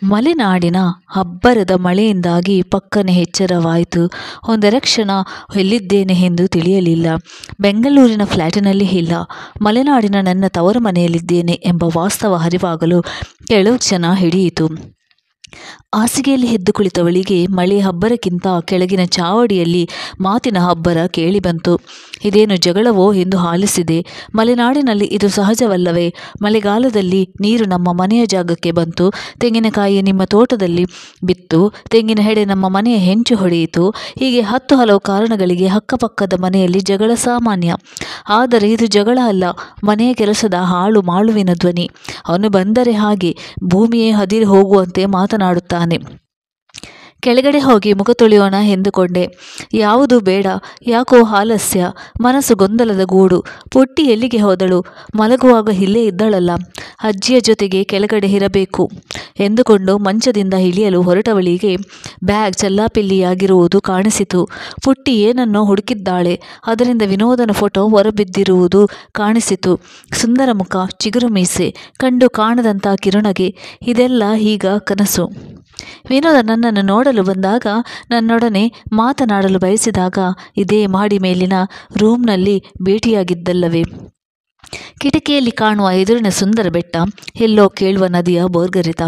ಮಲೆನಾಡಿನ ಅಬ್ಬರದ ಮಳೆಯಿಂದಾಗಿ ಪಕ್ಕನೆ ಎಚ್ಚರವಾಯಿತು. ಒಂದರ ಕ್ಷಣ ಎಲ್ಲಿದ್ದೇನೆ ಎಂದು ತಿಳಿಯಲಿಲ್ಲ. ಬೆಂಗಳೂರಿನ ಫ್ಲ್ಯಾಟಿನಲ್ಲಿ ಇಲ್ಲ, ಮಲೆನಾಡಿನ ನನ್ನ ತವರು ಮನೆಯಲ್ಲಿದ್ದೇನೆ ಎಂಬ ವಾಸ್ತವ ಅರಿವಾಗಲು ಕೆಲವು ಕ್ಷಣ ಹಿಡಿಯಿತು. ಹಾಸಿಗೆಯಲ್ಲಿ ಎದ್ದು ಕುಳಿತವಳಿಗೆ ಮಳೆ ಅಬ್ಬರಕ್ಕಿಂತ ಕೆಳಗಿನ ಚಾವಡಿಯಲ್ಲಿ ಮಾತಿನ ಅಬ್ಬರ ಕೇಳಿಬಂತು. ಇದೇನು ಜಗಳವೋ ಎಂದು ಆಲಿಸಿದೆ. ಮಲೆನಾಡಿನಲ್ಲಿ ಇದು ಸಹಜವಲ್ಲವೇ? ಮಳೆಗಾಲದಲ್ಲಿ ನೀರು ನಮ್ಮ ಮನೆಯ ಜಾಗಕ್ಕೆ ಬಂತು, ತೆಂಗಿನಕಾಯಿ ನಿಮ್ಮ ತೋಟದಲ್ಲಿ ಬಿತ್ತು, ತೆಂಗಿನ ಹೆಡೆ ನಮ್ಮ ಮನೆಯ ಹೆಂಚು ಹೊಡೆಯಿತು. ಹೀಗೆ 10 ಹಲವು ಕಾರಣಗಳಿಗೆ ಅಕ್ಕಪಕ್ಕದ ಮನೆಯಲ್ಲಿ ಜಗಳ ಸಾಮಾನ್ಯ. ಆದರೆ ಇದು ಜಗಳ ಅಲ್ಲ, ಮನೆಯ ಕೆಲಸದ ಹಾಳು ಮಾಳುವಿನ ಧ್ವನಿ. ಅವನು ಬಂದರೆ ಹಾಗೆ ಭೂಮಿಯೇ ಹದಿರಿ ಹೋಗುವಂತೆ ಮಾತನಾಡುತ್ತಾನೆ. ಕೆಳಗಡೆ ಹೋಗಿ ಮುಖ ತೊಳೆಯೋಣ ಎಂದುಕೊಂಡೆ. ಯಾವುದೂ ಬೇಡ, ಯಾಕೋ ಆಲಸ್ಯ, ಮನಸ್ಸು ಗೊಂದಲದ ಗೂಡು. ಪುಟ್ಟಿ ಎಲ್ಲಿಗೆ ಹೋದಳು? ಮಲಗುವಾಗ ಇಲ್ಲೇ ಇದ್ದಳಲ್ಲ, ಅಜ್ಜಿಯ ಜೊತೆಗೆ ಕೆಳಗಡೆ ಇರಬೇಕು ಎಂದುಕೊಂಡು ಮಂಚದಿಂದ ಇಳಿಯಲು ಹೊರಟವಳಿಗೆ ಬ್ಯಾಗ್ ಚಲ್ಲಾಪಿಲ್ಲಿಯಾಗಿರುವುದು ಕಾಣಿಸಿತು. ಪುಟ್ಟಿ ಏನನ್ನೋ ಹುಡುಕಿದ್ದಾಳೆ. ಅದರಿಂದ ವಿನೋದನ ಫೋಟೋ ಹೊರಬಿದ್ದಿರುವುದು ಕಾಣಿಸಿತು. ಸುಂದರ ಮುಖ, ಚಿಗುರು ಮೀಸೆ, ಕಂಡು ಕಾಣದಂಥ ಕಿರುನಗೆ. ಇದೆಲ್ಲ ಈಗ ಕನಸು. ವಿನೋದ ನನ್ನನ್ನು ನೋಡಲು ಬಂದಾಗ, ನನ್ನೊಡನೆ ಮಾತನಾಡಲು ಬಯಸಿದಾಗ ಇದೇ ಮಾಡಿ ಮೇಲಿನ ರೂಮ್ನಲ್ಲಿ ಭೇಟಿಯಾಗಿದ್ದಲ್ಲವೇ? ಕಿಟಕಿಯಲ್ಲಿ ಕಾಣುವ ಎದುರಿನ ಸುಂದರ ಬೆಟ್ಟ, ಎಲ್ಲೋ ಕೇಳುವ ನದಿಯ ಬೋರ್ಗರೆತ,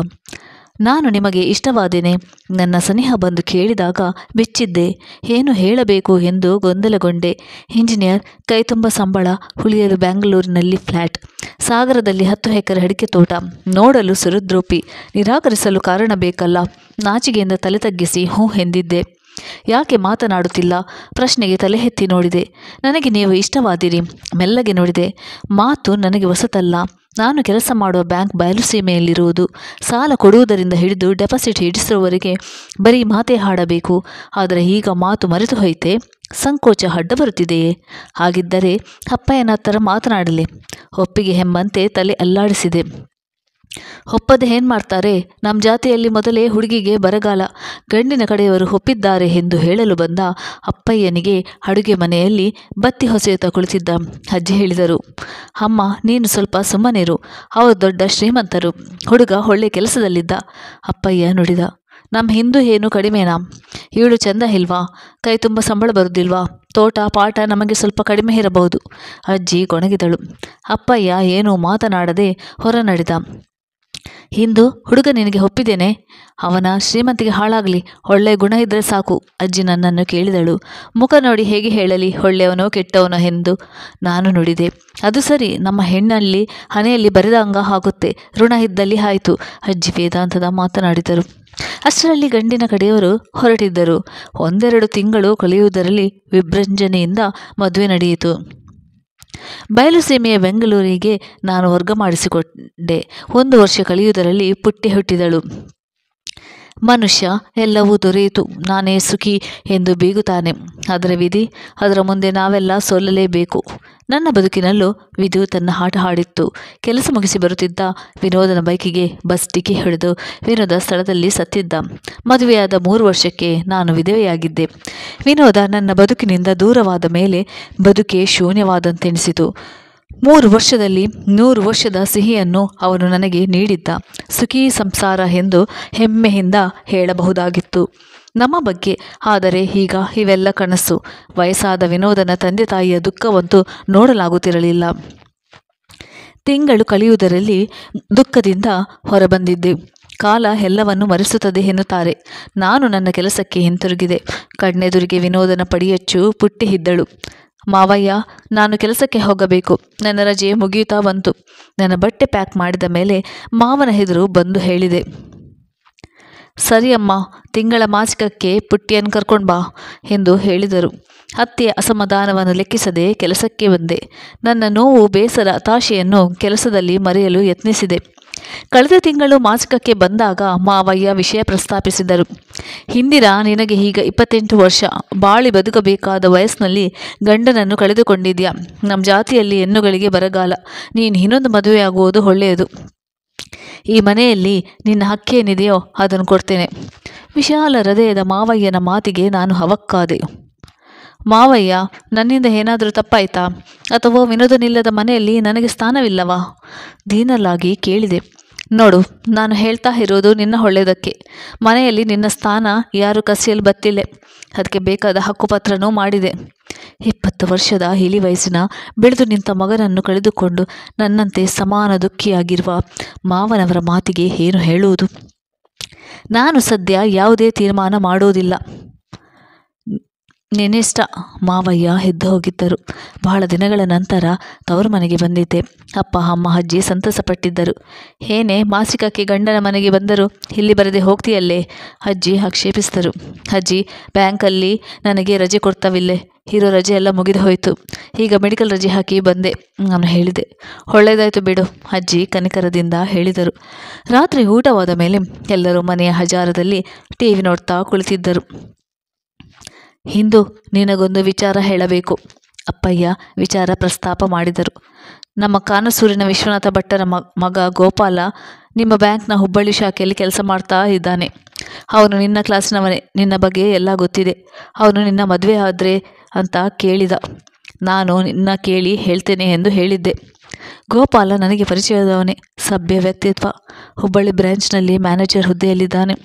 ನಾನು ನಿಮಗೆ ಇಷ್ಟವಾದೇನೆ? ನನ್ನ ಸನಿಹ ಬಂದು ಕೇಳಿದಾಗ ಬೆಚ್ಚಿದ್ದೆ. ಏನು ಹೇಳಬೇಕು ಎಂದು ಗೊಂದಲಗೊಂಡೆ. ಇಂಜಿನಿಯರ್, ಕೈತುಂಬ ಸಂಬಳ, ಉಳಿಯಲು ಬ್ಯಾಂಗ್ಳೂರಿನಲ್ಲಿ ಫ್ಲ್ಯಾಟ್, ಸಾಗರದಲ್ಲಿ 10 ಎಕರೆ ಅಡಿಕೆ ತೋಟ, ನೋಡಲು ಸುಹೃದ್ರೂಪಿ. ನಿರಾಕರಿಸಲು ಕಾರಣ ಬೇಕಲ್ಲ. ನಾಚಿಕೆಯಿಂದ ತಲೆ ತಗ್ಗಿಸಿ ಹ್ಞೂ ಎಂದಿದ್ದೆ. ಯಾಕೆ ಮಾತನಾಡುತ್ತಿಲ್ಲ? ಪ್ರಶ್ನೆಗೆ ತಲೆ ಎತ್ತಿ ನೋಡಿದೆ. ನನಗೆ ನೀವು ಇಷ್ಟವಾದಿರಿ. ಮೆಲ್ಲಗೆ ನೋಡಿದೆ. ಮಾತು ನನಗೆ ಹೊಸತಲ್ಲ. ನಾನು ಕೆಲಸ ಮಾಡುವ ಬ್ಯಾಂಕ್ ಬಯಲುಸೀಮೆಯಲ್ಲಿರುವುದು. ಸಾಲ ಕೊಡುವುದರಿಂದ ಹಿಡಿದು ಡೆಪಾಸಿಟ್ ಇಡಿಸುವವರೆಗೆ ಬರೀ ಮಾತೇ ಆಡಬೇಕು. ಆದರೆ ಈಗ ಮಾತು ಮರೆತು ಹೋಯಿತೆ. ಸಂಕೋಚ ಅಡ್ಡ ಬರುತ್ತಿದೆಯೇ? ಹಾಗಿದ್ದರೆ ಅಪ್ಪಯ್ಯನ ಹತ್ತಿರ ಮಾತನಾಡಲಿ. ಒಪ್ಪಿಗೆ ಎಂಬಂತೆ ತಲೆ ಅಲ್ಲಾಡಿಸಿದೆ. ಒಪ್ಪದೆ ಏನು ಮಾಡ್ತಾರೆ? ನಮ್ಮ ಜಾತಿಯಲ್ಲಿ ಮೊದಲೇ ಹುಡುಗಿಗೆ ಬರಗಾಲ. ಗಂಡಿನ ಕಡೆಯವರು ಒಪ್ಪಿದ್ದಾರೆ ಎಂದು ಹೇಳಲು ಬಂದ ಅಪ್ಪಯ್ಯನಿಗೆ ಅಡುಗೆ ಮನೆಯಲ್ಲಿ ಬತ್ತಿ ಹೊಸೆಯುತ್ತಾ ಕುಳಿತಿದ್ದ ಅಜ್ಜಿ ಹೇಳಿದರು, ಅಮ್ಮ, ನೀನು ಸ್ವಲ್ಪ ಸುಮ್ಮನಿರು. ಅವರು ದೊಡ್ಡ ಶ್ರೀಮಂತರು. ಹುಡುಗ ಒಳ್ಳೆ ಕೆಲಸದಲ್ಲಿದ್ದ. ಅಪ್ಪಯ್ಯ ನುಡಿದ. ನಮ್ಮ ಹಿಂದೂ ಏನು ಕಡಿಮೆನಾ? ಇವಳು ಚಂದ ಇಲ್ವಾ? ಕೈ ತುಂಬ ಸಂಬಳ ಬರುವುದಿಲ್ವಾ? ತೋಟ ಪಾಠ ನಮಗೆ ಸ್ವಲ್ಪ ಕಡಿಮೆ ಇರಬಹುದು. ಅಜ್ಜಿ ಗೊಣಗಿದಳು. ಅಪ್ಪಯ್ಯ ಏನೂ ಮಾತನಾಡದೆ ಹೊರ ನಡೆದ. ಇಂದು ಹುಡುಗ ನಿನಗೆ ಒಪ್ಪಿದ್ದೇನೆ. ಅವನ ಶ್ರೀಮಂತಿಗೆ ಹಾಳಾಗಲಿ, ಒಳ್ಳೆ ಗುಣ ಇದ್ದರೆ ಸಾಕು. ಅಜ್ಜಿ ನನ್ನನ್ನು ಕೇಳಿದಳು. ಮುಖ ನೋಡಿ ಹೇಗೆ ಹೇಳಲಿ, ಒಳ್ಳೆಯವನೋ ಕೆಟ್ಟವನೋ ಎಂದು ನಾನು ನುಡಿದೆ. ಅದು ಸರಿ, ನಮ್ಮ ಹೆಣ್ಣಲ್ಲಿ ಹಣೆಯಲ್ಲಿ ಬರೆದಂಗ ಆಗುತ್ತೆ. ಋಣ ಇದ್ದಲ್ಲಿ ಆಯಿತು. ಅಜ್ಜಿ ವೇದಾಂತದ ಮಾತನಾಡಿದರು. ಅಷ್ಟರಲ್ಲಿ ಗಂಡಿನ ಕಡೆಯವರು ಹೊರಟಿದ್ದರು. 1-2 ತಿಂಗಳು ಕಳೆಯುವುದರಲ್ಲಿ ವಿಜೃಂಭಣೆಯಿಂದ ಮದುವೆ ನಡೆಯಿತು. ಬಯಲುಸೀಮೆಯ ಬೆಂಗಳೂರಿಗೆ ನಾನು ವರ್ಗ ಮಾಡಿಸಿಕೊಂಡೆ. 1 ವರ್ಷ ಕಳೆಯುವುದರಲ್ಲಿ ಪುಟ್ಟಿ ಹುಟ್ಟಿದಳು. ಮನುಷ್ಯ ಎಲ್ಲವೂ ದೊರೆಯಿತು, ನಾನೇ ಸುಖಿ ಎಂದು ಬೀಗುತ್ತಾನೆ. ಅದರ ವಿಧಿ, ಅದರ ಮುಂದೆ ನಾವೆಲ್ಲ ಸೋಲಲೇಬೇಕು. ನನ್ನ ಬದುಕಿನಲ್ಲೂ ವಿಧಿಯು ತನ್ನ ಆಟ ಆಡಿತ್ತು. ಕೆಲಸ ಮುಗಿಸಿ ಬರುತ್ತಿದ್ದ ವಿನೋದನ ಬೈಕಿಗೆ ಬಸ್ ಡಿಕ್ಕಿ ಹಿಡಿದು ವಿನೋದ ಸ್ಥಳದಲ್ಲಿ ಸತ್ತಿದ್ದ. ಮದುವೆಯಾದ 3 ವರ್ಷಕ್ಕೆ ನಾನು ವಿಧವೆಯಾಗಿದ್ದೆ. ವಿನೋದ ನನ್ನ ಬದುಕಿನಿಂದ ದೂರವಾದ ಮೇಲೆ ಬದುಕೇ ಶೂನ್ಯವಾದಂತೆನಿಸಿತು. 3 ವರ್ಷದಲ್ಲಿ 100 ವರ್ಷದ ಸಿಹಿಯನ್ನು ಅವನು ನನಗೆ ನೀಡಿದ್ದ. ಸುಖೀ ಸಂಸಾರ ಎಂದು ಹೆಮ್ಮೆಯಿಂದ ಹೇಳಬಹುದಾಗಿತ್ತು ನಮ್ಮ ಬಗ್ಗೆ. ಆದರೆ ಈಗ ಇವೆಲ್ಲ ಕನಸು. ವಯಸ್ಸಾದ ವಿನೋದನ ತಂದೆ ತಾಯಿಯ ದುಃಖವಂತೂ ನೋಡಲಾಗುತ್ತಿರಲಿಲ್ಲ. ತಿಂಗಳು ಕಳೆಯುವುದರಲ್ಲಿ ದುಃಖದಿಂದ ಹೊರಬಂದಿದ್ದೆ. ಕಾಲ ಎಲ್ಲವನ್ನು ಮರೆಸುತ್ತದೆ ಎನ್ನುತ್ತಾರೆ. ನಾನು ನನ್ನ ಕೆಲಸಕ್ಕೆ ಹಿಂತಿರುಗಿದೆ. ಕಣ್ಣೆದುರಿಗೆ ವಿನೋದನ ಪಡಿಯಚ್ಚು ಪುಟ್ಟಿ ಇದ್ದಳು. ಮಾವಯ್ಯ, ನಾನು ಕೆಲಸಕ್ಕೆ ಹೋಗಬೇಕು. ನನ್ನ ರಜೆ ಮುಗಿಯುತ್ತಾ ಬಂತು. ನನ್ನ ಬಟ್ಟೆ ಪ್ಯಾಕ್ ಮಾಡಿದ ಮೇಲೆ ಮಾವನ ಎದುರು ಬಂದು ಹೇಳಿದೆ. ಸರಿಯಮ್ಮ, ತಿಂಗಳ ಮಾಸಿಕಕ್ಕೆ ಪುಟ್ಟಿಯನ್ನು ಕರ್ಕೊಂಡು ಬಾ ಎಂದು ಹೇಳಿದರು. ಅತ್ತೆಯ ಅಸಮಾಧಾನವನ್ನು ಲೆಕ್ಕಿಸದೆ ಕೆಲಸಕ್ಕೆ ಬಂದೆ. ನನ್ನ ನೋವು, ಬೇಸರ, ಹತಾಶೆಯನ್ನು ಕೆಲಸದಲ್ಲಿ ಮರೆಯಲು ಯತ್ನಿಸಿದೆ. ಕಳೆದ ತಿಂಗಳು ಮಾಸಿಕಕ್ಕೆ ಬಂದಾಗ ಮಾವಯ್ಯ ವಿಷಯ ಪ್ರಸ್ತಾಪಿಸಿದರು. ಇಂದಿರಾ, ನಿನಗೆ ಈಗ 28 ವರ್ಷ. ಬಾಳಿ ಬದುಕಬೇಕಾದ ವಯಸ್ಸಿನಲ್ಲಿ ಗಂಡನನ್ನು ಕಳೆದುಕೊಂಡಿದ್ಯಾ. ನಮ್ಮ ಜಾತಿಯಲ್ಲಿ ಹೆಣ್ಣುಗಳಿಗೆ ಬರಗಾಲ. ನೀನು ಇನ್ನೊಂದು ಮದುವೆಯಾಗುವುದು ಒಳ್ಳೆಯದು. ಈ ಮನೆಯಲ್ಲಿ ನಿನ್ನ ಹಕ್ಕೇನಿದೆಯೋ ಅದನ್ನು ಕೊಡ್ತೇನೆ. ವಿಶಾಲ ಹೃದಯದ ಮಾವಯ್ಯನ ಮಾತಿಗೆ ನಾನು ಹವಕ್ಕಾದೆ. ಮಾವಯ್ಯ, ನನ್ನಿಂದ ಏನಾದರೂ ತಪ್ಪಾಯ್ತಾ? ಅಥವಾ ವಿನೋದನಿಲ್ಲದ ಮನೆಯಲ್ಲಿ ನನಗೆ ಸ್ಥಾನವಿಲ್ಲವಾ? ದೀನಲಾಗಿ ಕೇಳಿದೆ. ನೋಡು, ನಾನು ಹೇಳ್ತಾ ಇರೋದು ನಿನ್ನ ಒಳ್ಳೆಯದಕ್ಕೆ. ಮನೆಯಲ್ಲಿ ನಿನ್ನ ಸ್ಥಾನ ಯಾರು ಕಸಿಯಲು ಬತ್ತಿಲ್ಲ. ಅದಕ್ಕೆ ಬೇಕಾದ ಹಕ್ಕುಪತ್ರನೂ ಮಾಡಿದೆ. 20 ವರ್ಷದ ಇಳಿ ವಯಸ್ಸಿನ ಬೆಳೆದು ನಿಂತ ಮಗನನ್ನು ಕಳೆದುಕೊಂಡು ನನ್ನಂತೆ ಸಮಾನ ದುಃಖಿಯಾಗಿರುವ ಮಾವನವರ ಮಾತಿಗೆ ಏನು ಹೇಳುವುದು? ನಾನು ಸದ್ಯ ಯಾವುದೇ ತೀರ್ಮಾನ ಮಾಡುವುದಿಲ್ಲ. ನಿನ್ನಿಷ್ಟ. ಮಾವಯ್ಯ ಎದ್ದು ಹೋಗಿದ್ದರು. ಬಹಳ ದಿನಗಳ ನಂತರ ತವರು ಮನೆಗೆ ಬಂದಿದ್ದೆ. ಅಪ್ಪ, ಅಮ್ಮ, ಅಜ್ಜಿ ಸಂತಸಪಟ್ಟಿದ್ದರು. ಏನೇ ಮಾಸಿಕಕ್ಕೆ ಗಂಡನ ಮನೆಗೆ ಬಂದರು, ಇಲ್ಲಿ ಬರದೆ ಹೋಗ್ತೀಯಲ್ಲೇ? ಅಜ್ಜಿ ಆಕ್ಷೇಪಿಸಿದರು. ಅಜ್ಜಿ, ಬ್ಯಾಂಕಲ್ಲಿ ನನಗೆ ರಜೆ ಕೊಡ್ತಾವಿಲ್ಲೇ. ಇರೋ ರಜೆ ಎಲ್ಲ ಮುಗಿದು ಹೋಯಿತು. ಈಗ ಮೆಡಿಕಲ್ ರಜೆ ಹಾಕಿ ಬಂದೆ ನಾನು ಹೇಳಿದೆ. ಒಳ್ಳೆಯದಾಯಿತು ಬಿಡು, ಅಜ್ಜಿ ಕನಿಕರದಿಂದ ಹೇಳಿದರು. ರಾತ್ರಿ ಊಟವಾದ ಮೇಲೆ ಎಲ್ಲರೂ ಮನೆಯ ಹಜಾರದಲ್ಲಿ ಟಿವಿ ನೋಡ್ತಾ ಕುಳಿತಿದ್ದರು. ಇಂದು ನಿನಗೊಂದು ವಿಚಾರ ಹೇಳಬೇಕು. ಅಪ್ಪಯ್ಯ ವಿಚಾರ ಪ್ರಸ್ತಾಪ ಮಾಡಿದರು. ನಮ್ಮ ಕಾನಸೂರಿನ ವಿಶ್ವನಾಥ ಭಟ್ಟರ ಮಗ ಗೋಪಾಲ ನಿಮ್ಮ ಬ್ಯಾಂಕ್ನ ಹುಬ್ಬಳ್ಳಿ ಶಾಖೆಯಲ್ಲಿ ಕೆಲಸ ಮಾಡ್ತಾ ಇದ್ದಾನೆ. ಅವನು ನಿನ್ನ ಕ್ಲಾಸಿನವನೇ. ನಿನ್ನ ಬಗ್ಗೆ ಎಲ್ಲ ಗೊತ್ತಿದೆ. ಅವನು ನಿನ್ನ ಮದುವೆ ಆದರೆ ಅಂತ ಕೇಳಿದ. ನಾನು ನಿನ್ನ ಕೇಳಿ ಹೇಳ್ತೇನೆ ಎಂದು ಹೇಳಿದ್ದೆ. ಗೋಪಾಲ ನನಗೆ ಪರಿಚಯದವನೇ. ಸಭ್ಯ ವ್ಯಕ್ತಿತ್ವ. ಹುಬ್ಬಳ್ಳಿ ಬ್ರಾಂಚ್ನಲ್ಲಿ ಮ್ಯಾನೇಜರ್ ಹುದ್ದೆಯಲ್ಲಿದ್ದಾನೆ.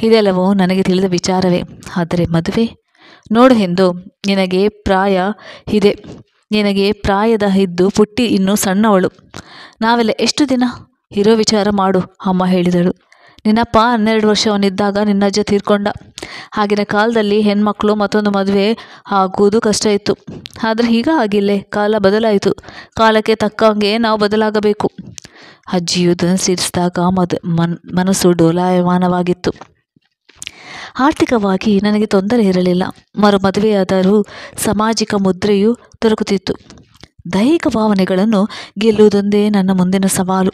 ಇದೆಲ್ಲವೂ ನನಗೆ ತಿಳಿದ ವಿಚಾರವೇ. ಆದರೆ ಮದುವೆ ನೋಡು ಎಂದು ನಿನಗೆ ಪ್ರಾಯ ಇದೆ. ನಿನಗೆ ಪ್ರಾಯದ ಇದ್ದು ಪುಟ್ಟಿ ಇನ್ನೂ ಸಣ್ಣವಳು. ನಾವೆಲ್ಲ ಎಷ್ಟು ದಿನ ಇರೋ ವಿಚಾರ ಮಾಡು, ಅಮ್ಮ ಹೇಳಿದಳು. ನಿನ್ನಪ್ಪ 12 ವರ್ಷವನಿದ್ದಾಗ ನಿನ್ನ ಅಜ್ಜ ತೀರ್ಕೊಂಡ. ಆಗಿನ ಕಾಲದಲ್ಲಿ ಹೆಣ್ಮಕ್ಳು ಮತ್ತೊಂದು ಮದುವೆ ಆಗುವುದು ಕಷ್ಟ ಇತ್ತು. ಆದರೆ ಈಗ ಆಗಿಲ್ಲೇ, ಕಾಲ ಬದಲಾಯಿತು. ಕಾಲಕ್ಕೆ ತಕ್ಕಂಗೆ ನಾವು ಬದಲಾಗಬೇಕು. ಅಜ್ಜಿಯು ಧ್ವನಿಸಿರಿಸಿದಾಗ ಮನಸ್ಸು ಡೋಲಾಯಮಾನವಾಗಿತ್ತು. ಆರ್ಥಿಕವಾಗಿ ನನಗೆ ತೊಂದರೆ ಇರಲಿಲ್ಲ. ಮರು ಮದುವೆಯಾದರೂ ಸಾಮಾಜಿಕ ಮುದ್ರೆಯು ದೊರಕುತ್ತಿತ್ತು. ದೈಹಿಕ ಭಾವನೆಗಳನ್ನು ಗೆಲ್ಲುವುದೊಂದೇ ನನ್ನ ಮುಂದಿನ ಸವಾಲು.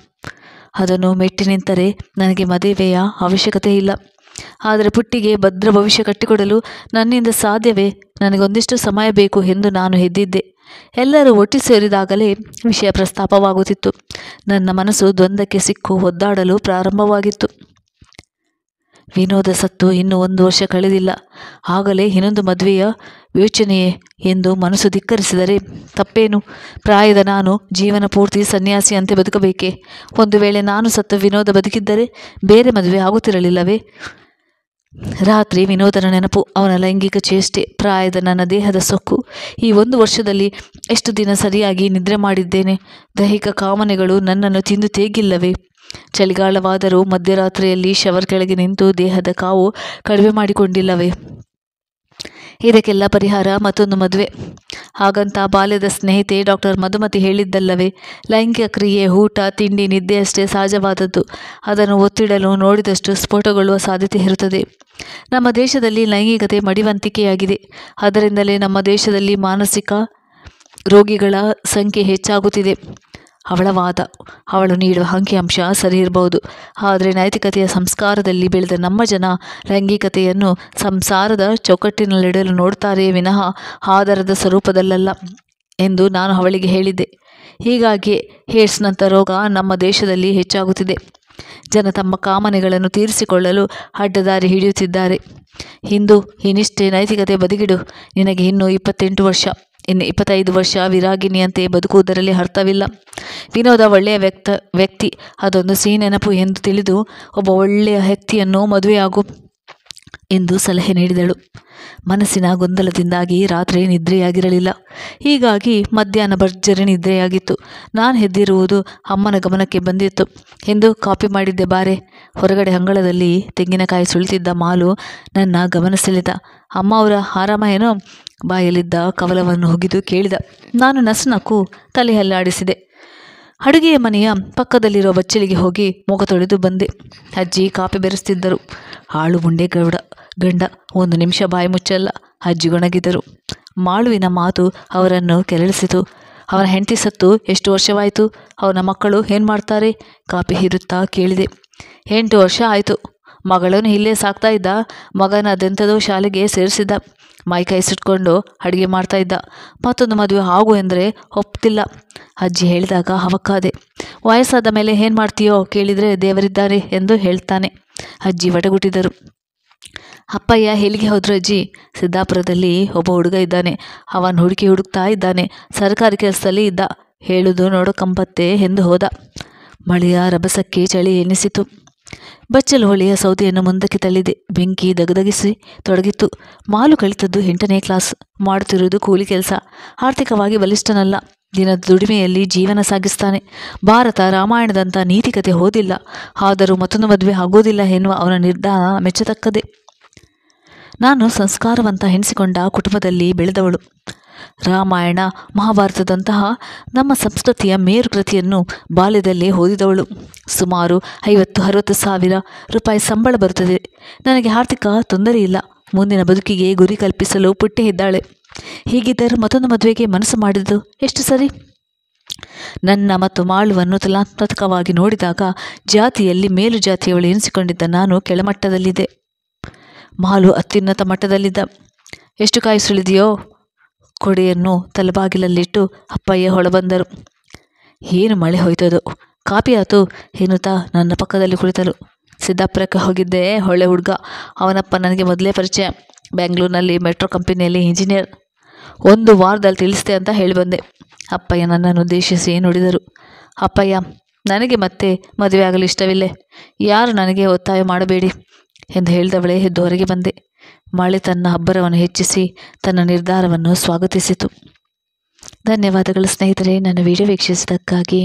ಅದನ್ನು ಮೆಟ್ಟಿ ನಿಂತರೆ ನನಗೆ ಮದುವೆಯ ಅವಶ್ಯಕತೆ ಇಲ್ಲ. ಆದರೆ ಪುಟ್ಟಿಗೆ ಭದ್ರ ಭವಿಷ್ಯ ಕಟ್ಟಿಕೊಡಲು ನನ್ನಿಂದ ಸಾಧ್ಯವೇ? ನನಗೊಂದಿಷ್ಟು ಸಮಯ ಬೇಕು ಎಂದು ನಾನು ಎದ್ದಿದ್ದೆ. ಎಲ್ಲರೂ ಒಟ್ಟಿ ಸೇರಿದಾಗಲೇ ವಿಷಯ ಪ್ರಸ್ತಾಪವಾಗುತ್ತಿತ್ತು. ನನ್ನ ಮನಸ್ಸು ದ್ವಂದ್ವಕ್ಕೆ ಸಿಕ್ಕು ಒದ್ದಾಡಲು ಪ್ರಾರಂಭವಾಗಿತ್ತು. ವಿನೋದ ಸತ್ತು ಇನ್ನೂ 1 ವರ್ಷ ಕಳೆದಿಲ್ಲ. ಆಗಲೇ ಇನ್ನೊಂದು ಮದುವೆಯ ಯೋಚನೆಯೇ ಎಂದು ಮನಸ್ಸು ಧಿಕ್ಕರಿಸಿದರೆ ತಪ್ಪೇನು? ಪ್ರಾಯದ ನಾನು ಜೀವನ ಪೂರ್ತಿ ಸನ್ಯಾಸಿಯಂತೆ ಬದುಕಬೇಕೇ? ಒಂದು ವೇಳೆ ನಾನು ಸತ್ತ ವಿನೋದ ಬದುಕಿದ್ದರೆ ಬೇರೆ ಮದುವೆ ಆಗುತ್ತಿರಲಿಲ್ಲವೇ? ರಾತ್ರಿ ವಿನೋದನ ನೆನಪು, ಅವನ ಲೈಂಗಿಕ ಚೇಷ್ಟೆ, ಪ್ರಾಯದ ನನ್ನ ದೇಹದ ಸೊಕ್ಕು. ಈ 1 ವರ್ಷದಲ್ಲಿ ಎಷ್ಟು ದಿನ ಸರಿಯಾಗಿ ನಿದ್ರೆ ಮಾಡಿದ್ದೇನೆ? ದೈಹಿಕ ಕಾಮನೆಗಳು ನನ್ನನ್ನು ತಿಂದು ತೇಗಿಲ್ಲವೇ? ಚಳಿಗಾಲವಾದರೂ ಮಧ್ಯರಾತ್ರಿಯಲ್ಲಿ ಶವರ್ ಕೆಳಗೆ ನಿಂತು ದೇಹದ ಕಾವು ಕಡಿಮೆ ಮಾಡಿಕೊಂಡಿಲ್ಲವೇ? ಇದಕ್ಕೆಲ್ಲ ಪರಿಹಾರ ಮತ್ತೊಂದು ಮದುವೆ. ಹಾಗಂತ ಬಾಲ್ಯದ ಸ್ನೇಹಿತೆ ಡಾಕ್ಟರ್ ಮಧುಮತಿ ಹೇಳಿದ್ದಲ್ಲವೇ, ಲೈಂಗಿಕ ಕ್ರಿಯೆ, ಊಟ, ತಿಂಡಿ, ನಿದ್ದೆಯಷ್ಟೇ ಸಹಜವಾದದ್ದು. ಅದನ್ನು ಒತ್ತಿಡಲು ನೋಡಿದಷ್ಟು ಸ್ಫೋಟಗೊಳ್ಳುವ ಸಾಧ್ಯತೆ ಇರುತ್ತದೆ. ನಮ್ಮ ದೇಶದಲ್ಲಿ ಲೈಂಗಿಕತೆ ಮಡಿವಂತಿಕೆಯಾಗಿದೆ. ಅದರಿಂದಲೇ ನಮ್ಮ ದೇಶದಲ್ಲಿ ಮಾನಸಿಕ ರೋಗಿಗಳ ಸಂಖ್ಯೆ ಹೆಚ್ಚಾಗುತ್ತಿದೆ. ಅವಳ ವಾದ. ಅವಳು ನೀಡುವ ಅಂಕಿಅಂಶ ಸರಿ ಇರಬಹುದು. ಆದರೆ ನೈತಿಕತೆಯ ಸಂಸ್ಕಾರದಲ್ಲಿ ಬೆಳೆದ ನಮ್ಮ ಜನ ಲೈಂಗಿಕತೆಯನ್ನು ಸಂಸಾರದ ಚೌಕಟ್ಟಿನಲ್ಲಿಡಲು ನೋಡ್ತಾರೆಯೇ ವಿನಃ ಆಧಾರದ ಸ್ವರೂಪದಲ್ಲಲ್ಲ ಎಂದು ನಾನು ಅವಳಿಗೆ ಹೇಳಿದ್ದೆ. ಹೀಗಾಗಿಯೇ ಏಡ್ಸ್ನಂಥ ರೋಗ ನಮ್ಮ ದೇಶದಲ್ಲಿ ಹೆಚ್ಚಾಗುತ್ತಿದೆ. ಜನ ತಮ್ಮ ಕಾಮನೆಗಳನ್ನು ತೀರಿಸಿಕೊಳ್ಳಲು ಅಡ್ಡದಾರಿ ಹಿಡಿಯುತ್ತಿದ್ದಾರೆ. ಇಂದು ಈ ನಿಷ್ಠೆ ನೈತಿಕತೆ ಬದಿಗಿಡು. ನಿನಗೆ ಇನ್ನೂ 28 ವರ್ಷ. ಇನ್ನು 25 ವರ್ಷ ವಿರಾಗಿನಿಯಂತೆ ಬದುಕುವುದರಲ್ಲಿ ಅರ್ಥವಿಲ್ಲ. ವಿನೋದ ಒಳ್ಳೆಯ ವ್ಯಕ್ತಿ, ಅದೊಂದು ಸಿಹಿ ನೆನಪು ಎಂದು ತಿಳಿದು ಒಬ್ಬ ಒಳ್ಳೆಯ ವ್ಯಕ್ತಿಯನ್ನು ಮದುವೆಯಾಗು ಎಂದು ಸಲಹೆ ನೀಡಿದಳು. ಮನಸ್ಸಿನ ಗೊಂದಲದಿಂದಾಗಿ ರಾತ್ರಿ ನಿದ್ರೆಯಾಗಿರಲಿಲ್ಲ. ಹೀಗಾಗಿ ಮಧ್ಯಾಹ್ನ ಭರ್ಜರಿ ನಿದ್ರೆಯಾಗಿತ್ತು. ನಾನು ಎದ್ದಿರುವುದು ಅಮ್ಮನ ಗಮನಕ್ಕೆ ಬಂದಿತ್ತು. ಎಂದು ಕಾಪಿ ಮಾಡಿದ್ದೆ ಬಾರೆ. ಹೊರಗಡೆ ಅಂಗಳದಲ್ಲಿ ತೆಂಗಿನಕಾಯಿ ಸುಳಿತಿದ್ದ ಮಾಲು ನನ್ನ ಗಮನ ಸೆಳೆದ. ಅಮ್ಮ ಅವರ ಆರಾಮ ಏನೋ? ಬಾಯಲ್ಲಿದ್ದ ಕವಲವನ್ನು ಹುಗಿದು ಕೇಳಿದ. ನಾನು ನಸುನಕ್ಕು ತಲೆಯಲ್ಲಾಡಿಸಿದೆ. ಅಡುಗೆಯ ಮನೆಯ ಪಕ್ಕದಲ್ಲಿರುವ ಬಚ್ಚಲಿಗೆ ಹೋಗಿ ಮುಖ ತೊಳೆದು ಬಂದೆ. ಅಜ್ಜಿ ಕಾಫಿ ಬೆರೆಸ್ತಿದ್ದರು. ಆಳು ಮುಂಡೆ ಗಂಡ 1 ನಿಮಿಷ ಬಾಯಿ ಮುಚ್ಚಲ್ಲ. ಅಜ್ಜಿ ಗೊಣಗಿದರು. ಮಾಳುವಿನ ಮಾತು ಅವರನ್ನು ಕೆರಳಿಸಿತು. ಅವನ ಹೆಂಡತಿ ಸತ್ತು ಎಷ್ಟು ವರ್ಷವಾಯಿತು? ಅವನ ಮಕ್ಕಳು ಏನು ಮಾಡ್ತಾರೆ? ಕಾಫಿ ಹೀರುತ್ತಾ ಕೇಳಿದೆ. 8 ವರ್ಷ ಆಯಿತು. ಮಗಳನ್ನು ಇಲ್ಲೇ ಸಾಕ್ತಾ ಇದ್ದ. ಮಗನ ಅದೆಂಥದೋ ಶಾಲೆಗೆ ಸೇರಿಸಿದ್ದ. ಮೈಕೈ ಸುಟ್ಕೊಂಡು ಅಡುಗೆ ಮಾಡ್ತಾ ಇದ್ದ. ಮತ್ತೊಂದು ಮದುವೆ ಆಗು ಎಂದರೆ ಒಪ್ತಿಲ್ಲ. ಅಜ್ಜಿ ಹೇಳಿದಾಗ ಅವಕ್ಕಾದೆ. ವಯಸ್ಸಾದ ಮೇಲೆ ಏನು ಮಾಡ್ತೀಯೋ ಕೇಳಿದರೆ ದೇವರಿದ್ದಾರೆ ಎಂದು ಹೇಳ್ತಾನೆ. ಅಜ್ಜಿ ವಟಗುಟ್ಟಿದರು. ಅಪ್ಪಯ್ಯ ಎಲ್ಲಿಗೆ ಹೋದ್ರು ಅಜ್ಜಿ? ಸಿದ್ದಾಪುರದಲ್ಲಿ ಒಬ್ಬ ಹುಡುಗ ಇದ್ದಾನೆ. ಅವನು ಹುಡುಕ್ತಾ ಇದ್ದಾನೆ. ಸರ್ಕಾರಿ ಕೆಲಸದಲ್ಲಿ ಇದ್ದ. ಹೇಳುವುದು ನೋಡೋಕಂಬತ್ತೆ ಎಂದು ಹೋದ. ಮಳೆಯ ರಭಸಕ್ಕೆ ಚಳಿ ಎನಿಸಿತು. ಬಚ್ಚಲು ಹೊಳೆಯ ಸೌದೆಯನ್ನು ಮುಂದಕ್ಕೆ ತಳ್ಳಿದೆ. ಬೆಂಕಿ ದಗದಗಿಸಿ ತೊಡಗಿತ್ತು. ಮಾಲು ಕಲಿತದ್ದು 8ನೇ ಕ್ಲಾಸ್. ಮಾಡುತ್ತಿರುವುದು ಕೂಲಿ ಕೆಲಸ. ಆರ್ಥಿಕವಾಗಿ ಬಲಿಷ್ಠನಲ್ಲ. ದಿನದ ದುಡಿಮೆಯಲ್ಲಿ ಜೀವನ ಸಾಗಿಸ್ತಾನೆ. ಭಾರತ ರಾಮಾಯಣದಂಥ ನೀತಿಕತೆ ಓದಿಲ್ಲ. ಆದರೂ ಮತ್ತೊಂದು ಮದುವೆ ಆಗೋದಿಲ್ಲ ಎನ್ನುವ ಅವನ ನಿರ್ಧಾರ ಮೆಚ್ಚತಕ್ಕದೆ. ನಾನು ಸಂಸ್ಕಾರವಂತ ಎನಿಸಿಕೊಂಡ ಕುಟುಂಬದಲ್ಲಿ ಬೆಳೆದವಳು. ರಾಮಾಯಣ, ಮಹಾಭಾರತದಂತಹ ನಮ್ಮ ಸಂಸ್ಕೃತಿಯ ಮೇರುಕೃತಿಯನ್ನು ಬಾಲ್ಯದಲ್ಲೇ ಓದಿದವಳು. ಸುಮಾರು 50-60 ಸಾವಿರ ರೂಪಾಯಿ ಸಂಬಳ ಬರುತ್ತದೆ. ನನಗೆ ಆರ್ಥಿಕ ತೊಂದರೆ ಇಲ್ಲ. ಮುಂದಿನ ಬದುಕಿಗೆ ಗುರಿ ಕಲ್ಪಿಸಲು ಪುಟ್ಟಿ ಇದ್ದಾಳೆ. ಹೀಗಿದ್ದರೂ ಮತ್ತೊಂದು ಮದುವೆಗೆ ಮನಸ್ಸು ಮಾಡಿದ್ದು ಎಷ್ಟು ಸರಿ? ನನ್ನ ಮತ್ತು ಮಾಳುವನ್ನು ತುಲನಾತ್ಮಕವಾಗಿ ನೋಡಿದಾಗ ಜಾತಿಯಲ್ಲಿ ಮೇಲು ಜಾತಿಯವಳು ಎನಿಸಿಕೊಂಡಿದ್ದ ನಾನು ಕೆಳಮಟ್ಟದಲ್ಲಿದ್ದೆ. ಮಾಲು ಅತ್ಯುನ್ನತ ಮಟ್ಟದಲ್ಲಿದ್ದ. ಎಷ್ಟು ಕಾಯಿ ಸುಳಿದೆಯೋ? ಕೊಡೆಯನ್ನು ತಲೆಬಾಗಿಲಲ್ಲಿಟ್ಟು ಅಪ್ಪಯ್ಯ ಹೊಳಬಂದರು. ಏನು ಮಳೆ ಹೋಯ್ತದೋ, ಕಾಪಿ ಆತು ಎನ್ನುತ್ತಾ ನನ್ನ ಪಕ್ಕದಲ್ಲಿ ಕುಳಿತಳು. ಸಿದ್ದಾಪುರಕ್ಕೆ ಹೋಗಿದ್ದೆ. ಒಳ್ಳೆ ಹುಡುಗ. ಅವನಪ್ಪ ನನಗೆ ಮೊದಲೇ ಪರಿಚಯ. ಬೆಂಗಳೂರಿನಲ್ಲಿ ಮೆಟ್ರೋ ಕಂಪನಿಯಲ್ಲಿ ಇಂಜಿನಿಯರ್. 1 ವಾರದಲ್ಲಿ ತಿಳಿಸ್ತೆ ಅಂತ ಹೇಳಿ ಬಂದೆ. ಅಪ್ಪಯ್ಯ ನನ್ನನ್ನು ಉದ್ದೇಶಿಸಿ ನುಡಿದರು. ಅಪ್ಪಯ್ಯ, ನನಗೆ ಮತ್ತೆ ಮದುವೆ ಆಗಲು ಇಷ್ಟವಿಲ್ಲೇ. ಯಾರು ನನಗೆ ಒತ್ತಾಯ ಮಾಡಬೇಡಿ ಎಂದು ಹೇಳಿದವಳೇ ಎದ್ದು ಹೊರಗೆ ಬಂದೆ. ಮಳೆ ತನ್ನ ಅಬ್ಬರವನ್ನು ಹೆಚ್ಚಿಸಿ ತನ್ನ ನಿರ್ಧಾರವನ್ನು ಸ್ವಾಗತಿಸಿತು. ಧನ್ಯವಾದಗಳು ಸ್ನೇಹಿತರೆ, ನನ್ನ ವಿಡಿಯೋ ವೀಕ್ಷಿಸಿದ್ದಕ್ಕಾಗಿ.